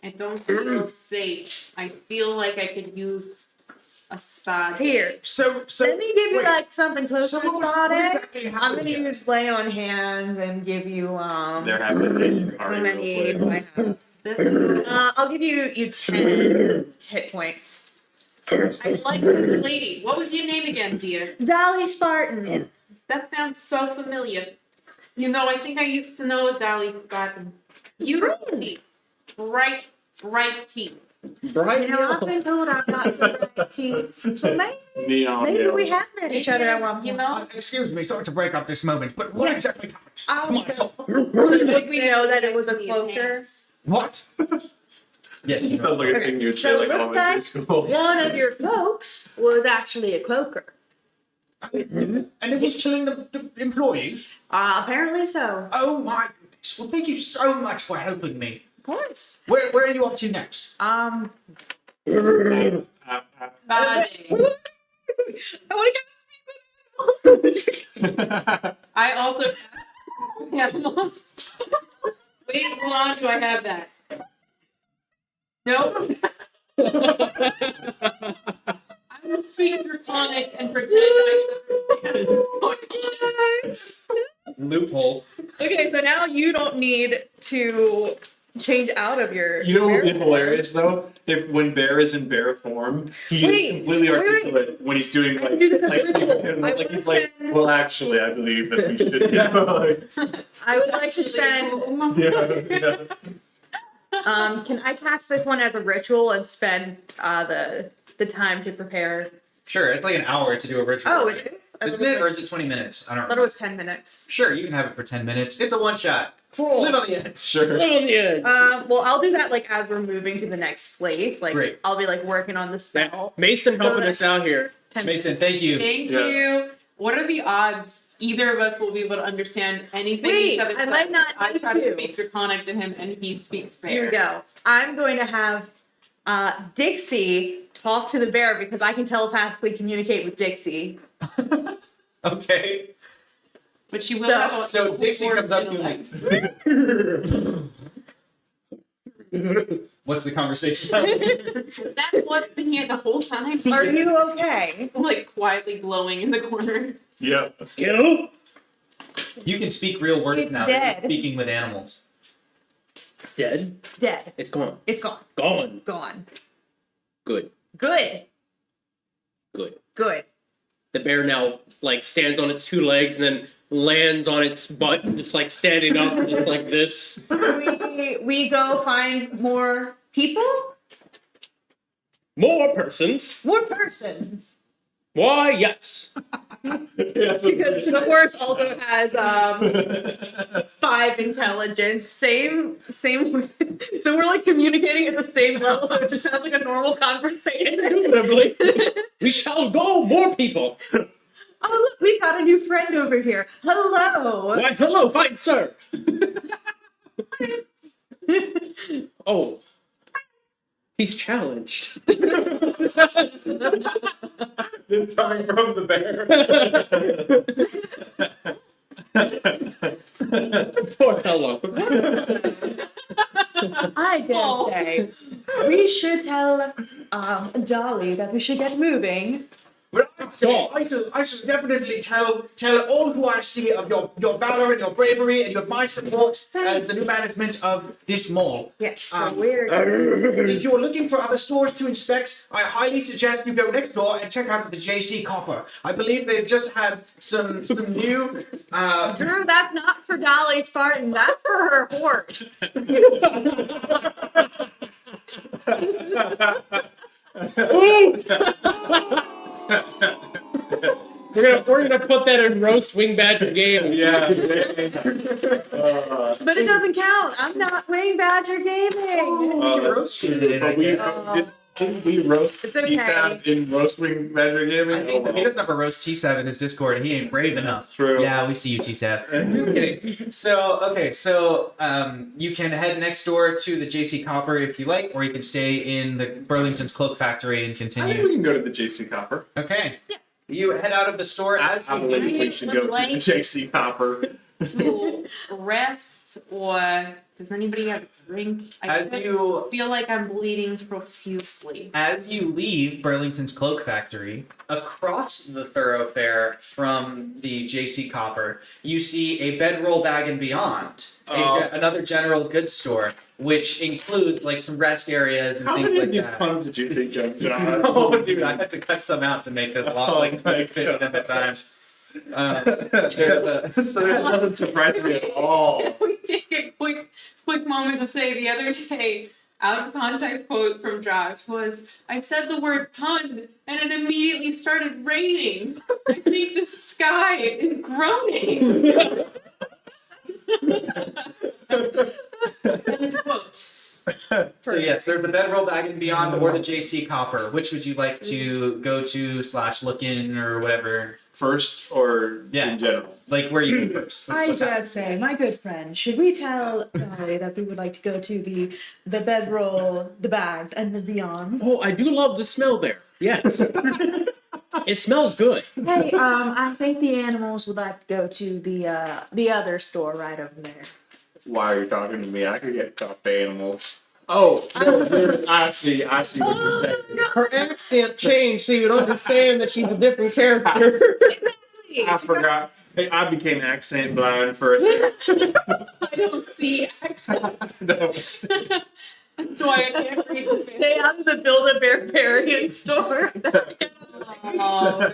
I don't feel safe. I feel like I could use a spa. day. Here, So let me give you wait. like something close So to what spot it. exactly I'm happened gonna here? use lay on hands and give you There haven't been how already many real do quick. I have? This, I'll give you 10 hit points. I like this lady. What was your name again, dear? Dolly Spartan. That sounds so familiar. You know, I think I used to know Dolly Spartan. Beautiful teeth. Bright teeth. Bright You know, I've been told I've got some bright teeth. So maybe Neon yellow. we have met each other at one point. You know? Excuse me, sorry to break up this moment, but what Yeah. exactly happened? So would we know that it was a cloaker? What? Yes, you know. Sounds like a thing you'd say So like it in looks elementary like school. one of your cloaks was actually a cloaker. And it was killing the employees? Apparently so. Oh my goodness. Well, thank you so much for helping me. Of course. Where are you off to next? Spa day. I want to go speak I also have animals. Wait, hold on, do I have that? Nope. I'm gonna speak draconic and pretend I understand what's going on. Loophole. Okay, so now you don't need to change out of your. You know what would be bear hilarious though? If when Bear is in bear form, he Wait, is completely wait. articulate when he's doing I like, can do this as a like, ritual. speaking, I like wanna he's like, spend- well, actually, I believe that we should. Yeah, like, I would like to spend. yeah. Can I cast this one as a ritual and spend the time to prepare? Sure, it's like an hour to do a ritual. Oh, right? it is. Isn't it, or is it 20 minutes? I don't I thought it remember. was 10 minutes. Sure, you can have it for 10 minutes. It's a one shot. Cool. Live on the edge. Sure. Right on the edge. Well, I'll do that like as we're moving to the next place. Like, Great. I'll be like working on the spell. Mason helping us out here. 10 Mason, thank you. Thank Yeah. you. What are the odds either of us will be able to understand anything Wait, each other I says? might not I need try to to. speak Draconic to him and he speaks bear. Here we go. I'm going to have Dixie talk to the bear because I can telepathically communicate with Dixie. Okay. But she will So- have a So Dixie comes up to you intellect. and what's the conversation? That wasn't been here the whole time. Are you okay? like quietly glowing in the corner? Yeah. Kiddo? You can speak real words It's now. This is dead. speaking with animals. Dead? Dead. It's gone. It's gone. Gone. Gone. Good. Good. Good. Good. The bear now like stands on its two legs and then lands on its butt, just like standing up, just like this. We go find more people? More persons. More persons. Why, yes. Because the horse also has 5 intelligence. Same. So we're like communicating at the same level, so it just sounds like a normal conversation. Indubitably. We shall go, more people. Oh look, we've got a new friend over here. Hello. Why, hello, fine sir. Oh. He's challenged. This coming from the bear. Poor fellow. I dare Oh. say we should tell Dolly that we should get moving. Well, I shall definitely tell all who I see of your valor and your bravery and my support as the new management of this mall. Yes, so Um, we're If you're looking for other stores to inspect, I highly suggest you go next door and check out the JC Copper. I believe they've just had some new. Drew, that's not for Dolly Spartan, that's for her horse. We're gonna put that in roast wing badger game. Yeah. But it doesn't count. I'm not Wing Badger Gaming. roasted it, I But we guess. didn't we roast It's okay. T-Tab in roast wing measure I gaming? think he doesn't have a roast T7 in his Discord, and he ain't brave enough. True. Yeah, we see you, T7. Just kidding. So you can head next door to the JC Copper if you like, or you can stay in the Burlington's Cloak Factory and I think continue. we can go to the JC Copper. Okay. You head out of the store as I you believe do. we should go to the Like- JC Copper. To rest, or does anybody have a drink? I As just you feel like I'm bleeding profusely. As you leave Burlington's Cloak Factory, across the thoroughfare from the JC Copper, you see a bedroll bag and beyond, another general goods store, which includes like some rest areas and How things many of like these that. puns did you think of, John? Oh, dude, I had to cut some out to make this long, Oh like my fit in at the time. So that doesn't surprise me at all. We take a quick moment to say the other day, out of context quote from Josh was, I said the word pun and it immediately started raining. I think the sky is groaning. End quote. So yes, there's a bedroll bag and beyond, or the JC Copper. Which would you like to go to / look in or whatever? First or Yeah. in general? Like where you go first? I What's dare happening? say, my good friend, should we tell Dolly that we would like to go to the bedroll, the bags, and the beyonds? Oh, I do love the smell there. Yes. It smells good. Hey, I think the animals would like to go to the other store right over there. Why are you talking to me? I could get talk to animals. Oh, no, I see what you're saying. Her accent changed so you'd understand that she's a different character. I forgot. Hey, I became accent blind for a second. I don't see accent. No. That's why I can't read the Stay out of the Build-A-Barbarian store. Oh,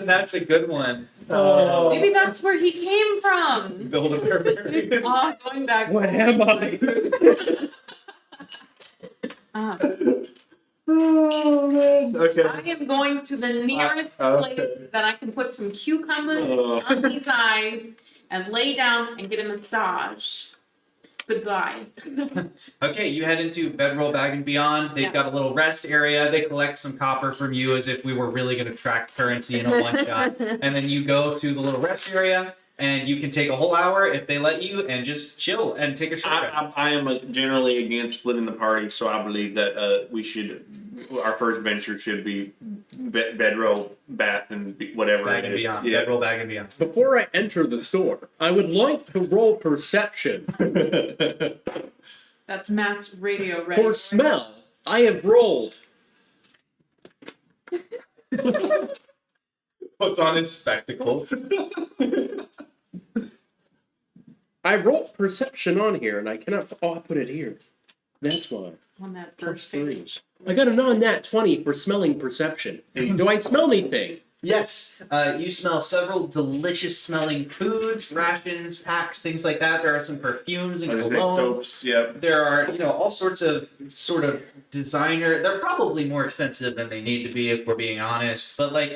That's a good one. Oh. maybe that's where he came from. Build a barbarian. Oh, going back. What am I? Okay. I am going to the nearest place that I can put some cucumbers on these eyes and lay down and get a massage. Goodbye. Okay, you head into Bedroll Bag and Beyond. They've Yeah. got a little rest area. They collect some copper from you as if we were really going to track currency in a one shot. And then you go to the little rest area, and you can take a whole hour if they let you, and just chill and take a short rest. I am generally against splitting the party, so I believe that our first venture should be bedroll, bath, and whatever Bag it and is. Beyond. Yeah. Bedroll Bag and Beyond. Before I enter the store, I would like to roll perception. That's Matt's radio ready. For smell, I have rolled. Puts on his spectacles. I rolled perception on here, and I cannot. Oh, I put it here. That's why. On that Plus first 3. page. I got a non-nat 20 for smelling perception. Do I smell anything? Yes, you smell several delicious smelling foods, rations, packs, things like that. There are some perfumes and cologne. Soaps, yeah. There are, all sorts of sort of designer. They're probably more expensive than they need to be if we're being honest. But they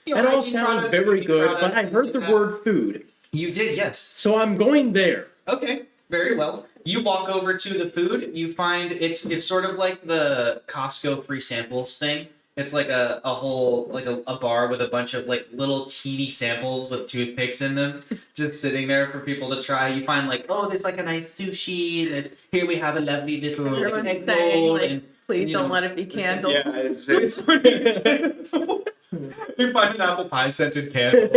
That all sounds products, very beauty good, products, but I things heard like the that. word food, You did, yes. so I'm going there. Okay, very well. You walk over to the food. You find it's sort of like the Costco free samples thing. It's like a whole like a bar with a bunch of like little teeny samples with toothpicks in them, just sitting there for people to try. You find there's like a nice sushi. Here we have a lovely little Everyone's egg saying, roll, like, and please you don't know. let it be candle. Yeah, it's You find an apple pie scented candle.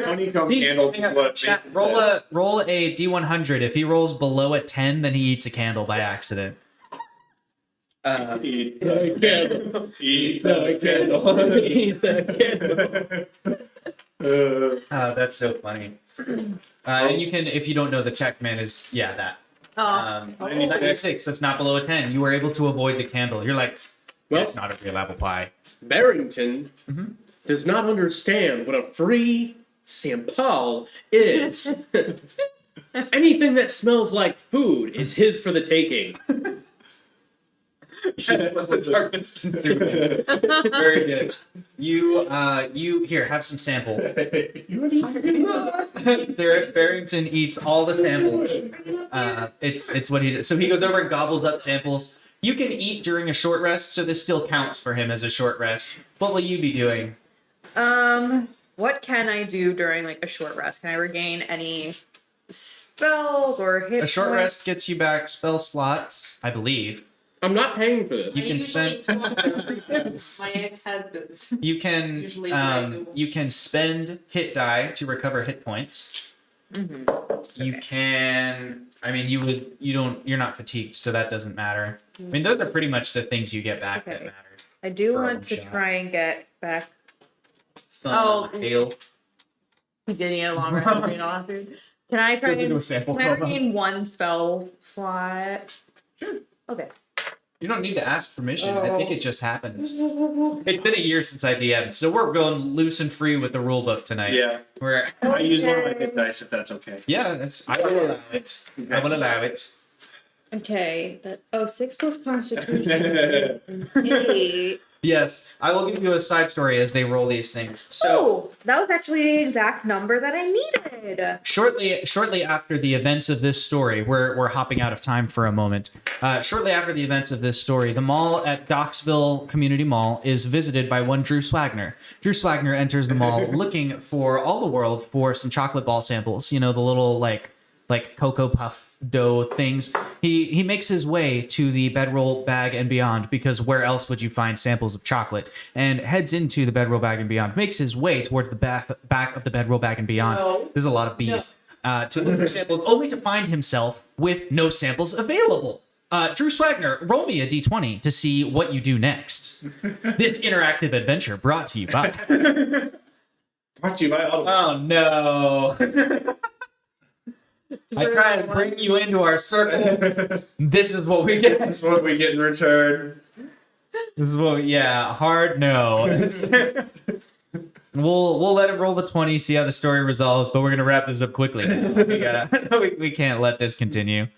honeycomb He- candles hang is on, what chat, Mason roll said. a D100. If he rolls below a 10, then he eats a candle by accident. Eat The candle. Eat The candle. Eat the candle. That's so funny. And you can, if you don't know, the check man is that. Oh, 96. That's not below a 10. You were able to avoid the candle. You're like, Well- it's not a real apple pie. Barrington does not understand what a free sample is. Anything that smells like food is his for the taking. That's our misconstruing. Very good. You here have some sample. Barrington eats all the samples. It's what he does. So he goes over and gobbles up samples. You can eat during a short rest, so this still counts for him as a short rest. What will you be doing? what can I do during like a short rest? Can I regain any spells or hit A short points? rest gets you back spell slots, I believe. I'm not paying for this. You I can usually spend. talk to my ex-husbands. You can Usually what I do. you can spend hit die to recover hit points. You can. I mean, you're not fatigued, so that doesn't matter. I mean, those are pretty much the things you get back that Okay. matter. I do For a want to one-shot. try and get back. Thumb, Oh. hail. He's getting it longer. Can I try Goes into a and sample can I coma. regain one spell slot? Sure. Okay. You don't need to ask permission. I think Oh. it just happens. It's been a year since I DM'd, so we're going loose and free with the rule book tonight. Yeah, We're I use one of my hit dice if that's okay. yeah. I will allow it. I will allow it. Okay. 6 plus Constitution. 8. Yes, I will give you a side story as they roll these things. So. Oh, that was actually the exact number that I needed. Shortly after the events of this story, we're hopping out of time for a moment. Shortly after the events of this story, the mall at Doxxville Community Mall is visited by one Drew Swagner. Drew Swagner enters the mall looking for all the world for some chocolate ball samples. You know, the little like Cocoa Puff dough things. He makes his way to the Bedroll Bag and Beyond, because where else would you find samples of chocolate? And heads into the Bedroll Bag and Beyond, makes his way towards the back of the Bedroll Bag and Beyond. No. There's a lot of bees. To look for samples, only to find himself with no samples available. Drew Swagner, roll me a d20 to see what you do next. This interactive adventure brought to you by... Brought to you by Audible. Oh no. I try and bring you into our circle. This is what we get. That's what we get in return. This is what, hard no. We'll let it roll the 20, see how the story resolves, but we're gonna wrap this up quickly. We can't let this continue.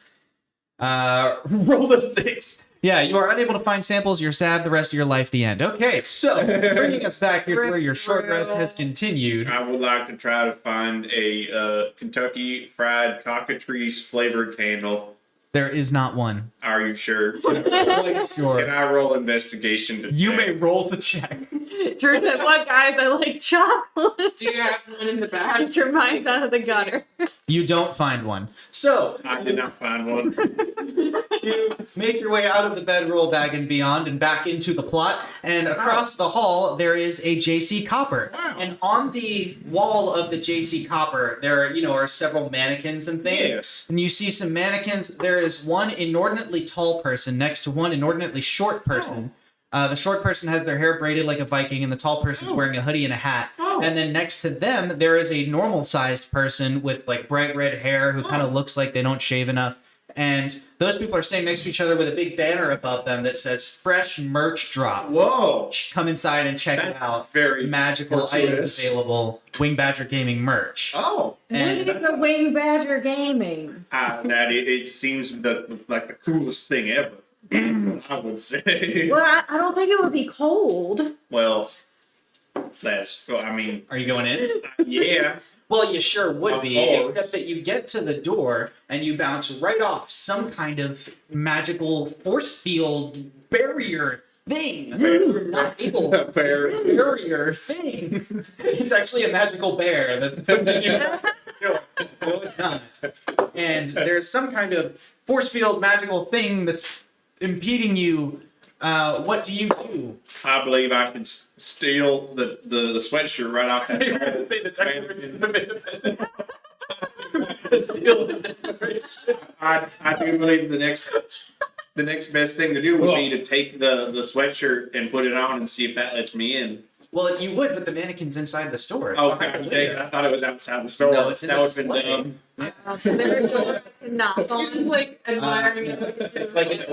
Roll the 6. Yeah, you are unable to find samples. You're sad the rest of your life. The end. Okay, so bringing us back here to where your short rest has continued. I would like to try to find a Kentucky Fried Cockatrice flavored candle. There is not one. Are you sure? Quite sure. Can I roll investigation to You check? may roll to check. Drew said, "What guys? I like chocolate." Do you have one in the back? After mine's out of the gutter. You don't find one. So I did not find one. you make your way out of the bedroll bag and beyond and back into the plot. And across the hall, there is a JC Copper. Wow. And on the wall of the JC Copper, there are several mannequins and things. Yes. And you see some mannequins. There is one inordinately tall person next to one inordinately short person. The short person has their hair braided like a Viking, and the tall person's wearing a hoodie and a hat. And then next to them, there is a normal-sized person with like bright red hair who kind of looks like they don't shave enough. And those people are standing next to each other with a big banner above them that says "Fresh Merch Drop." Whoa. Come inside and check That's it out. very Magical items fortuitous. available. Wing Badger Gaming merch. Oh. And What is the Wing Badger Gaming? That it seems like the coolest thing ever. I would say. Well, I don't think it would be cold. Well, are you going in? yeah. Well, you sure would Of be, course. except that you get to the door and you bounce right off some kind of magical force field barrier thing. You're not able to barrier thing. It's actually a magical bear. No, it's not. And there's some kind of force field magical thing that's impeding you. What do you do? I believe I should steal the sweatshirt right off that. You have to say the technical Steal the decoration. I do believe the next best thing to do would be to take the sweatshirt and put it on and see if that lets me in. Well, you would, but the mannequin's inside the store. It's Oh, not gosh gonna dang it. live I thought it was outside the store. No, it's in that the would have been display. dumb. So their door is not You're just on. like admiring it. It's like an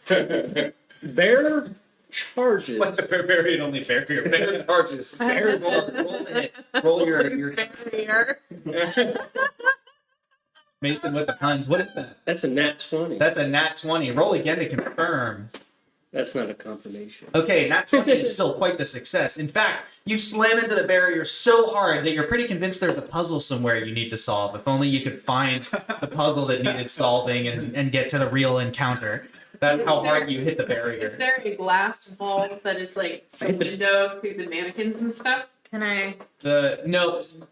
opening. Bear charges. It's like the barbarian only barrier. Bear charges. Bear roll the hit. Roll your Barrier. Mason with the puns. What is that? That's a nat 20. That's a nat 20. Roll again to confirm. That's not a confirmation. Okay, nat 20 is still quite the success. In fact, you slam into the barrier so hard that you're pretty convinced there's a puzzle somewhere you need to solve. If only you could find the puzzle that needed solving and get to the real encounter. That's how hard you hit the Is barrier. there a glass wall that is like a window to the mannequins and stuff? Can I?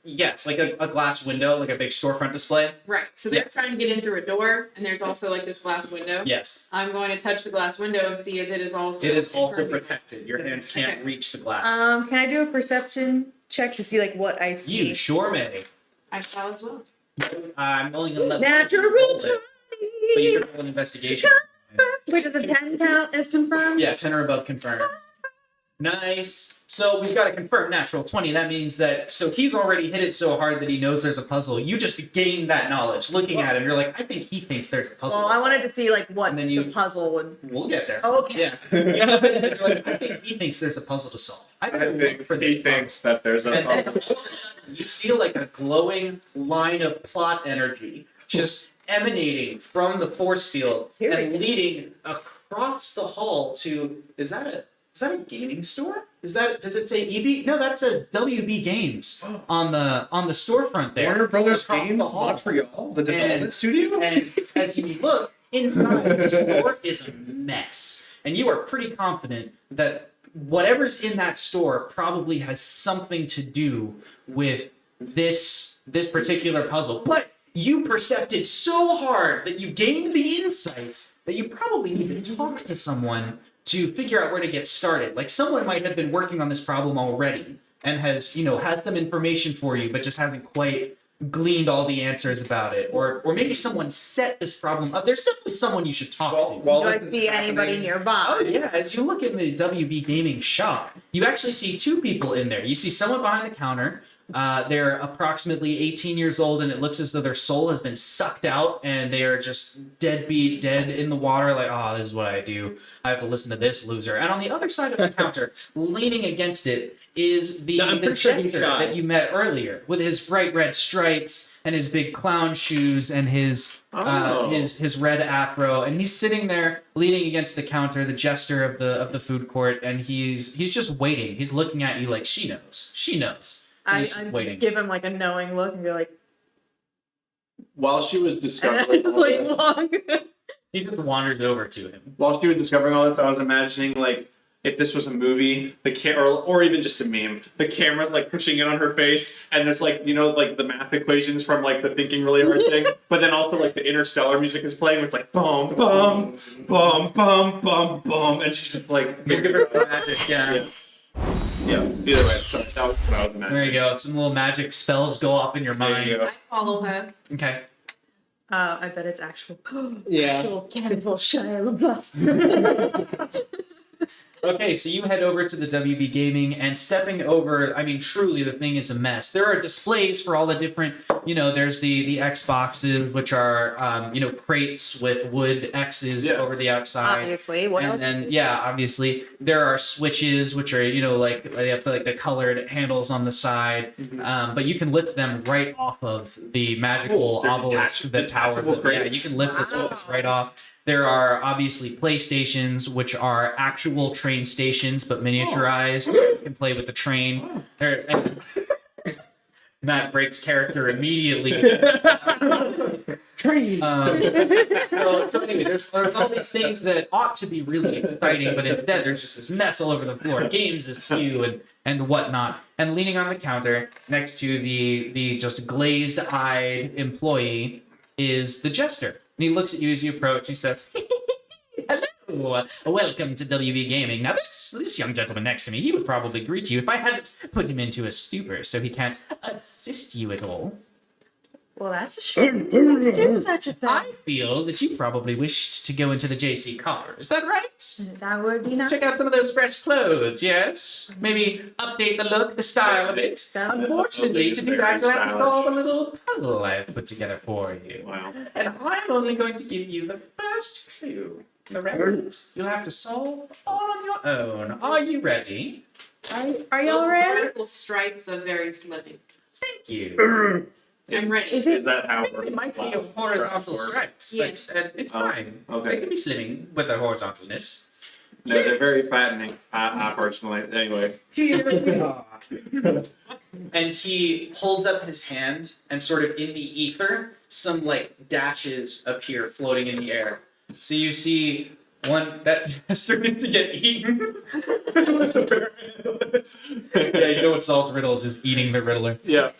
Yes, like a glass window, like a big storefront display. Right. So they're Yeah. trying to get in through a door, and there's also like this glass window. Yes. I'm going to touch the glass window and see if it is also. It is also impervious. protected. Your hands can't Okay. reach the glass. Can I do a perception check to see like what I see? You sure may. I shall as well. I'm only gonna let Natural roll it, but you 20. can roll an investigation. Wait, does a 10 count as confirmed? Yeah, 10 or above confirmed. Nice. So we've got a confirmed natural 20. That means that, so he's already hit it so hard that he knows there's a puzzle. You just gained that knowledge. Looking at him, you're like, I think he thinks there's a puzzle. Well, I wanted to see like what And then the you- puzzle would. We'll get there. Okay. Yeah. You're like, I think he thinks there's a puzzle to solve. I I better think look for this he puzzle. thinks that there's a And then all of a sudden, you see like a glowing line of plot energy just emanating from the force field Here we and go. leading across the hall to is that a gaming store? Does it say EB? No, that says WB Games on the storefront there. Warner Brothers across Games the hall. Montreal, the development And- studio. And as you look inside, the store is a mess. And you are pretty confident that whatever's in that store probably has something to do with this particular puzzle. But you percepted so hard that you gained the insight that you probably need to talk to someone to figure out where to get started. Like someone might have been working on this problem already and has some information for you, but just hasn't quite gleaned all the answers about it. Or maybe someone set this problem up. There's definitely someone you should talk to. Do I see anybody nearby? Oh yeah, as you look in the WB Gaming shop, you actually see two people in there. You see someone behind the counter They're approximately 18 years old, and it looks as though their soul has been sucked out, and they are just dead in the water. Like, oh, this is what I do. I have to listen to this loser. And on the other side of the counter, leaning against it, is the No, I'm pretty sure he's jester shy. that you met earlier, with his bright red stripes and his big clown shoes and his red afro, and he's sitting there leaning against the counter, the jester of the food court, and he's just waiting. He's looking at you like she knows. She knows. And he's just waiting. give him like a knowing look and be like, While she was and discovering then all like this, long. He just wanders over to him. while she was discovering all this, I was imagining like if this was a movie, the or even just a meme, the camera's like pushing it on her face, and there's like like the math equations from like the thinking really hard thing, but then also like the Interstellar music is playing, where it's like bum bum bum bum bum bum, and she's just like Give her some magic, yeah. yeah. Either way, sorry, that was what I was imagining. There you go. Some little magic spells go off in your There mind. you go. I follow her. Okay. I bet it's actual. Yeah. Actual cannibal Shia LaBeouf. Okay, so you head over to the WB Gaming, and stepping over, I mean, truly the thing is a mess. There are displays for all the different, there's the Xboxes, which are, crates with wood X's Yes. over the outside. Obviously. What And else? then, obviously, there are switches, which are, they have the colored handles on the side. But you can lift them right off of the magical They're obelisk, detachable- the tower. detachable Yeah, you crates. can lift the Wow. switches right off. There are obviously PlayStations, which are actual train stations, but miniaturized. You can play with the train. Matt breaks character immediately. Train. So anyway, there's all these things that ought to be really exciting, but instead there's just this mess all over the floor. Games askew and whatnot. And leaning on the counter next to the just glazed-eyed employee is the jester. And he looks at you as you approach. He says, "Hello, welcome to WB Gaming. Now this young gentleman next to me, he would probably greet you if I hadn't put him into a stupor, so he can't assist you at all. Well, that's a shame. Do such a thing. I feel that you probably wished to go into the JC Copper. Is that right? That would be nice. Check out some of those fresh clothes, yes? Maybe update the look, the style a bit. That would- Unfortunately, to do that, you'll have to solve a little puzzle I've put together for you. Wow. And I'm only going to give you the first clue. The rest you'll have to solve all on your own. Are you ready? Are Those y'all ready? vertical stripes are very slimming. Thank you. I'm ready. Is Is it? that how It might be a horizontal stripes, but Yes. it's Oh, fine. okay. They can be slimming with their horizontalness. No, they're very fattening. Personally, anyway. Here we are. And he holds up his hand, and sort of in the ether, some like dashes appear floating in the air. So you see one that starts to get eaten. Yeah, you know what solves riddles is eating the riddler. Yeah.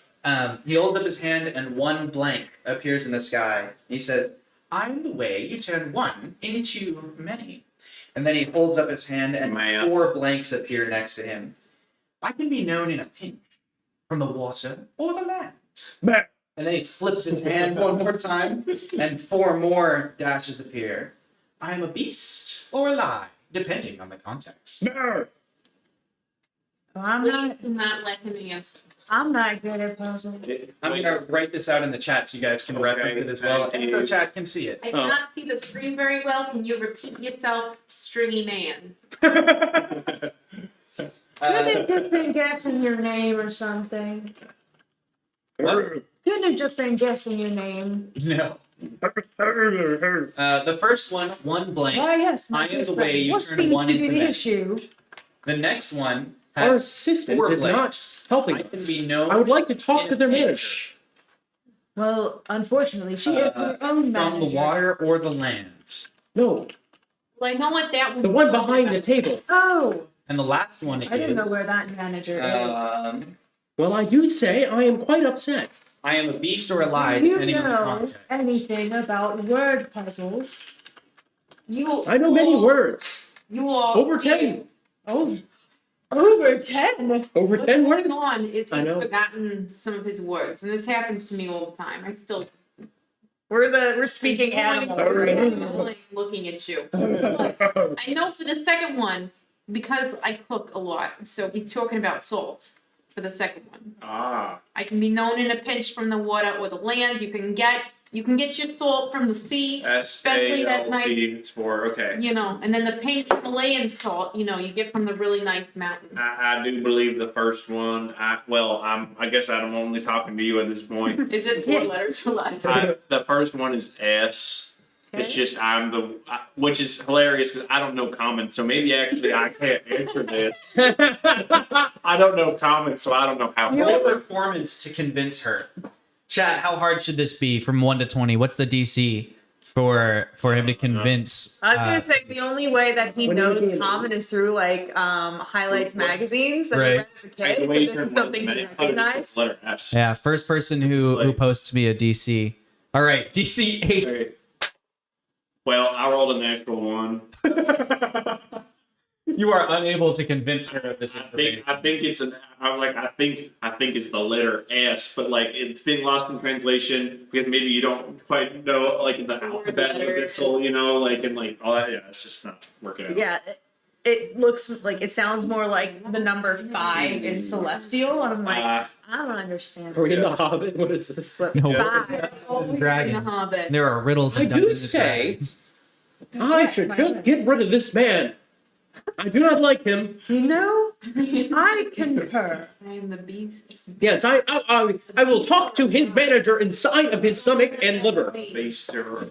He holds up his hand, and one blank appears in the sky. He says, "I'm the way you turn one into many." And then he holds up his hand, and Man. 4 blanks appear next to him. "I can be known in a pinch, from the water or the land." And then he flips his hand one more time, and 4 more dashes appear. "I'm a beast or a lie, depending on the context." I'm Please not. do not let him answer. I'm not good at puzzles. I'm going to write this out in the chat so you guys can reference it as well. thank And so you. chat can see it. I cannot see the screen very well. Can you repeat yourself, stringy man? Could have just been guessing your name or something. What? Couldn't have just been guessing your name. No. The first one blank. Why, yes, my I am the first way friend. you What turn seems one to be into the many. issue? The next one Our has assistant 4 is not blanks. helping I can us. be known I would like to talk in to their a manager. pinch, Well, unfortunately, she is her own manager. from the water or the land. No, Well, I know what that one. the one behind the table. Oh, And the last one I didn't is know where that manager is. Well, I do say I am quite upset. I am a beast or a lie, Do you depending on the know context. anything about word puzzles? You. I know many words. You all. Over 10. Oh, over 10. Over 10 What's words? going on is I he's know. forgotten some of his words, and this happens to me all the time. I still. We're speaking animals. I'm looking at you. I know for the second one, because I cook a lot, so he's talking about salt. for the second one. Ah. I can be known in a pinch from the water or the land. You can get your salt from the sea, especially that night. It's for okay. You know, and then the pink Himalayan salt, you know, you get from the really nice mountains. I do believe the first one. I guess I'm only talking to you at this point. Is it 4 letters or less? The first one is S. It's just which is hilarious because I don't know common, so maybe actually I can't answer this. I don't know common, so I don't know how. Roll performance to convince her. Chat, how hard should this be from 1 to 20? What's the DC for him to convince? I was gonna say the only way that he knows common is through like highlights magazines that he read as a kid. So this is something he recognized. Letter S. Yeah, first person who posts me a DC. All right, DC 8. Okay. Well, I rolled a natural 1. You are unable to convince her of this information. I think it's it's the letter S, but like it's been lost in translation because maybe you don't quite know like the alphabet of it, so you know, like and like all that. Yeah, it's just not working out. Yeah, it looks like it sounds more like the number 5 in Celestial, and I'm like, I don't understand. Are we in the Hobbit? What is this? No. 5. Dragons. The Hobbit. There are riddles I and do Dungeons and say- Dragons. I should just get rid of this man. I do not like him. You know, I concur. I am the beast. Yes, I will talk to his manager inside of his stomach and liver. Baster.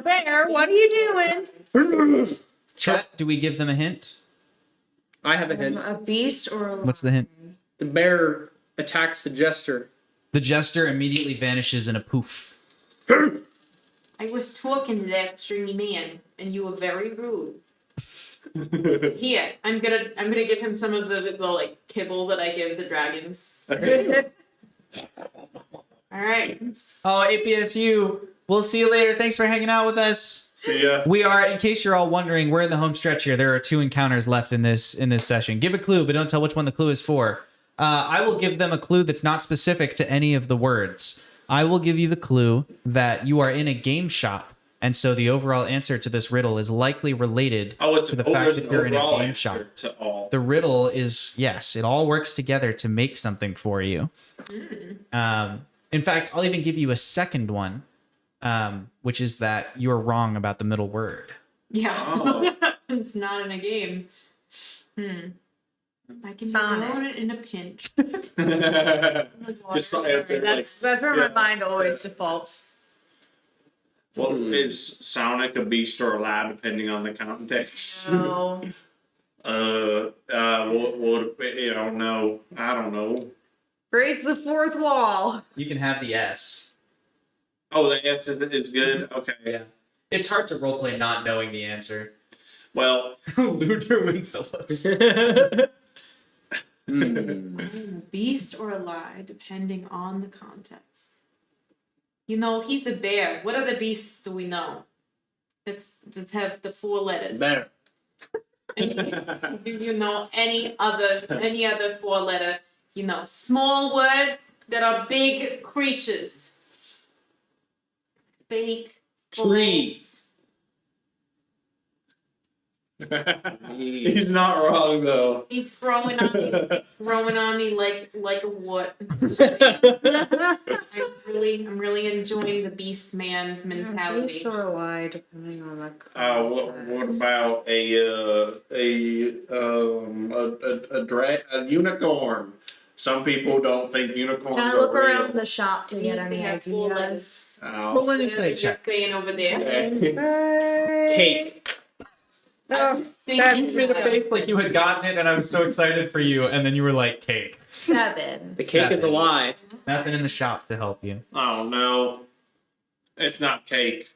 Bear, what are you doing? Chat, do we give them a hint? I have a hint. A beast or a What's the hint? The bear attacks the jester. The jester immediately vanishes in a poof. I was talking to that stringy man, and you were very rude. Here, I'm gonna give him some of the like kibble that I give the dragons. All right. Oh, APSU. We'll see you later. Thanks for hanging out with us. See ya. We are, in case you're all wondering, we're in the home stretch here. There are 2 encounters left in this session. Give a clue, but don't tell which one the clue is for. I will give them a clue that's not specific to any of the words. I will give you the clue that you are in a game shop, and so the overall answer to this riddle is likely related to the fact that you're in a game shop. To all. The riddle is, yes, it all works together to make something for you. In fact, I'll even give you a second one, which is that you are wrong about the middle word. Yeah. Oh. It's not in a game. I can Sonic. own it in a pinch. Just the answer. That's where my mind always defaults. Well, is Sonic a beast or a lie, depending on the context? No. What, no, I don't know. Break the fourth wall. You can have the S. Oh, the S is good? Okay. Yeah. It's hard to roleplay not knowing the answer. Well, Luderman Phillips. I'm a beast or a lie, depending on the context. You know, he's a bear. What other beasts do we know? That have the 4 letters. Bear. Do you know any other 4-letter? You know, small words that are big creatures. Fake. Tree. False. he's not wrong, though. He's growing on me. He's growing on me like a what? I'm really enjoying the beast man mentality. Beast or a lie, depending on the. What about a unicorn? Some people don't think unicorns Can I are look real. around the shop to He get needs to any have 4 ideas? letters. Roll an insight You're check. saying over there. Cake. I was You thinking made a so. face like you had gotten it, and I was so excited for you, and then you were like, cake. 7. The cake is a lie. Nothing in the shop to help you. Oh no, it's not cake.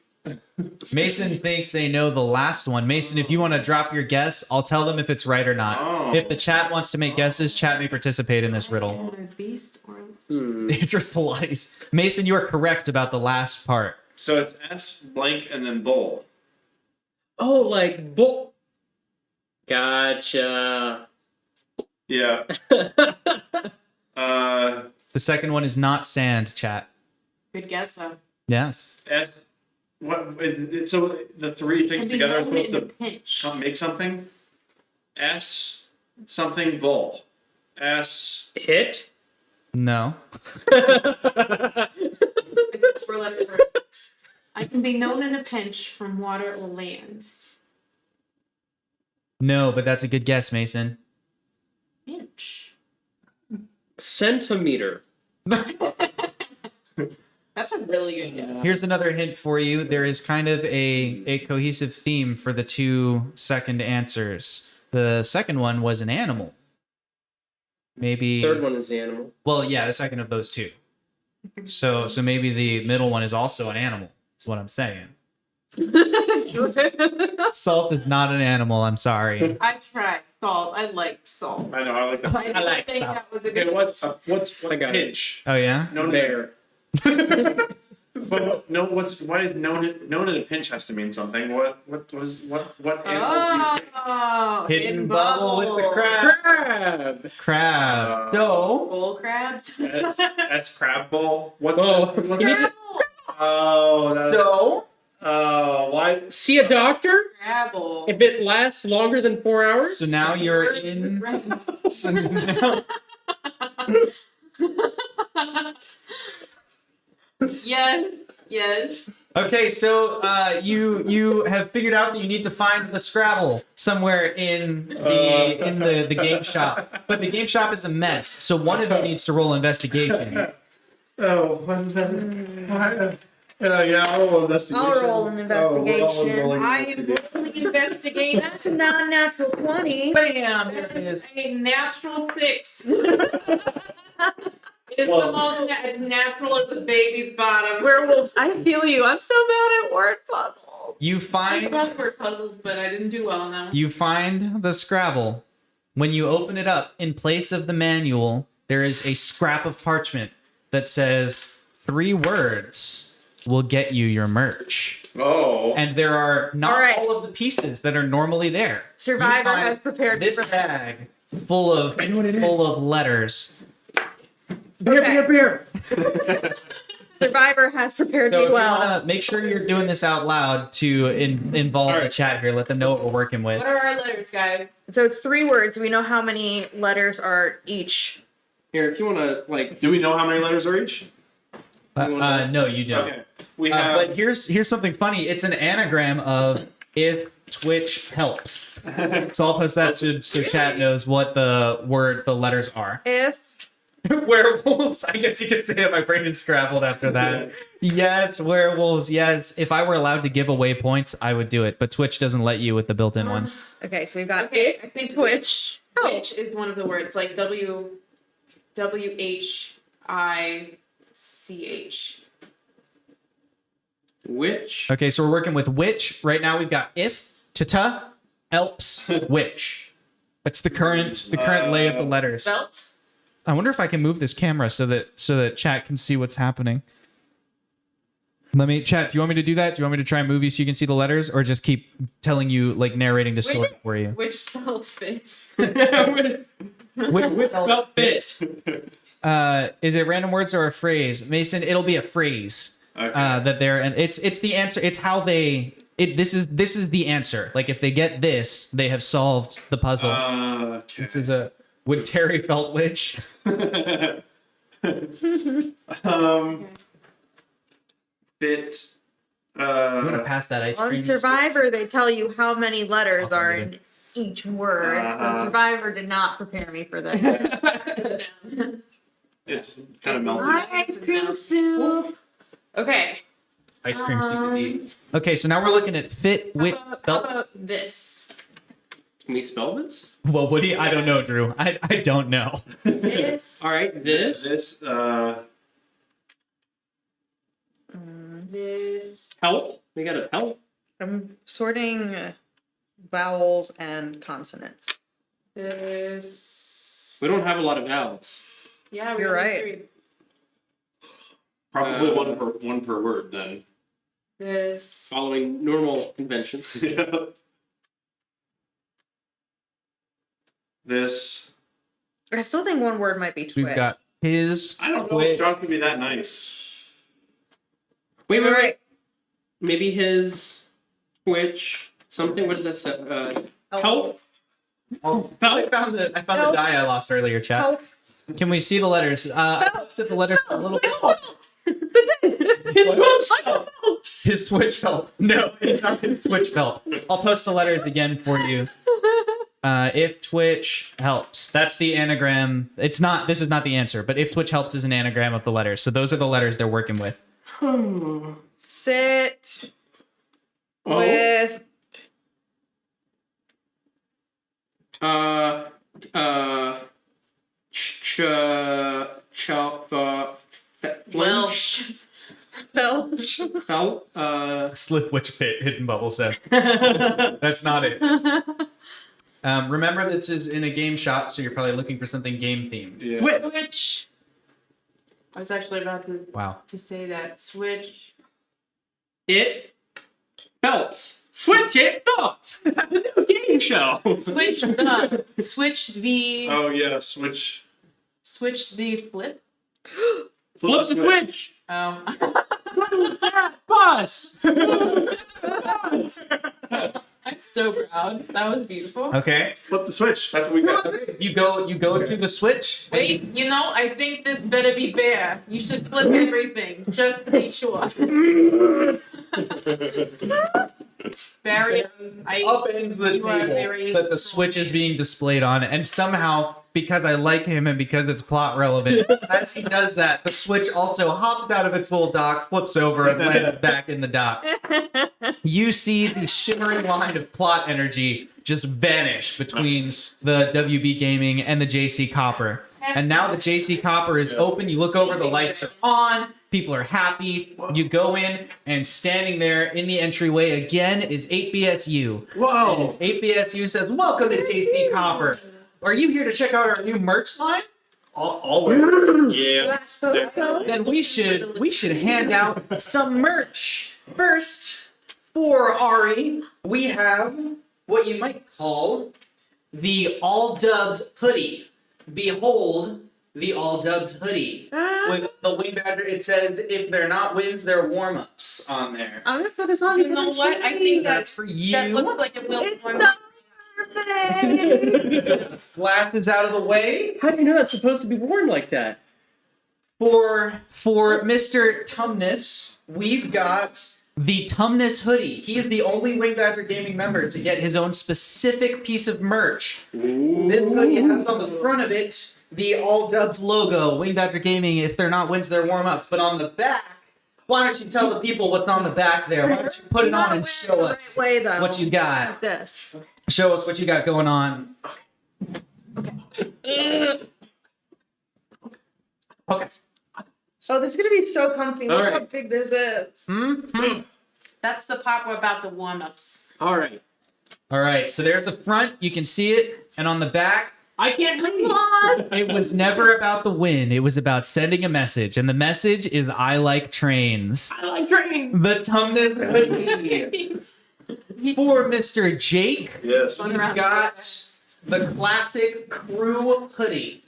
Mason thinks they know the last one. Mason, if you want to drop your guess, I'll tell them if it's right or not. Oh. If the chat wants to make guesses, chat may participate in this riddle. Either beast or The answer is Pilates. Mason, you are correct about the last part. So it's S blank and then bull. Oh, like bull. Gotcha. Yeah. The second one is not sand, chat. good guess though. Yes. S. What is it? So the 3 things And you together are own it supposed in a to pinch. make something. S something bull. S. Hit. No. It's a four-letter word. I can be known in a pinch from water or land. No, but that's a good guess, Mason. Pinch. Centimeter. That's a really good guess. Here's another hint for you. There is kind of a cohesive theme for the 2 second answers. The second one was an animal. Maybe. Third one is the animal. Well, yeah, the second of those 2. So maybe the middle one is also an animal. Is what I'm saying. Salt is not an animal. I'm sorry. I tried salt. I like salt. I know. I like that. I didn't think salt. that was a Okay, good what's I got it. pinch? Oh yeah. Known Bear. But no, why is known in a pinch has to mean something? What animals do you Oh, Hidden bubble with the crab. Crab. Crab. So Bull crabs. That's crab bowl. What's Oh, what's give me the- why? See a doctor Crabble. if it lasts longer than 4 hours. so now you're in. So now, Yes. Yes. okay, so you have figured out that you need to find the Scrabble somewhere in the game shop, but the game shop is a mess. So one of you needs to roll investigation. Oh, what is that? Why? Yeah, I'll roll investigation. I'll roll an investigation. I am rolling investigation. That's a non-natural 20. Bam! There it is. A natural 6. It is the most as natural as a baby's bottom. Werewolves, I feel you. I'm so bad at word puzzles. You I find love word puzzles, but I didn't do well on that one. you find the Scrabble. When you open it up, in place of the manual, there is a scrap of parchment that says 3 words will get you your merch. Oh. And there are not All right. all of the pieces that are normally there. Survivor You find has prepared me this for this. bag full of letters. Beer. Survivor has prepared So me if you well. want to make sure you're doing this out loud to involve All the right. chat here, let them know what we're working with. What are our letters, guys? So it's 3 words. We know how many letters are each. Here, if you want to, like, Do we know how many letters are each? No, you don't. Okay. We have. But here's something funny. It's an anagram of if Twitch helps. So I'll post that so chat knows what the letters are. If Werewolves. I guess you could say that my brain is scrambled after that. Yes, werewolves. Yes. If I were allowed to give away points, I would do it. But Twitch doesnch let you with the built-in ones. okay, so we've got Okay, I think Twitch. Which is one of the words, like WHICH. which. Okay, so we're working with which. Right now we've got if, ta, elps, which. That's the current lay of the letters. Belt. I wonder if I can move this camera so that chat can see what's happening. Chat, do you want me to do that? Do you want me to try and move you so you can see the letters, or just keep telling you, like, narrating the story for you? Which spelled fit? Which Felt fit. is it random words or a phrase? Mason, it'll be a phrase. Okay. That they're, and it's the answer. It's how they. This is the answer. Like, if they get this, they have solved the puzzle. Okay. This is a would Terry felt which? Fit. I'm gonna pass that ice cream. on Survivor, they tell you how many letters I'll are find in each word. So Uh-huh. Survivor did not prepare me for that. It's kind of melted. Ice cream soup. Okay. Ice cream soup indeed. Okay, so now we're looking at fit, which, How felt. about this? Can we spell this? Well, Woody, I don't know, Drew. I don't know. This. All right, this. This. This. Pelt. We got a pelt. I'm sorting vowels and consonants. This. We don't have a lot of vowels. Yeah, we You're only right. three. Probably one per word then. This. Following normal conventions. This. I still think one word might be twitch. We've got his. I don't know if John could be that nice. Wait. Right. Maybe his Twitch something. What does that say? Help. I found the Help. die I lost earlier, chat. Help. Can we see the letters? I posted the letters a little bit. His Twitch felt. His Twitch belt. No, it's not his Twitch belt. I'll post the letters again for you. If Twitch helps, that's the anagram. It's not. This is not the answer, but if Twitch helps is an anagram of the letters. So those are the letters they're working with. Sit Oh. with Welsh. Phil. Slip which fit. Hidden bubble says. That's not it. Remember, this is in a game shop, so you're probably looking for something game themed. Yeah. Switch. I was actually about Wow. to say that. Switch. It Phelps. Switch it Phelps. The new game show. Switch the. Oh yeah, switch. Switch the flip. Flip the switch. Oh. Bus. I'm so proud. That was beautiful. Okay. Flip the switch. That's what we got. You go to the switch. Wait, I think this better be fair. You should flip everything, just to be sure. Barry, Upends the You are table very that the switch is being displayed on, and somehow, because I like him and because it's plot relevant, as he does that, the switch also hops out of its little dock, flips over, and lands back in the dock. You see the shimmering line of plot energy just vanish between the WB Gaming and the JC Copper. And now the JC Copper is open. You look over, the lights are on. People are happy. You go in, and standing there in the entryway again is 8BSU. Whoa. And 8BSU says, "Welcome to JC Copper. Are you here to check out our new merch line? Always. Yeah. Then we should hand out some merch. First, for Ari, we have what you might call the All Dubs hoodie. Behold the All Dubs hoodie. With the Wing Badger, it says, if they're not wins, they're warm-ups on there. I'm gonna put this on. You because know it's what? I shiny. think That's for you. that looks like it will. It's so perfect. Glasses out of the way. How do you know that's supposed to be worn like that? For Mr. Tumnus, we've got the Tumnus hoodie. He is the only Wing Badger Gaming member to get his own specific piece of merch. This hoodie has on the front of it the All Dubs logo, Wing Badger Gaming. If they're not wins, they're warm-ups. But on the back, why don't you tell the people what's on the back there? Why don't you put it on and show us Way, though. what you got? This. Show us what you got going on. Okay. Oh, this is gonna be so comfy. Look All how right. big this is. That's the part we're about the warm-ups. All right. All right, so there's the front. You can see it. And on the back, I can't read. it was never about the win. It was about sending a message. And the message is, I like trains. I like trains. The Tumnus hoodie. For Mr. Jake, Yes. you've got the classic crew hoodie.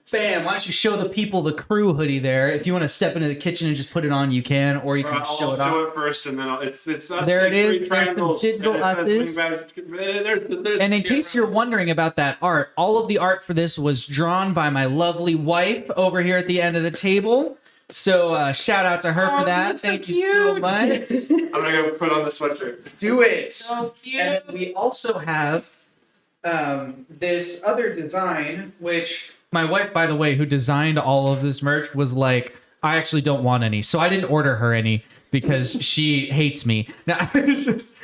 Bam, why don't you show the people the crew hoodie there? If you want to step into the kitchen and just put it on, you can, or you can I'll show it show off. it first, and then it's us. There it three is. There's some triangles, digital and it says S's. Wing Badger- there's And in the case you're wondering about that art, all of the art for this was drawn by my lovely wife over here at the end of the table. So shout out to her Oh, for that. that's so Thank you so cute. much. I'm gonna go put on the sweatshirt. Do it. So cute. And then we also have this other design, which my wife, by the way, who designed all of this merch, was like, I actually don't want any. So I didn't order her any because she hates me. Now, it's just,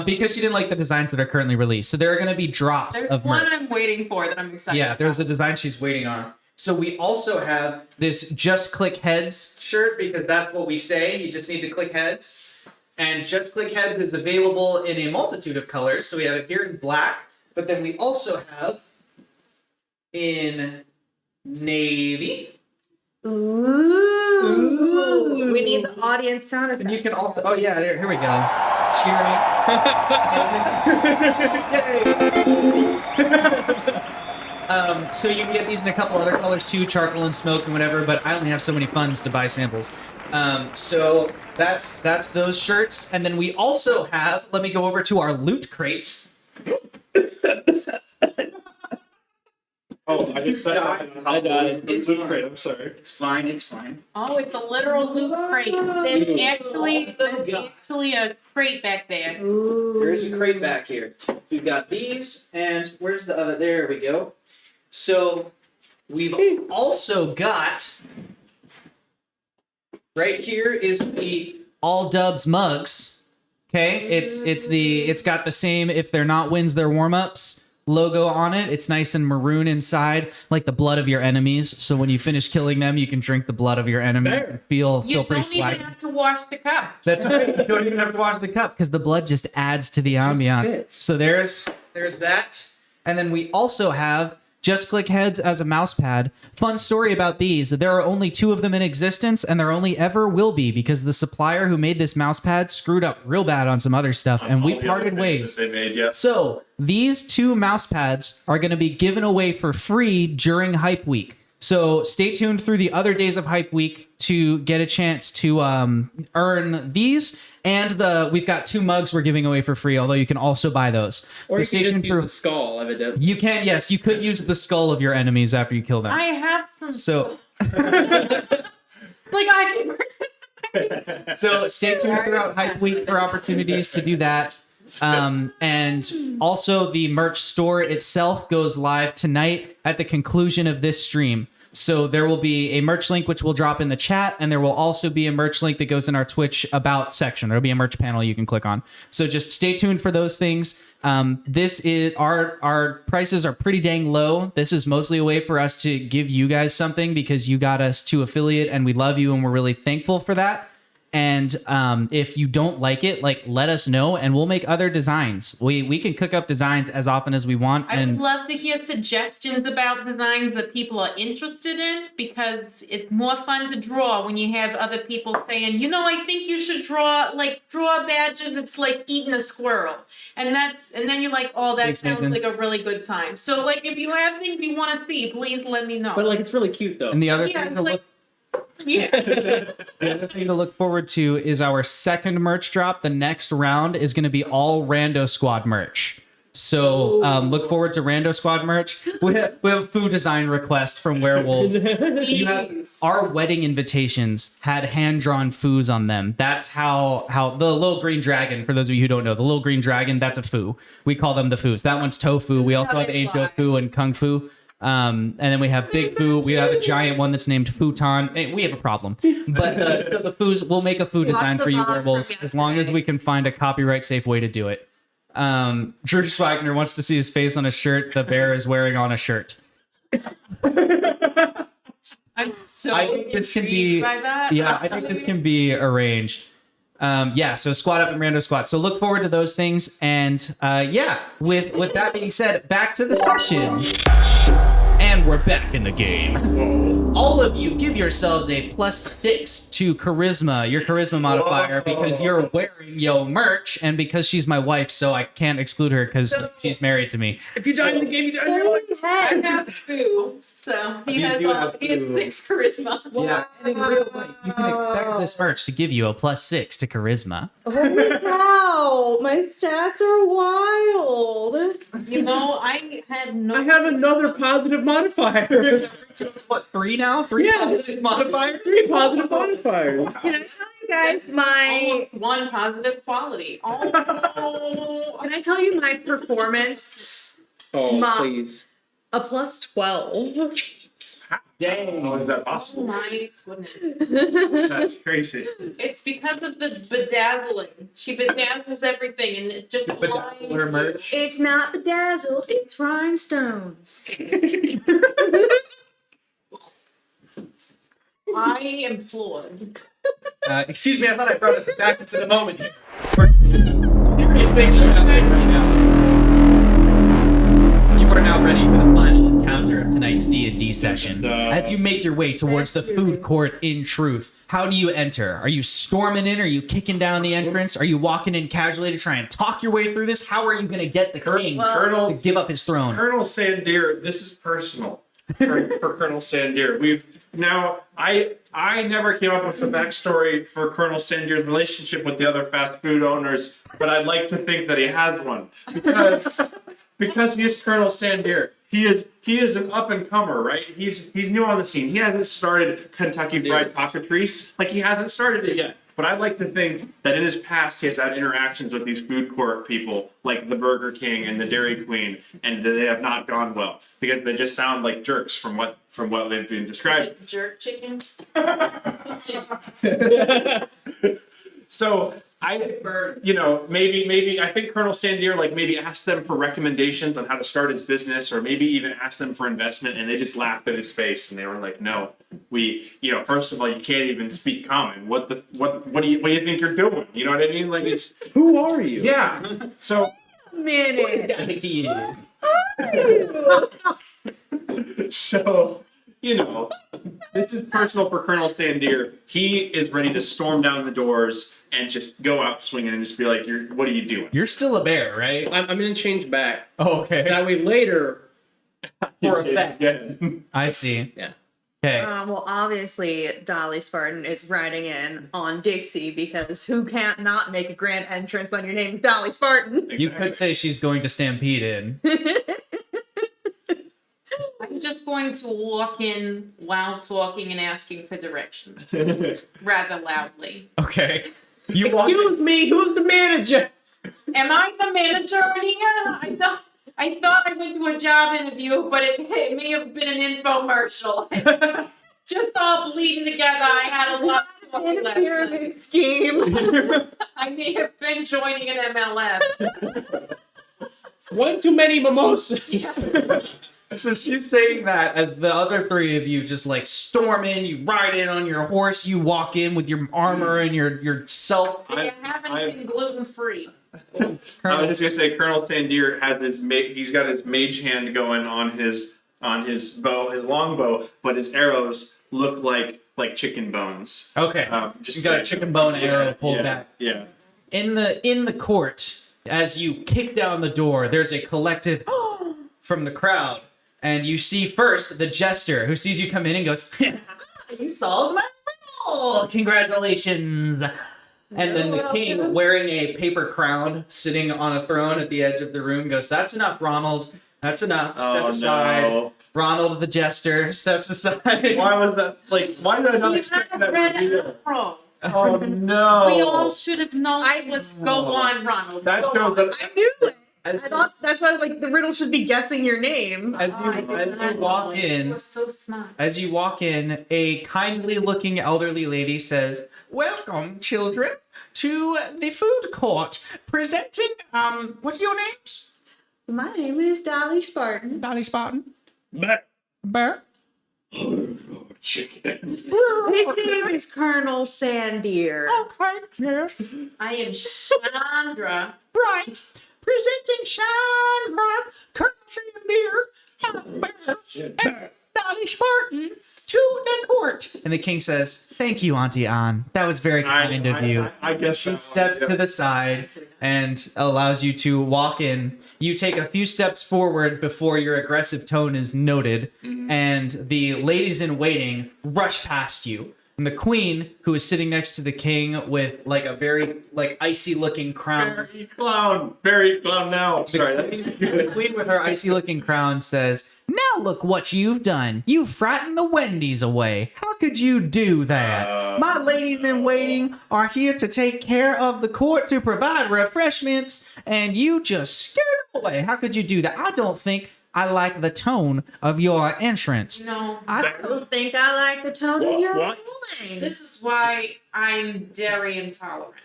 because she didn't like the designs that are currently released. So there are going to be drops There's of one merch. I'm waiting for that I'm excited Yeah, there's a about. design she's waiting on. So we also have this Just Click Heads shirt because that's what we say. You just need to click heads. And Just Click Heads is available in a multitude of colors. So we have it here in black, but then we also have in navy. Ooh. We need the audience sound effect. And you can also, oh yeah, here we go. Cheering. So you can get these in a couple other colors too, charcoal and smoke and whatever, but I only have so many funds to buy samples. So that's those shirts. And then we also have, let me go over to our loot crate. Oh, I just said that. I died. It's great. I'm sorry. It's fine. It's fine. Oh, it's a literal loot crate. There's actually a crate back there. There's a crate back here. We've got these, and where's the other? There we go. So we've also got right here is the All Dubs mugs. Okay, it's got the same if they're not wins, they're warm-ups logo on it. It's nice and maroon inside, like the blood of your enemies. So when you finish killing them, you can drink the blood of your enemy. And feel You pretty don't even swag. have to wash the cup. That's right. You don't even have to wash the cup because the blood just adds to the ambiance. So there's that. And then we also have Just Click Heads as a mouse pad. Fun story about these. There are only 2 of them in existence, and there only ever will be because the supplier who made this mouse pad screwed up real bad on some other stuff, and we All the parted other things ways. that they made, yeah. So these 2 mouse pads are going to be given away for free during Hype Week. So stay tuned through the other days of Hype Week to get a chance to earn these. And we've got 2 mugs we're giving away for free, although you can also buy those. Or So you stay can tuned just for. use the skull, evidently. You can, yes, you could use the skull of your enemies after you kill them. I have some. So, Like I can participate. so stay tuned throughout Hype Week for opportunities to do that. And also the merch store itself goes live tonight at the conclusion of this stream. So there will be a merch link which we'll drop in the chat, and there will also be a merch link that goes in our Twitch about section. There'll be a merch panel you can click on. So just stay tuned for those things. This is our prices are pretty dang low. This is mostly a way for us to give you guys something because you got us to affiliate, and we love you, and we're really thankful for that. And if you don't like it, like let us know, and we'll make other designs. We can cook up designs as often as we want. I And would love to hear suggestions about designs that people are interested in because it's more fun to draw when you have other people saying, you know, I think you should draw a badger that's like eating a squirrel. And then you're like, oh, that Thanks, sounds Nathan. like a really good time. So like if you have things you want to see, please let me know. But like, it's really cute though. the other Yeah, thing it's to like- look yeah. The other thing to look forward to is our second merch drop. The next round is going to be all Rando Squad merch. So look forward to Rando Squad merch. We have a food design request from Werewolves. You have, our wedding invitations had hand-drawn foos on them. That's how the little green dragon, for those of you who don't know, the little green dragon, that's a foo. We call them the foos. That one's tofu. We also have angel foo and kung fu. And then we have Big Foo. We have a giant one that's named Futon. Hey, we have a problem. But so the foos, we'll make a food design for you, Werewolves, as long as we can find a copyright safe way to do it. Drew Swagner wants to see his face on a shirt the bear is wearing on a shirt. I'm so I think this can intrigued be, by that. yeah, I think this can be arranged. Yeah, so squat up and rando squat. So look forward to those things. And yeah, with that being said, back to the session. And we're back in the game. All of you give yourselves a +6 to charisma, your charisma modifier, because you're wearing yo merch, and because she's my wife, so I can't exclude her because she's married to me. If you die in the game, you die in your life. I have Foo, so he You has do have he has Foo. 6 charisma. Yeah, and in real life, you can expect this merch to give you a +6 to charisma. Holy cow! My stats are wild. You know, I had no. I have another positive modifier. So it's what, 3 now? 3 Yeah. positive modifier? 3 positive modifiers. Can I tell you guys my? Almost one positive quality. Oh, Can I tell you my performance? Oh, Ma- please. A +12. Dang. How is that oh possible? my goodness! That's crazy. It's because of the bedazzling. She bedazzles everything, and it just Bedazzle her merch. It's not bedazzled. It's rhinestones. I am floored. Excuse me, I thought I brought us back into the moment here. Serious things are happening right now. You are now ready for the final encounter of tonight's D&D session. As you make your way towards the food court in Truth, how do you enter? Are you storming in? Are you kicking down the entrance? Are you walking in casually to try and talk your way through this? How are you going to get the king Colonel to give up his throne? Colonel Sandir, this is personal for Colonel Sandir. We've now I never came up with the backstory for Colonel Sandir's relationship with the other fast food owners, but I'd like to think that he has one because he is Colonel Sandir. he is an up and comer, right? He's new on the scene. He hasn't started Kentucky Fried Cockatrice. Like, he hasn't started it yet. But I like to think that in his past he has had interactions with these food court people, like the Burger King and the Dairy Queen, and they have not gone well because they just sound like jerks from what they've been described. Jerk chicken. So maybe I think Colonel Sandier maybe asked them for recommendations on how to start his business, or maybe even asked them for investment, and they just laughed at his face and they were like, "No, first of all, you can't even speak common. What do you think you're doing? You know what I mean? Like, it's Who are you? yeah." So Minute. I think he is. So, this is personal for Colonel Sandier. He is ready to storm down the doors and just go out swinging and just be like, what are you doing? You're still a bear, right? I'm gonna change back. Oh, okay. That way later. For effect. Yeah. I see. Yeah. Okay. Well, obviously, Dolly Spartan is riding in on Dixie because who can't not make a grand entrance when your name's Dolly Spartan? You could say she's going to stampede in. I'm just going to walk in while talking and asking for directions rather loudly. Okay. You walk. Excuse me, who's the manager? Am I the manager in here? I thought I went to a job interview, but it may have been an infomercial. Just all bleeding together. I had a lot of coffee In a last night. pyramid scheme. I may have been joining an MLS. One too many mimosas. So she's saying that as the other three of you just storm in, you ride in on your horse, you walk in with your armor and your self. They haven't been gluten free. I was just gonna say, Colonel Sandier has he's got his mage hand going on his bow, his long bow, but his arrows look like chicken bones. Okay. Just You got a chicken bone arrow pulled back. Yeah. In the court, as you kick down the door, there's a collective from the crowd, and you see first the jester who sees you come in and goes, "You solved my riddle! Congratulations!" And then the king, wearing a paper crown, sitting on a throne at the edge of the room, goes, "That's enough, Ronald. That's enough. Step aside." No. Ronald, the jester, steps aside. Why was that? Why did I not You expect had that a red reveal? arrow. Oh no! We all should have known it was go on, Ronald. That Go shows on. that. I knew it. As I thought that's why I was like, the riddle should be guessing your name. As I you did not walk know it. in, You were so smart. As you walk in, a kindly-looking elderly lady says, "Welcome, children, to the food court. Presenting, what are your names? My name is Dolly Spartan. Dolly Spartan? But Bear? Chicken. His name is Colonel Sandier. Okay, yes. I am Chandra. Right. Presenting Chandra, Colonel Sandier, and Dolly Spartan to the court." And the king says, "Thank you, Auntie Anne. That was very kind of you." I guess She so. steps to the side and allows you to walk in. You take a few steps forward before your aggressive tone is noted, and the ladies in waiting rush past you. And the queen, who is sitting next to the king with a very icy looking crown. Very clown now. Sorry. The queen with her icy looking crown says, "Now look what you've done. You frightened the Wendy's away. How could you do that? My ladies in waiting are here to take care of the court, to provide refreshments, and you just scared them away. How could you do that? I don't think I like the tone of your entrance." No. I don't think I like the tone of your What? ruling. This is why I'm dairy intolerant.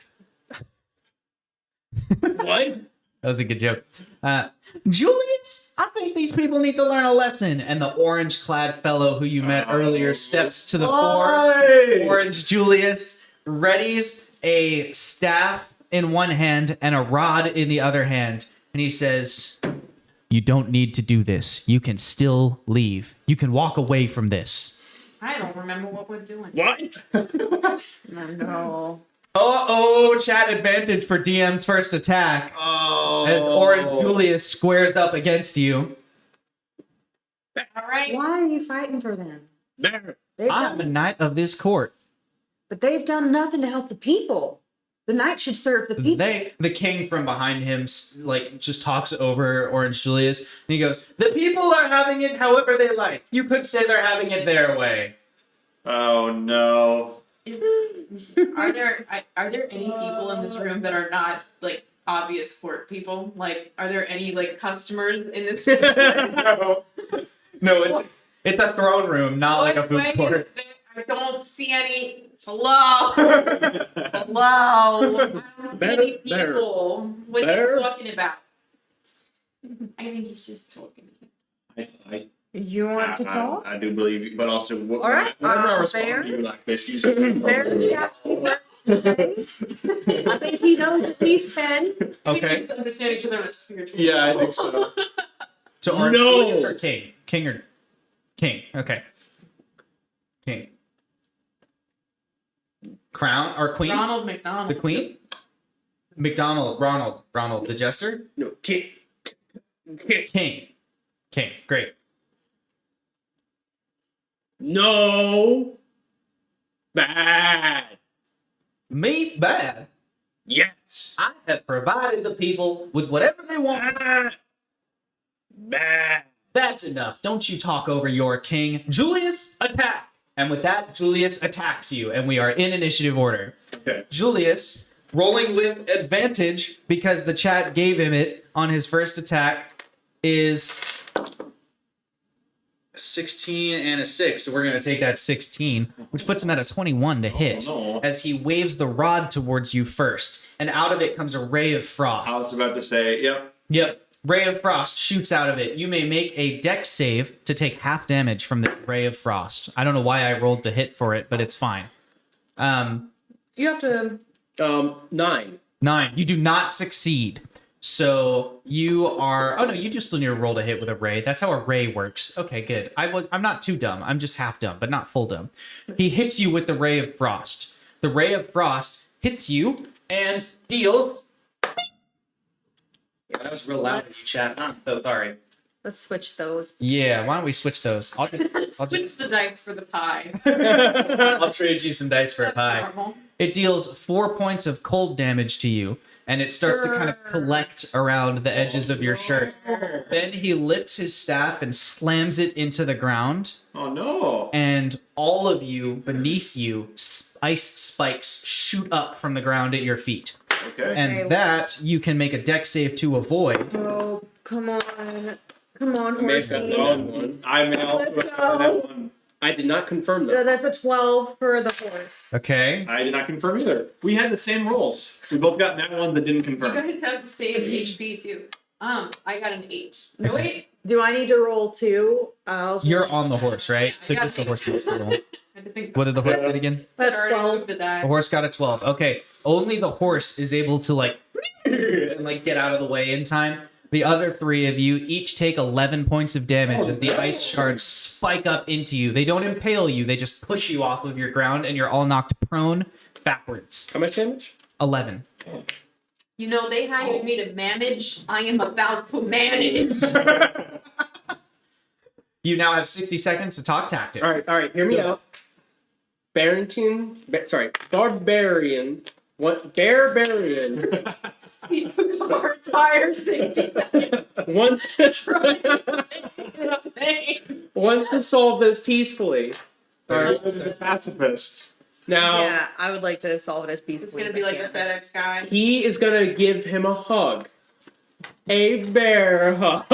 what? That was a good joke. Julius, I think these people need to learn a lesson. And the orange-clad fellow who you met earlier steps to the fore. Orange Julius readies a staff in one hand and a rod in the other hand. And he says, "You don't need to do this. You can still leave. You can walk away from this." I don't remember what we're doing. What? No. Uh-oh, chat advantage for DM's first attack. Oh. As Orange Julius squares up against you. All right. Why are you fighting for them? There. They've I'm a done, knight of this court. but they've done nothing to help the people. The knight should serve the people. The king from behind him, like, just talks over Orange Julius, and he goes, "The people are having it however they like. You could say they're having it their way." Oh no. Are there any people in this room that are not like obvious court people? Like, are there any like customers in this room? No, it's a throne room, not like a food court. I don't see any. Hello. Hello. I don't see any people. What are you talking about? I think he's just talking. You want to talk? I do believe you, but also All right, whenever I respond Bear? to you like this, you say, Bear's got 2 words today. I think he knows at least 10. Okay. We just understand each other on a spiritual Yeah, I level. think so. So Orange No. Julius or king? King or king? Okay. King. Crown or queen? Ronald McDonald. The queen? Ronald the jester? No, king. King. Great. No. Bad. Me bad. Yes. I have provided the people with whatever they want. Bad. That's enough. Don't you talk over your king. Julius, attack! And with that, Julius attacks you, and we are in initiative order. Okay. Julius, rolling with advantage because the chat gave him it on his first attack, is a 16 and a 6. So we're going to take that 16, which puts him at a 21 to hit, no. as he waves the rod towards you first. And out of it comes a ray of frost. I was about to say, yep. Yep. Ray of Frost shoots out of it. You may make a dex save to take half damage from the Ray of Frost. I don't know why I rolled to hit for it, but it's fine. You have to. 9. 9. You do not succeed. So you are... Oh, no, you just still need to roll to hit with a Ray. That's how a Ray works. Okay, good. I'm not too dumb. I'm just half dumb, but not full dumb. He hits you with the Ray of Frost. The Ray of Frost hits you and deals... Yeah, that was real loud in you, chat. I'm so sorry. Let's switch those. Yeah, why don't we switch those? I'll Switch the dice for the pie. I'll trade you some dice for a That's pie. normal. It deals 4 points of cold damage to you, and it starts to kind of collect around the edges of your shirt. Then he lifts his staff and slams it into the ground, Oh no. and all of you beneath you, ice spikes shoot up from the ground at your feet. Okay. And that you can make a dex save to avoid. Oh, come on. Come on, I may have got horsey. the wrong one. I may also Let's have go. that one. I did not confirm that. That's a 12 for the horse. Okay. I did not confirm either. We had the same rolls. We both got that one that didn't You confirm. guys have the same HP too. I got an 8. No Okay. wait. Do I need to roll 2? You're on the horse, right? So I got just the eight. horse gets to roll. I had to think What did the horse get again? That's I already 12. moved the die. The horse got a 12. Okay. Only the horse is able to and get out of the way in time. The other 3 of you each take 11 points of damage as the ice shards spike up into you. They don't impale you, they just push you off of your ground and you're all knocked prone backwards. How much damage? 11. You know, they hired me to manage. I am about to manage. You now have 60 seconds to talk tactics. All right. Hear me out. Barbarian. Barbarian. He took our entire 60 seconds. Wants to solve this peacefully. All right. This is a pacifist. Now Yeah, I would like to solve it as peacefully. It's gonna as be I like the can. FedEx guy. he is gonna give him a hug. A bear hug.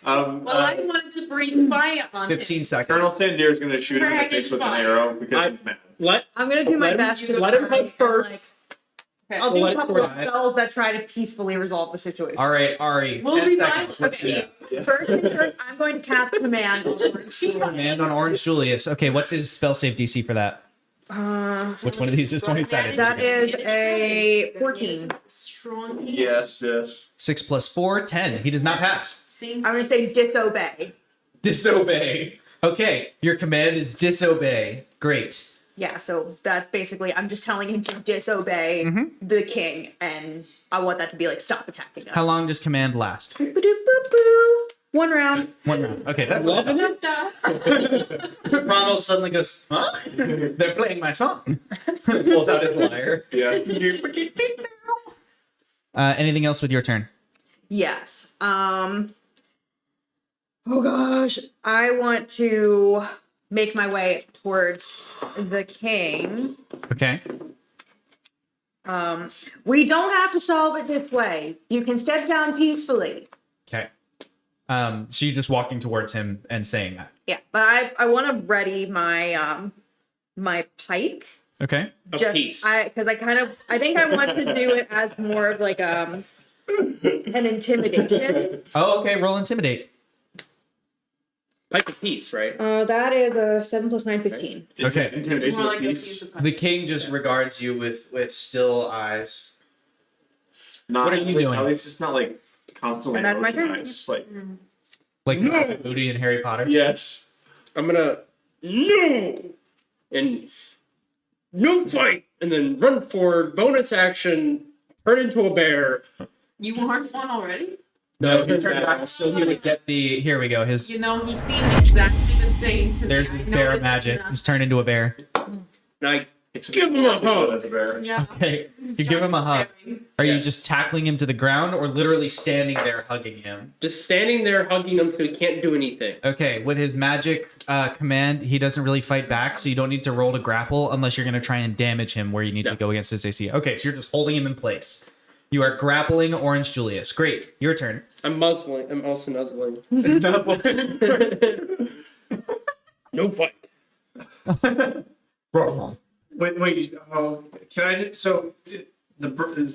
Um, Well, I wanted to breathe fire on 15 him. seconds. Colonel Sandir is going to shoot him in the Dragon face with an fire. arrow because he's mad. Let I'm gonna do my Let him- best to let him try hug and, first. like, Okay. I'll do Let a it couple of fly. spells that try to peacefully resolve the situation. All right, Ari. We'll 10 be seconds. fine. What's Okay. your First things first, I'm going to cast command. command on Orange Julius? Okay, what's his spell save DC for that? Which one of these is 20 sided? That is a 14. Strong. Yes. 6 plus 4, 10. He does not pass. Sing. I'm gonna say disobey. Disobey. Okay, your command is disobey. Great. Yeah, so that's basically I'm just telling him to disobey the king, and I want that to be like stop attacking us. How long does command last? Boop-a-doop-boop-boo. 1 round. 1 round. Okay, that's Loving it. Ronald suddenly goes, huh? They're playing my song. Pulls out his lyre. Yeah. Anything else with your turn? Yes. Oh gosh, I want to make my way towards the king. Okay. We don't have to solve it this way. You can step down peacefully. Okay. So you're just walking towards him and saying that. Yeah, but I want to ready my my pike. Okay. A piece. Because I think I want to do it as more of like an intimidation. Oh, okay. Roll intimidate. Pike a piece, right? That is a 7 + 9, 15. Okay. Intimidation More of like a peace. piece of The king just regards you with still eyes. Not, What are you doing? At least it's not like constantly And that's my turn. emotionized, Like, Like Moody and Harry Potter. yes. I'm gonna no and no fight, and then run forward. Bonus action, turn into a bear. You aren't one already? No, he turn turned back. back so he would get the. Here we go. His You know, he seemed exactly the same to there's me. his I bear noticed magic. that. He's turned into a bear. And I It's Give him a hug. As a bear. Yeah. Okay. You give him a hug. Are you just tackling him to the ground or literally standing there hugging him? just standing there hugging him so he can't do anything. Okay, with his magic command, he doesn't really fight back, so you don't need to roll to grapple unless you're going to try and damage him where you need to go against his AC. Okay, so you're just holding him in place. You are grappling Orange Julius. Great, your turn. I'm muzzling. I'm also nuzzling. No fight. Wait. Oh, can I just, so is the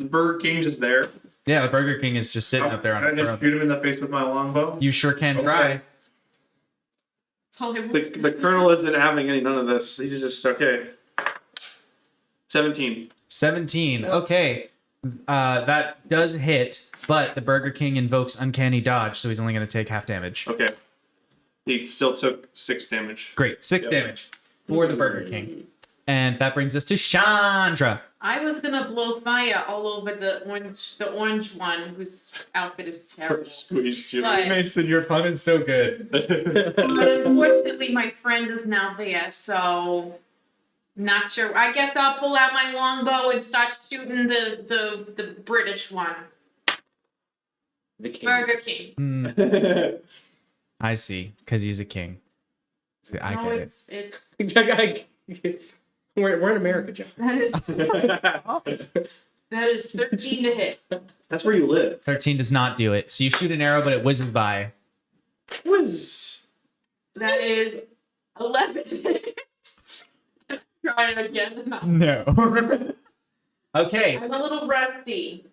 Burger King just there? Yeah, the Burger King is just sitting up there on Can I the just throne. shoot him in the face with my longbow? You sure can Okay. try. Tell him. The colonel isn't having none of this. He's just okay. 17. 17. Okay. That does hit, but the Burger King invokes Uncanny Dodge, so he's only going to take half damage. Okay. He still took 6 damage. Great. 6 Yep. damage for the Burger King. And that brings us to Chandra. I was gonna blow fire all over the orange one whose outfit is terrible. Squeeze Jimmy. But, Mason, your pun is so good. but unfortunately, my friend is now there, so not sure. I guess I'll pull out my longbow and start shooting the British one, The king. Burger King. Hmm, I see, because he's a king. I No, get it. it's We're in America, John. that is 13 to hit. That's where you live. 13 does not do it. So you shoot an arrow, but it whizzes by. Whiz. That is 11 to hit. Try it again. No. Okay. I'm a little rusty.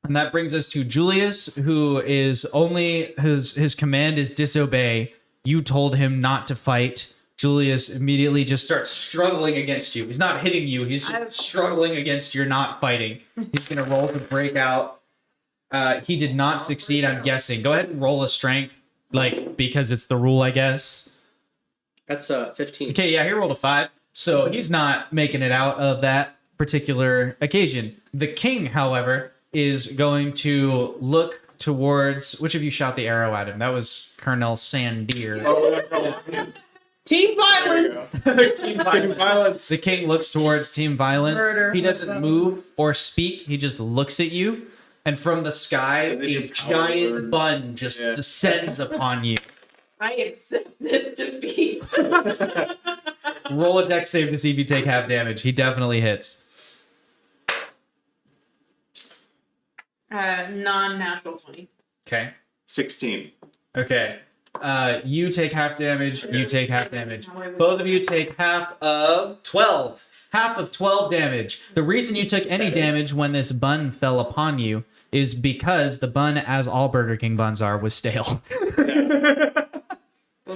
And that brings us to Julius, who is only his command is disobey. You told him not to fight. Julius immediately just starts struggling against you. He's not hitting you. He's just struggling against your not fighting. He's going to roll to break out. He did not succeed, I'm guessing. Go ahead and roll a strength, because it's the rule, I guess. That's 15. Okay, yeah, he rolled a 5. So he's not making it out of that particular occasion. The king, however, is going to look towards... Which of you shot the arrow at him? That was Colonel Sandier. Team violence. Team violence. The king looks towards team violence. Murder. He doesn't move or speak. He just looks at you. And from the sky, Does he a do power giant word? bun just descends upon you. I accept this defeat. Roll a dex save to see if you take half damage. He definitely hits. Non-natural 20. Okay. 16. Okay. You take half damage. You take half damage. Both of you take half of 12. Half of 12 damage. The reason you took any damage when this bun fell upon you is because the bun, as all Burger King buns are, was stale.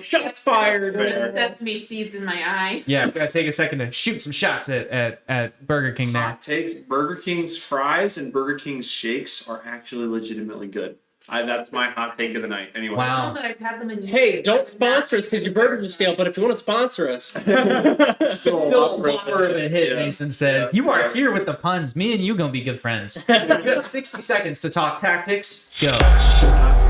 Shots fired. Sesame seeds in my eye. Yeah, we gotta take a second to shoot some shots at Burger King there. Hot take: Burger King's fries and Burger King's shakes are actually legitimately good. That's my hot take of the night. Anyway. I Wow. know that I've had them in. Hey, don't sponsor us because your burgers are stale. But if you want to sponsor us, Still a whopper of a hit, Yeah. Mason says. You are here with the puns. Me and you gonna be good friends. You have 60 seconds to talk tactics. Go.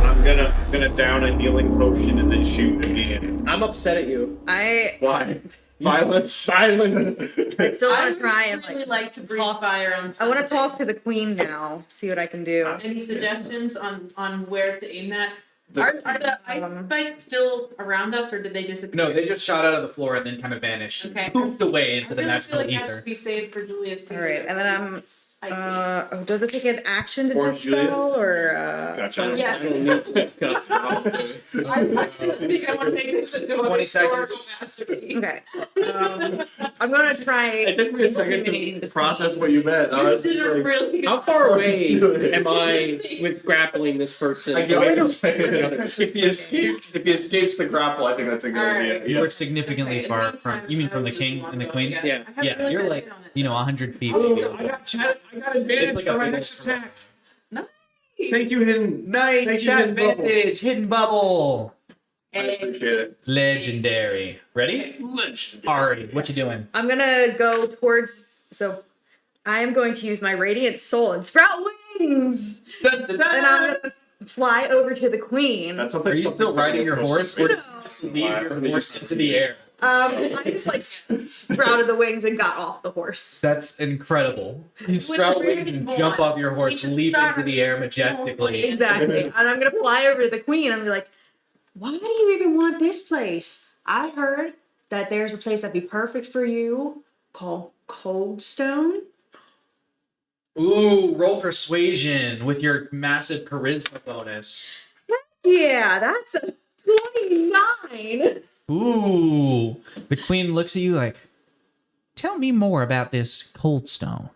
I'm gonna down a healing potion and then shoot again. I'm upset at you. Why? Violence. Silence. I still I want to try and really like. like to breathe fire on. I want to something. talk to the queen now. See what I can do. Any suggestions on where to aim that? The- Are the ice spikes still around us, or did they disappear? No, they just shot out of the floor and then kind of vanished. Okay. Poofed away into I the really magical feel like that ether. should be saved for Julius Caesar. All right, and then I'm. It's icy. Does it take an action to Or dispel or? Gotcha. Yes. I don't need to discuss. I think I want to make this into a 20 historical seconds. masterpiece. Okay. I'm gonna try. It took me a second eliminating to the process what you meant. I You was just did a like, really good How far away am I with grappling this person? I get what you're saying. If he escapes the grapple, I think that's a good idea. Alright. You are significantly Okay, in far the meantime, from. You mean I from the was just king and the wondering, queen? yes. Yeah. I have Yeah, really you're good like, on it. 100 feet. Oh, I got advantage It's like a for my big next old attack. Nice. Thank you, Hidden. Nice Thank you, chat hidden bubble. vantage, hidden bubble. I appreciate it. It's legendary. Ready? Ari, what you doing? I'm gonna go towards. So, I am going to use my radiant soul and sprout wings, Dun, dun, dun. and I'm gonna fly over to the queen. That's Are you still riding your horse, or did you just leave your horse into the air? I just like sprouted the wings and got off the horse. That's incredible. You sprout wings and jump off your horse, leap into the air majestically. Exactly. And I'm gonna fly over to the queen and be like, "Why do you even want this place? I heard that there's a place that'd be perfect for you called Coldstone." Ooh, roll persuasion with your massive charisma bonus. Yeah, that's a 29. Ooh. The queen looks at you like, tell me more about this Coldstone.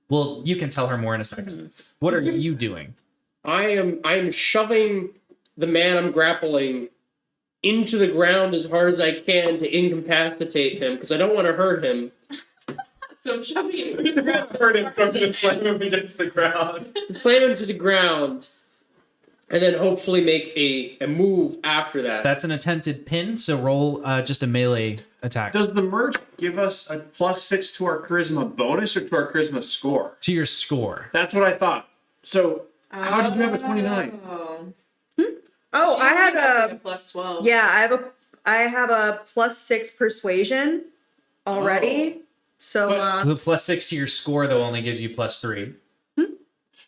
Well, you can tell her more in a second. What are you doing? I am shoving the man I'm grappling into the ground as hard as I can to incapacitate him because I don't want to hurt him. So I'm shoving it. Hurt him, so I'm gonna slam him against the ground. Slam him to the ground, and then hopefully make a move after that. That's an attempted pin, so roll just a melee attack. Does the merge give us a +6 to our charisma bonus or to our charisma score? To your score. That's what I thought. So, how did you have a 29? Oh, I had a plus 12. yeah, I have a +6 persuasion already. So But- The +6 to your score, though, only gives you +3.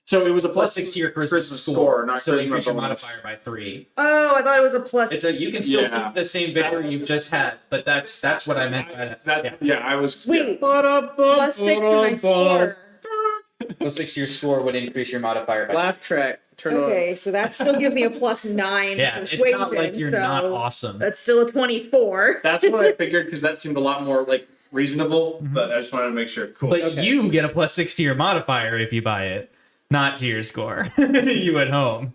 So it was a +6 to your charisma score, score, not so charisma increase your bonus. modifier by 3. I thought it was a plus. It's a you can still Yeah. keep the same victory you've just had, but that's what I meant by that. That's I was Wait, +6 to my score. +6 to your score would increase your modifier by. Laugh track. Turn on. Okay, so that still gives me a +9 Yeah, it's persuasion. not like you're so not awesome. That's still a 24. That's what I figured because that seemed a lot more like reasonable. But I just wanted to make sure. Cool. But Okay. you get a +6 to your modifier if you buy it, not to your score. You at home.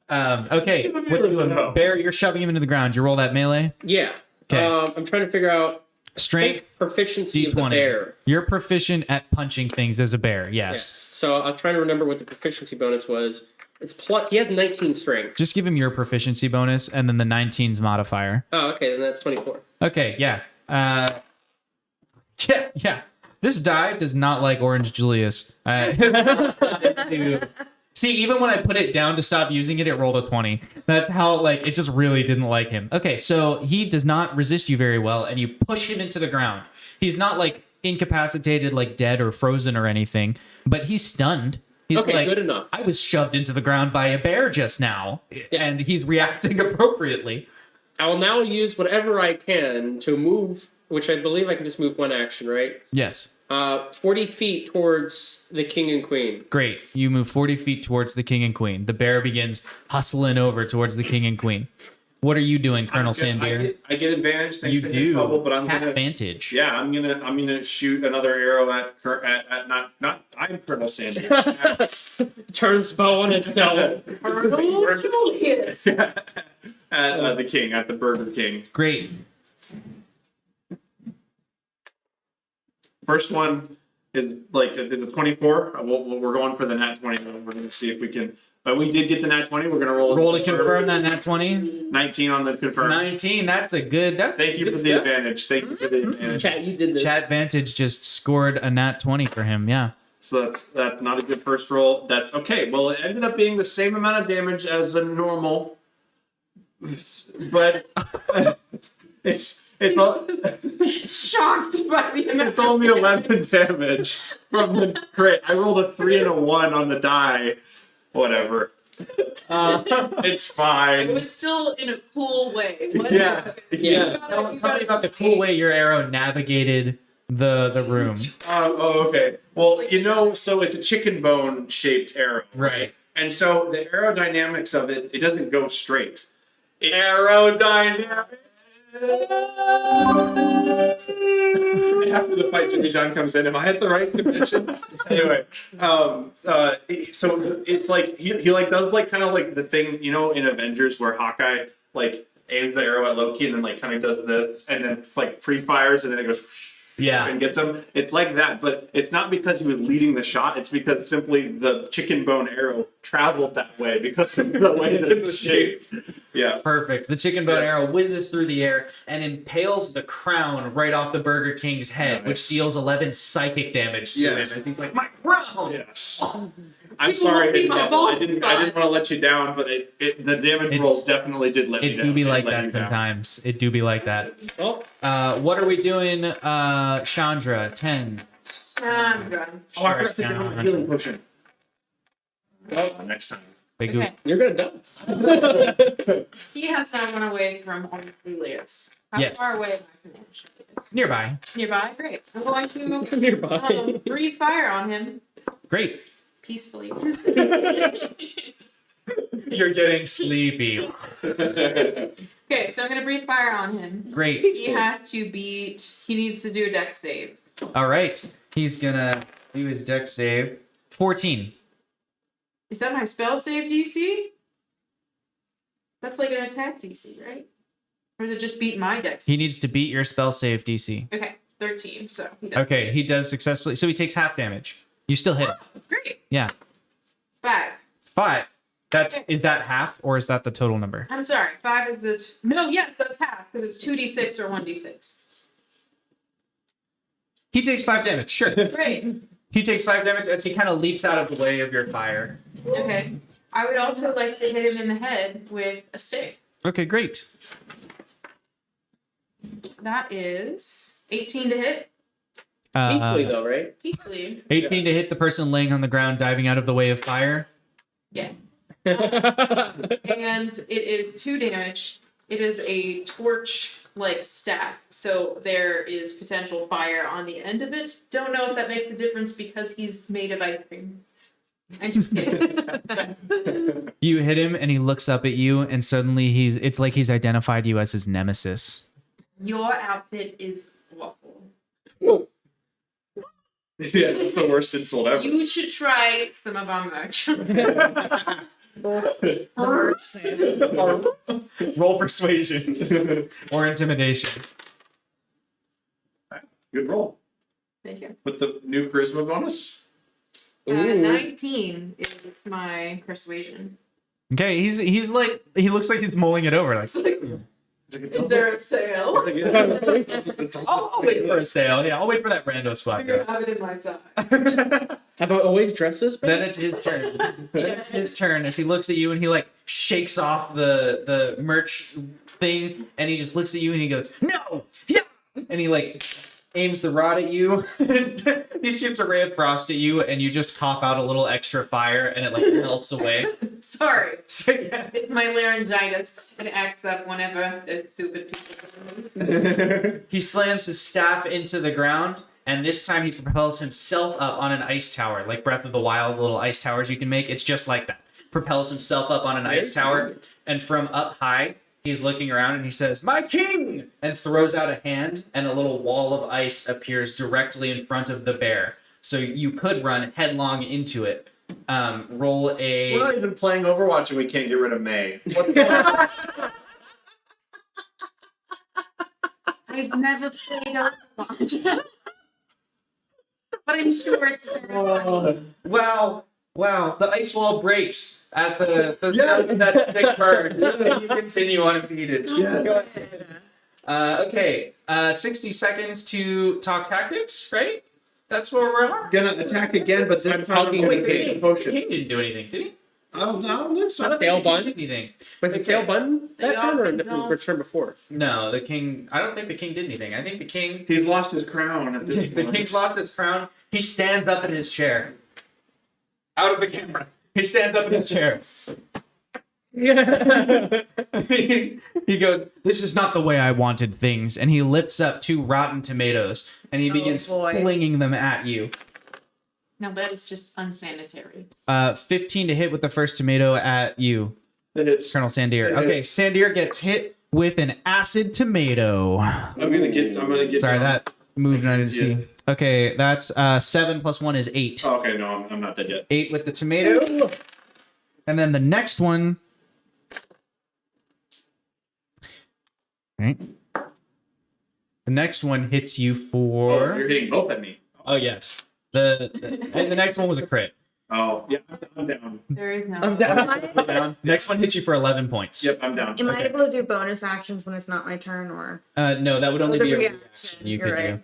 Okay, what are you doing? Bear, you're shoving him into the ground. You roll that melee. Yeah. Okay. I'm trying to figure out Strength proficiency of the D20. bear. You're proficient at punching things as a bear. Yes. Yes. So I was trying to remember what the proficiency bonus was. It's plus. He has 19 strength. Just give him your proficiency bonus and then the 19's modifier. Oh, okay. Then that's 24. Okay, yeah. Yeah. This die does not like Orange Julius. See, even when I put it down to stop using it, it rolled a 20. That's how, it just really didn't like him. Okay, so he does not resist you very well, and you push him into the ground. He's not, incapacitated, dead or frozen or anything, but he's stunned. He's Okay, good enough. I was shoved into the ground by a bear just now, and he's reacting appropriately. I will now use whatever I can to move, which I believe I can just move one action, right? Yes. 40 feet towards the king and queen. Great. You move 40 feet towards the king and queen. The bear begins hustling over towards the king and queen. What are you doing, Colonel Sandier? I get advantage thanks You to do. Bubble, but I'm Cat gonna advantage. yeah, I'm gonna shoot another arrow at not I'm Colonel Sandy. Turns bow on itself. Julius. at the king, at the Burger King. Great. First one is a 24. We're going for the nat 20. We're going to see if we can But we did get the nat 20. We're gonna roll. Roll to confirm that nat 20. 19 on the confirm. 19. That's a good. Thank you for the advantage. Thank you for the advantage. Chat, you did this. Chat Vantage just scored a nat 20 for him. Yeah. So that's not a good first roll. That's okay. Well, it ended up being the same amount of damage as a normal, but it's all, Shocked by the amount. it's only 11 damage from the crit. I rolled a 3 and a 1 on the die. Whatever. It's It fine. was still in a cool way. What Yeah. happened? Yeah. Tell me about the cool way your arrow navigated the room. Oh, okay. Well, so it's a chicken bone shaped arrow. Right. And so the aerodynamics of it doesn't go straight. Aerodynamics. After the fight, Jimmy John comes in. Am I at the right dimension? Anyway, so it's like he like does like kind of like the thing in Avengers where Hawkeye like aims the arrow at Loki and then like kind of does this and then like free fires and then it goes. Yeah. And gets him. It's like that, but it's not because he was leading the shot. It's because simply the chicken bone arrow traveled that way because of the way that it's shaped. Yeah. Perfect. The chicken bone arrow whizzes through the air and impales the crown right off the Burger King's head, which Nice. deals 11 psychic damage to Yes. him. And he's like, my crown! Yes. I'm People sorry, will see my bald I didn't spot. want to let you down, but the damage rolls definitely did let me It down. do be like let that you down. sometimes. It do be like that. Oh, What are we doing, Chandra? 10. Chandra. Oh, I forgot to give him a healing potion. Next time. Big Okay. you're gonna dance. He has now run away from Julius. How Yes. far away am I from Julius? Nearby. Nearby? Great. I'm going to Nearby. breathe fire on him Great. peacefully. You're getting sleepy. Okay, so I'm going to breathe fire on him. Great. He needs to do a dex save. All right. He's gonna do his dex save. 14. Is that my spell save DC? That's like an attack DC, right? Or does it just beat my dex? He needs to beat your spell save DC. Okay, 13, so he does. Okay, he does successfully. So he takes half damage. You still hit him. Great. Yeah. 5. 5. Is that half or is that the total number? I'm sorry, 5 is the... No, yes, that's half, because it's 2d6 or 1d6. He takes 5 damage. Sure. Great. He takes 5 damage as he kind of leaps out of the way of your fire. Okay. I would also like to hit him in the head with a stick. Okay, great. That is 18 to hit. Peacefully though, right? Peacefully. 18 to hit the person laying on the ground, diving out of the way of fire. Yes. And it is 2 damage. It is a torch-like staff, so there is potential fire on the end of it. Don't know if that makes a difference because he's made of ice cream. I'm just kidding. You hit him and he looks up at you and suddenly it's like he's identified you as his nemesis. Your outfit is awful. Yeah, that's the worst insult ever. You should try some of our merch. Roll persuasion or intimidation. Good roll. Thank you. With the new charisma bonus? 19 is my persuasion. Okay, he looks like he's mulling it over. Like, Is there a sale? I'll wait for a sale. Yeah, I'll wait for that rando spot. You have it in my time. Have I always dressed this bad? Then it's his turn. Then it's his turn as he looks at you and he like shakes off the merch thing and he just looks at you and he goes, "No! Yeah!" And he like aims the rod at you. He shoots a ray of frost at you and you just cough out a little extra fire and it like melts away. Sorry. So yeah. It's my laryngitis. It acts up whenever there's stupid people. He slams his staff into the ground, and this time he propels himself up on an ice tower, like Breath of the Wild, little ice towers you can make. It's just like that. Propels himself up on an ice tower, and from up high, he's looking around and he says, "My king!" and throws out a hand, and a little wall of ice appears directly in front of the bear. So you could run headlong into it. Roll a... We're not even playing Overwatch and we can't get rid of May. I've never played Overwatch. But I'm sure it's terrible. Well, Wow, the ice wall breaks at the sound of that stick burn. You continue unimpeded. Yeah. Go ahead. Okay, 60 seconds to talk tactics, right? That's where we're at. Gonna attack again, but this I'm time I'm hugging gonna the take king. the The potion. king didn't do anything, did he? I don't think so. I don't Tail think the king bun? did anything. Was the Okay. tail button They that turn or often the don't. turn before? No, the king. I don't think the king did anything. I think the king. He's lost his crown at this The point. king's lost his crown. He stands up in his chair. Out of the camera. He stands up in his chair. He goes, "This is not the way I wanted things." And he lifts up 2 rotten tomatoes and he begins boy. flinging them at you. Now that is just unsanitary. 15 to hit with the first tomato at you, It's, Colonel Sandier. It Okay, is. Sandier gets hit with an acid tomato. I'm gonna get. Sorry, down. that moved I didn't Yeah. see. Okay, that's 7 plus 1 is 8. Oh, okay, no, I'm not dead yet. 8 with the tomato. And then the next one. Right. The next one hits you Oh, for. you're hitting both at me. Oh, yes. And the next one was a crit. Oh, yeah, I'm down. There is no. I'm down. Down. Next one hits you for 11 points. Yep, I'm down. Am I Okay. able to do bonus actions when it's not my turn, or No, that would only the be a reaction, reaction you you're could right.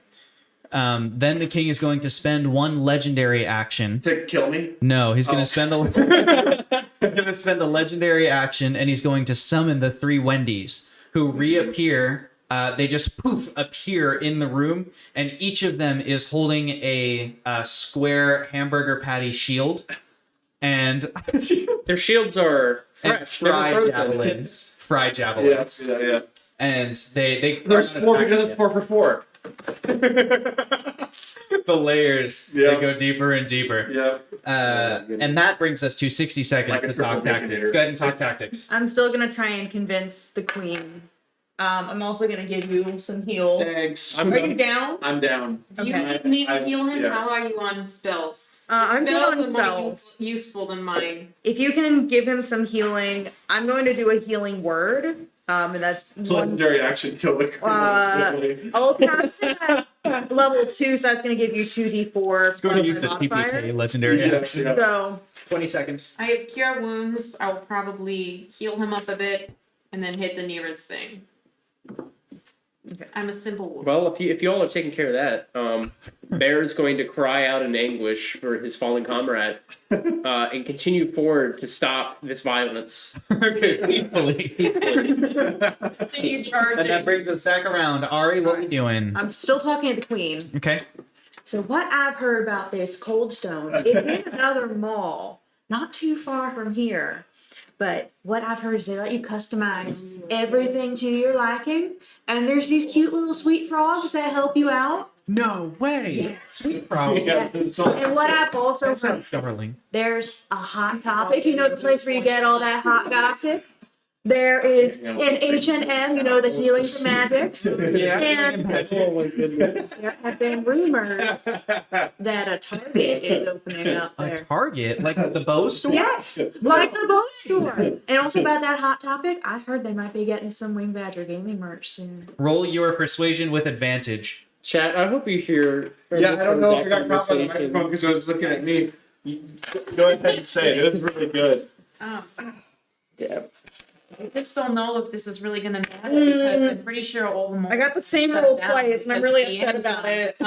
do. Then the king is going to spend 1 legendary action. To kill me? No, he's going Oh. to spend a he's going to spend a legendary action, and he's going to summon the 3 Wendy's, who reappear. They just poof appear in the room, and each of them is holding a square hamburger patty shield, and Their shields are and fresh. They're fried frozen. javelins. Fried Yeah, javelins. yeah. And they There's 4 because it's 4 for 4. the layers Yeah. they go deeper and deeper. Yeah. And that brings us to 60 seconds Like a to talk triple tactics. Baconator. Go ahead and talk tactics. I'm still gonna try and convince the queen. I'm also gonna give you some heal. Thanks. I'm Are you down? I'm down. Do you Okay. need me to I- heal him? yeah. How are you on spells? I'm good Spells on are more spells. useful than mine. If you can give him some healing, I'm going to do a healing word. And that's one. Legendary action killer. I'll cast it at level 2, so that's going to give you 2d4 Let's go and use plus the my modifier. TPK legendary Yeah, action. yeah. So 20 seconds. I have cure wounds. I'll probably heal him up a bit and then hit the nearest thing. Okay. I'm a simple woman. Well, if you all are taking care of that, Bear's going to cry out in anguish for his fallen comrade and continue forward to stop this violence. Okay, peacefully. Continue charging. And that brings us back around. Ari, what are we doing? I'm still talking to the queen. Okay. So what I've heard about this Cold Stone, it's in another mall, not too far from here. But what I've heard is they let you customize everything to your liking, and there's these cute little sweet frogs that help you out. No way. Yes. Sweet frog. Yeah, it's all- And what I've also That heard, sounds darling. there's a hot topic, you know, the place where you get all that hot gossip. There is an H&M, you know, the healing semantics. Yeah. And Oh my goodness. there have been rumors that a Target is opening up A there. Target, like at the bow store? Yes, like the bow store. And also about that hot topic, I heard they might be getting some Wing Badger gaming merch soon. Roll your persuasion with advantage. Chat, I hope you hear. Yeah, I don't know if that you got caught by the conversation. microphone because I was looking at me. Go ahead and say it. It was really good. Yeah. I just don't know if this is really gonna matter because I'm pretty sure all the I got the same shut roll down twice, and I'm because really the upset about Amazon is it.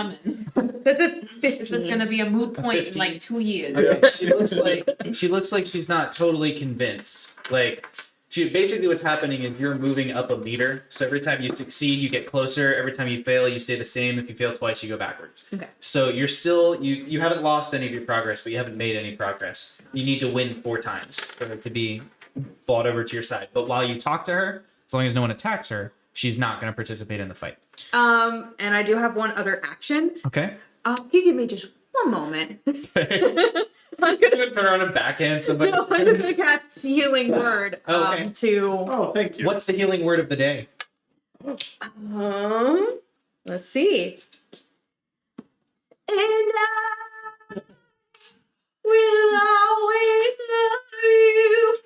Coming. That's a This is 15. gonna be a moot point in 15. like 2 years. Okay. She looks like she's not totally convinced. Like basically what's happening is you're moving up a meter. So every time you succeed, you get closer. Every time you fail, you stay the same. If you fail twice, you go backwards. Okay. So you're still you haven't lost any of your progress, but you haven't made any progress. You need to win 4 times for it to be brought over to your side. But while you talk to her, as long as no one attacks her, she's not going to participate in the fight. And I do have one other action. Okay. You give me just one moment. I'm I'm gonna, gonna turn around and backhand somebody. no, I'm just gonna cast healing word. Oh, okay. To Oh, thank you. What's the healing word of the day? let's see. And I will always love you.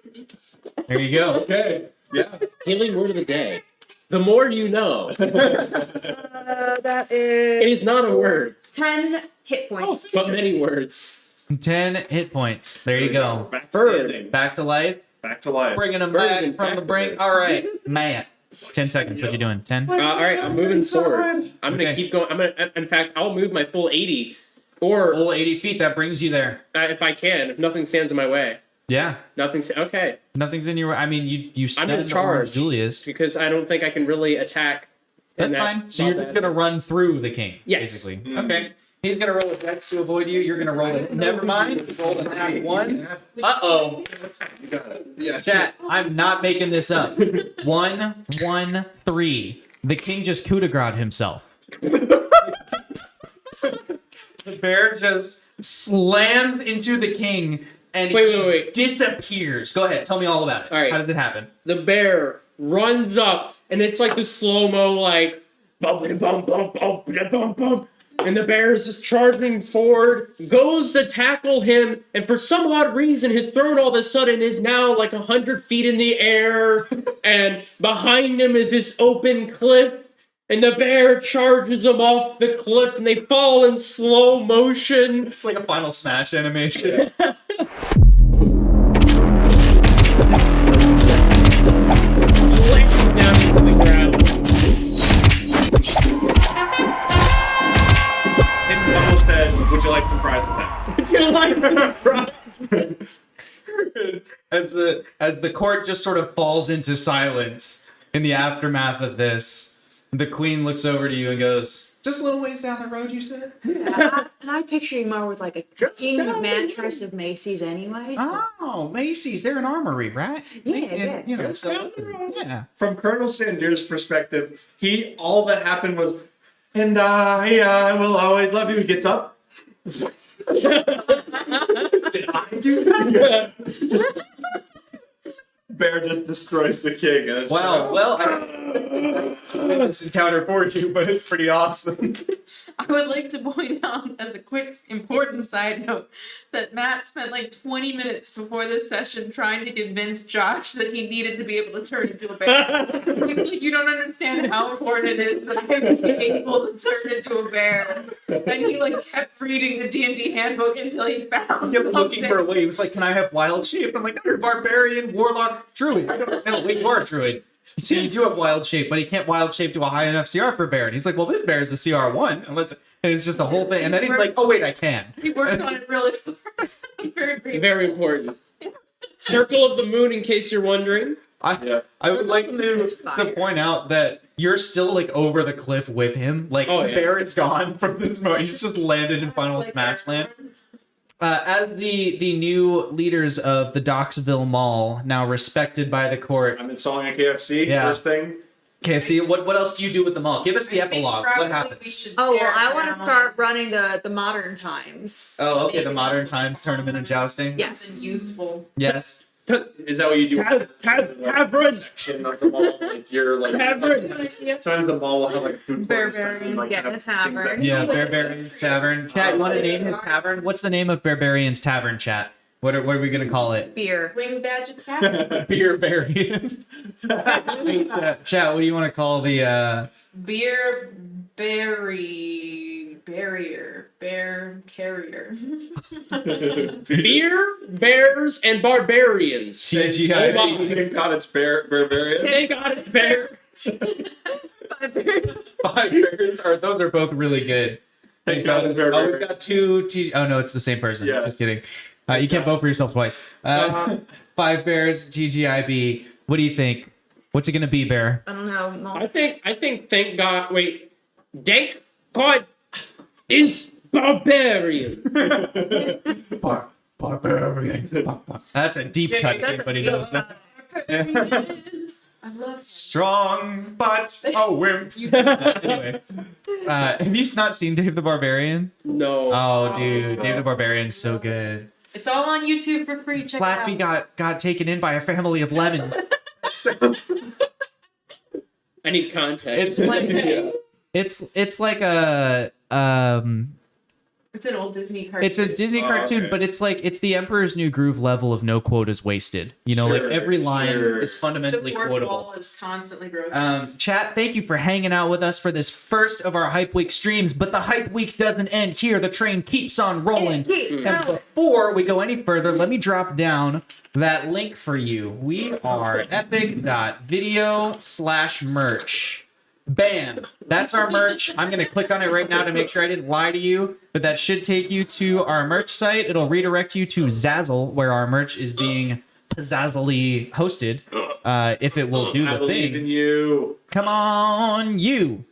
There you go. Okay. Yeah. Healing word of the day. The more you know. That It is is not a word, 10 hit points. but many words. 10 hit points. There you go. Back to Bird. standing. Back to life. Back to life. Bringing him Bird's back in from back the to brink. life. All right, Matt. 10 seconds. What you doing? 10? All right, I'm moving forward. I'm gonna Okay. keep going. In fact, I'll move my full 80, or Full 80 feet. That brings you there. if I can, if nothing stands in my way. Yeah. Okay, Nothing's in your. I mean, you I'm in stand charge. over Julius. because I don't think I can really attack. in That's that fine. So you're just combat. gonna run through the king, Yes. basically. Okay. He's gonna roll a dex to avoid you. You're gonna roll it. Never mind. He's rolled a nat 1. Uh-oh. You got it. Yeah. Chat, I'm not making this up. 1, 1, 3. The king just coup de grace himself. The bear just slams into the king and Wait. disappears. Go ahead, tell me all about it. All right. How does it happen? The bear runs up, and it's like the slow mo, like bum bum bum bum bum bum, and the bear is just charging forward, goes to tackle him, and for some odd reason, his throne all of a sudden is now like 100 feet in the air, and behind him is this open cliff. And the bear charges them off the cliff, and they fall in slow motion. It's like a Final Smash animation. Laying down into the ground. Hidden Bubble said, would you like some fries with that? Would you like some fries? As the court just sort of falls into silence in the aftermath of this, the queen looks over to you and goes, "Just a little ways down the road, you said?" And I picture you more with like a Just king down the mattress of Macy's anyway. So. Oh, Macy's, they're an armory, right? Yeah, Macy's, yeah. You know, Just down the road. yeah. From Colonel Sandier's perspective, all that happened was, and I will always love you. He gets up. Did I do that? Bear just destroys the king. And it's Wow. like, Well, this encounter for you, but it's pretty awesome. I would like to point out, as a quick, important side note, that Matt spent like 20 minutes before this session trying to convince Josh that he needed to be able to turn into a bear. He's like, you don't understand how important it is that I am able to turn into a bear. And he like kept reading the D&D handbook until he found He kept looking something. for a way. He was like, "Can I have wild shape?" I'm like, "No, you're barbarian, warlock, druid." No, wait, you are a druid. See, you do have wild shape, but he can't wild shape to a high enough CR for bear. And he's like, "Well, this bear is a CR1." And it's just a whole thing. And then he's like, "Oh wait, I can." He worked on it really hard. Very grateful. Very important. Circle of the moon, in case you're wondering. Yeah. I would like It's to fire. point out that you're still like over the cliff with him. Like Oh, the yeah. bear is gone from this moment. He's just landed in Final Smash Land. As the new leaders of the Doxxville Mall, now respected by the court. I'm installing a KFC. Yeah. First thing. KFC, what else do you do with the mall? Give us the I think epilogue. probably What we happens? should Oh, well, tear I it want to down. start running the modern times. Oh, okay. The modern times tournament and jousting. Yes. Something useful. Yes. Is that what you do? Tavern! Section, like the mall, like you're like. Tavern! Sometimes the mall will have like a food court. Barbarians like, get in have a things tavern. that- Yeah. Barbarians Tavern. Chat. You want to name his tavern? What's the name of Barbarians Tavern? Chat. What are we gonna call it? Beer. Wing badges happen. Beer Barian. Chat. What do you want to call the? Beer barrier bear carrier. Beer, bears, and barbarians. CGI. Oh my. Thank God it's barbarian. Thank God it's bear. 5 beers. 5 bears. Those are both really good. Thank God it's Oh, barbarian. we've got 2. Oh no, it's the same person. Yeah. Just kidding. You can't vote for yourself twice. 5 bears. TGIB. What do you think? What's it gonna be, Bear? I don't know. I think thank God, wait. Thank God is barbarian. Barbarian. That's a deep cut. If anybody knows that. I love Strong, but a wimp. Anyway, have you not seen Dave the Barbarian? No. Oh, dude, Dave the Barbarian's so good. It's all on YouTube for free. Check Flappy it out. got taken in by a family of lemons. I need context. It's like it's like a It's an old Disney cartoon. It's a Disney cartoon, okay. but it's like it's the Emperor's New Groove level of no quotas wasted. You know, like Sure, every line sure. is the fundamentally fourth quotable. wall is constantly broken. Chat, thank you for hanging out with us for this first of our Hype Week streams, but the Hype Week doesn't end here. The train keeps on rolling. It keeps And rolling. before we go any further, let me drop down that link for you. We are epic.video/merch. Bam! That's our merch. I'm going to click on it right now to make sure I didn't lie to you, but that should take you to our merch site. It'll redirect you to Zazzle, where our merch is being pizzazzly hosted, if it will do I the believe in thing. you. Come on, you.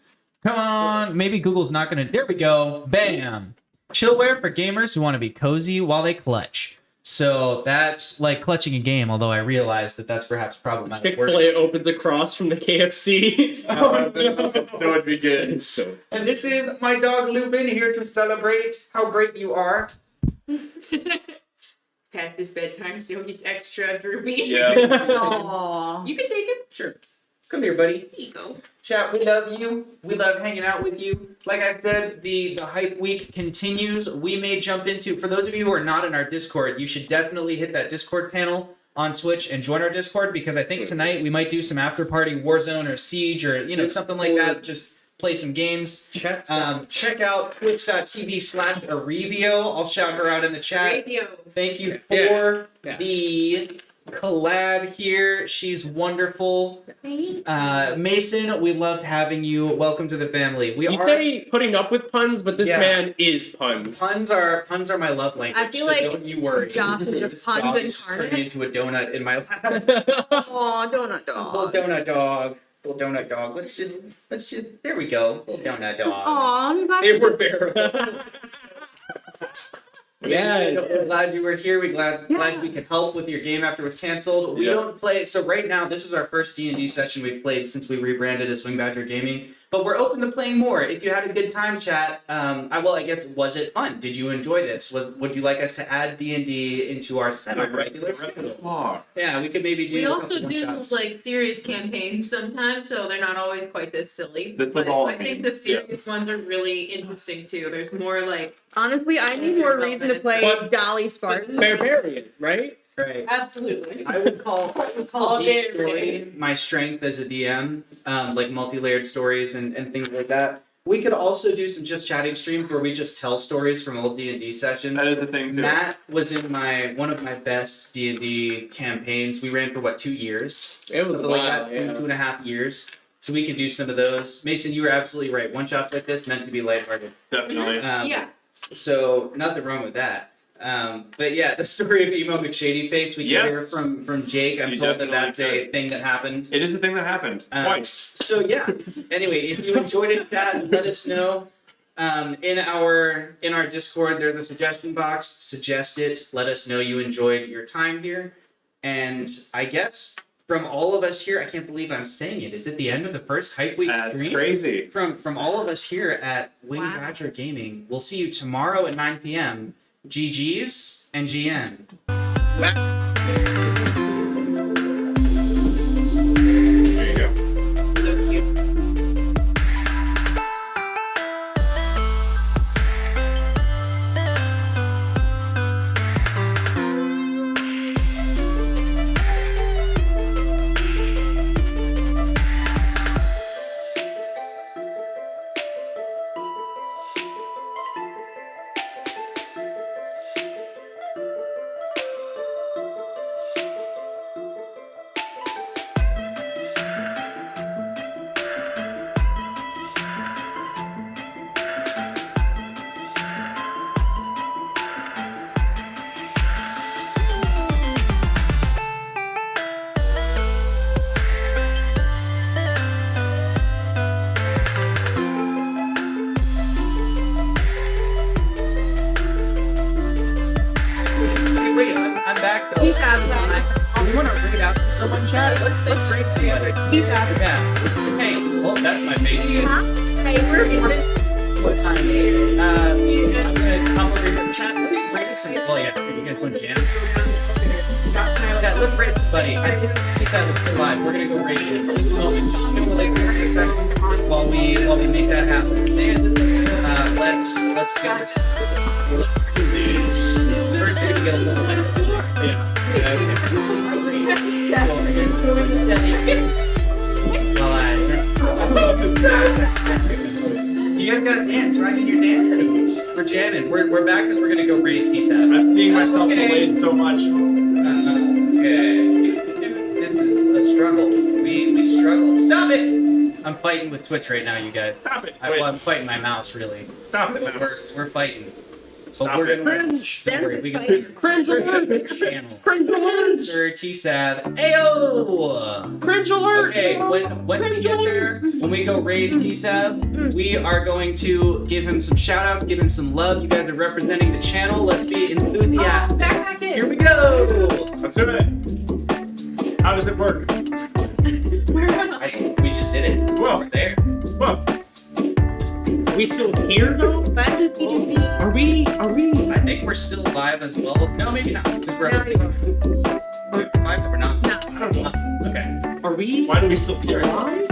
Come on. Maybe Google's not going to... There we go. Bam. Chillware for gamers who want to be cozy while they clutch. So that's like clutching a game, although I realize that that's perhaps problematic. Chick-fil-A opens across from the KFC. That would be good. So And this is my dog Lupin here to celebrate how great you are. Past his bedtime, so he's extra droopy. yeah. Aww. You can take him. Sure. Come here, buddy. Here you go. Chat, we love you. We love hanging out with you. Like I said, the Hype Week continues. We may jump into, for those of you who are not in our Discord, you should definitely hit that Discord panel on Twitch and join our Discord, because I think tonight we might do some after party Warzone or Siege or, you know, something like that. Just play some games. Chat. Check out twitch.tv/Arievio. I'll shout her out in the chat. Radio. Thank you Yeah. for the collab here. She's wonderful. Mason, we loved having you. Welcome to the family. We You are say putting up with puns, but this Yeah. man is puns. puns are my love language. I feel so like don't you worry. Josh is just This puns dog is incarnate. turning into a donut in my lap. Aw, donut Little dog. donut dog. Little donut dog. Let's just there we go. Little donut dog. Aw, I'm glad They you were bearable. Yeah. We're glad you were here. We're glad we could help with your game after it was canceled. We Yeah. don't play, so right now this is our first D&D session we've played since we rebranded as Swing Badger Gaming. But we're open to playing more. If you had a good time, chat, I guess, was it fun? Did you enjoy this? Would you like us to add D&D into our semi-regular schedule? repertoire. Yeah, we could maybe do We a also couple more do shots. like serious campaigns sometimes, so they're not always quite this silly. This was But all I think the serious ones are really interesting too. There's more like Honestly, I need more reason to play But- Dolly Sparks. Barbarian, right? Right. Absolutely. I would call All deep day, story my strength as a DM, like multi-layered stories and things like that. We could also do some just chatting streams where we just tell stories from old D&D sessions. That is a thing too. Matt was in one of my best D&D campaigns. We ran for 2 years? It was a Something like while, that, yeah. 2.5 years. So we could do some of those. Mason, you were absolutely right. One shots like this meant to be lighthearted. Definitely. Yeah. So nothing wrong with that. But yeah, the story of Emo McShadyface we Yes. can hear from Jake. I'm You told that definitely that's a thing that happened. It is a thing that happened twice. So yeah. Anyway, if you enjoyed it, chat, let us know. In our Discord, there's a suggestion box. Suggest it. Let us know you enjoyed your time here. And I guess from all of us here, I can't believe I'm saying it. Is it the end of the first Hype Week That's stream? crazy. From all of us here at Wing Wow. Badger Gaming, we'll see you tomorrow at 9 p.m. GG's and GN. There you go. So cute. Hey, wait, I'm back though. Peace out, everyone. We want to raid out to someone, chat. Let's raid somebody. Peace out. Yeah. Hey, well, that's my face. Huh? Hey, we're What time? I'm gonna come over here. Chat. Let's raid some. Well, yeah. You guys want to jam? Look for it, buddy. I think T7 is still alive. We're gonna go raid it for just a moment. Just give it like 30 seconds while we make that happen. Let's get this. First, you're gonna get a little bit. You guys gotta dance, right? In your dance moves. We're jamming. We're back because we're gonna go raid T7. I'm seeing myself delayed so much. Okay. This is a struggle. We struggle. Stop it! I'm fighting with Twitch right now, you guys. Stop it. I'm fighting my mouse, really. Stop it, man. We're fighting. Stop But we're it. gonna Cringe. Don't worry, we can Cringe alert. channel. Cringe alert. Sir T-Sab. Ayo! Cringe alert. Okay, when we get there, when we go raid T-Sab, we are going to give him some shout outs, give him some love. You guys are representing the channel. Let's be enthusiastic. Backpack in. Here we go! Let's do it. How does it work? We just did it. Whoa. We're there. Whoa. Are we still here though? Are we? I think we're still alive as well. No, maybe not. Because we're alive, but we're not. No. I don't know. Okay. Are we? Why do we still see our alive?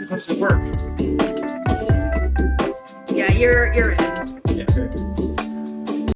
How does it work? Yeah, you're in.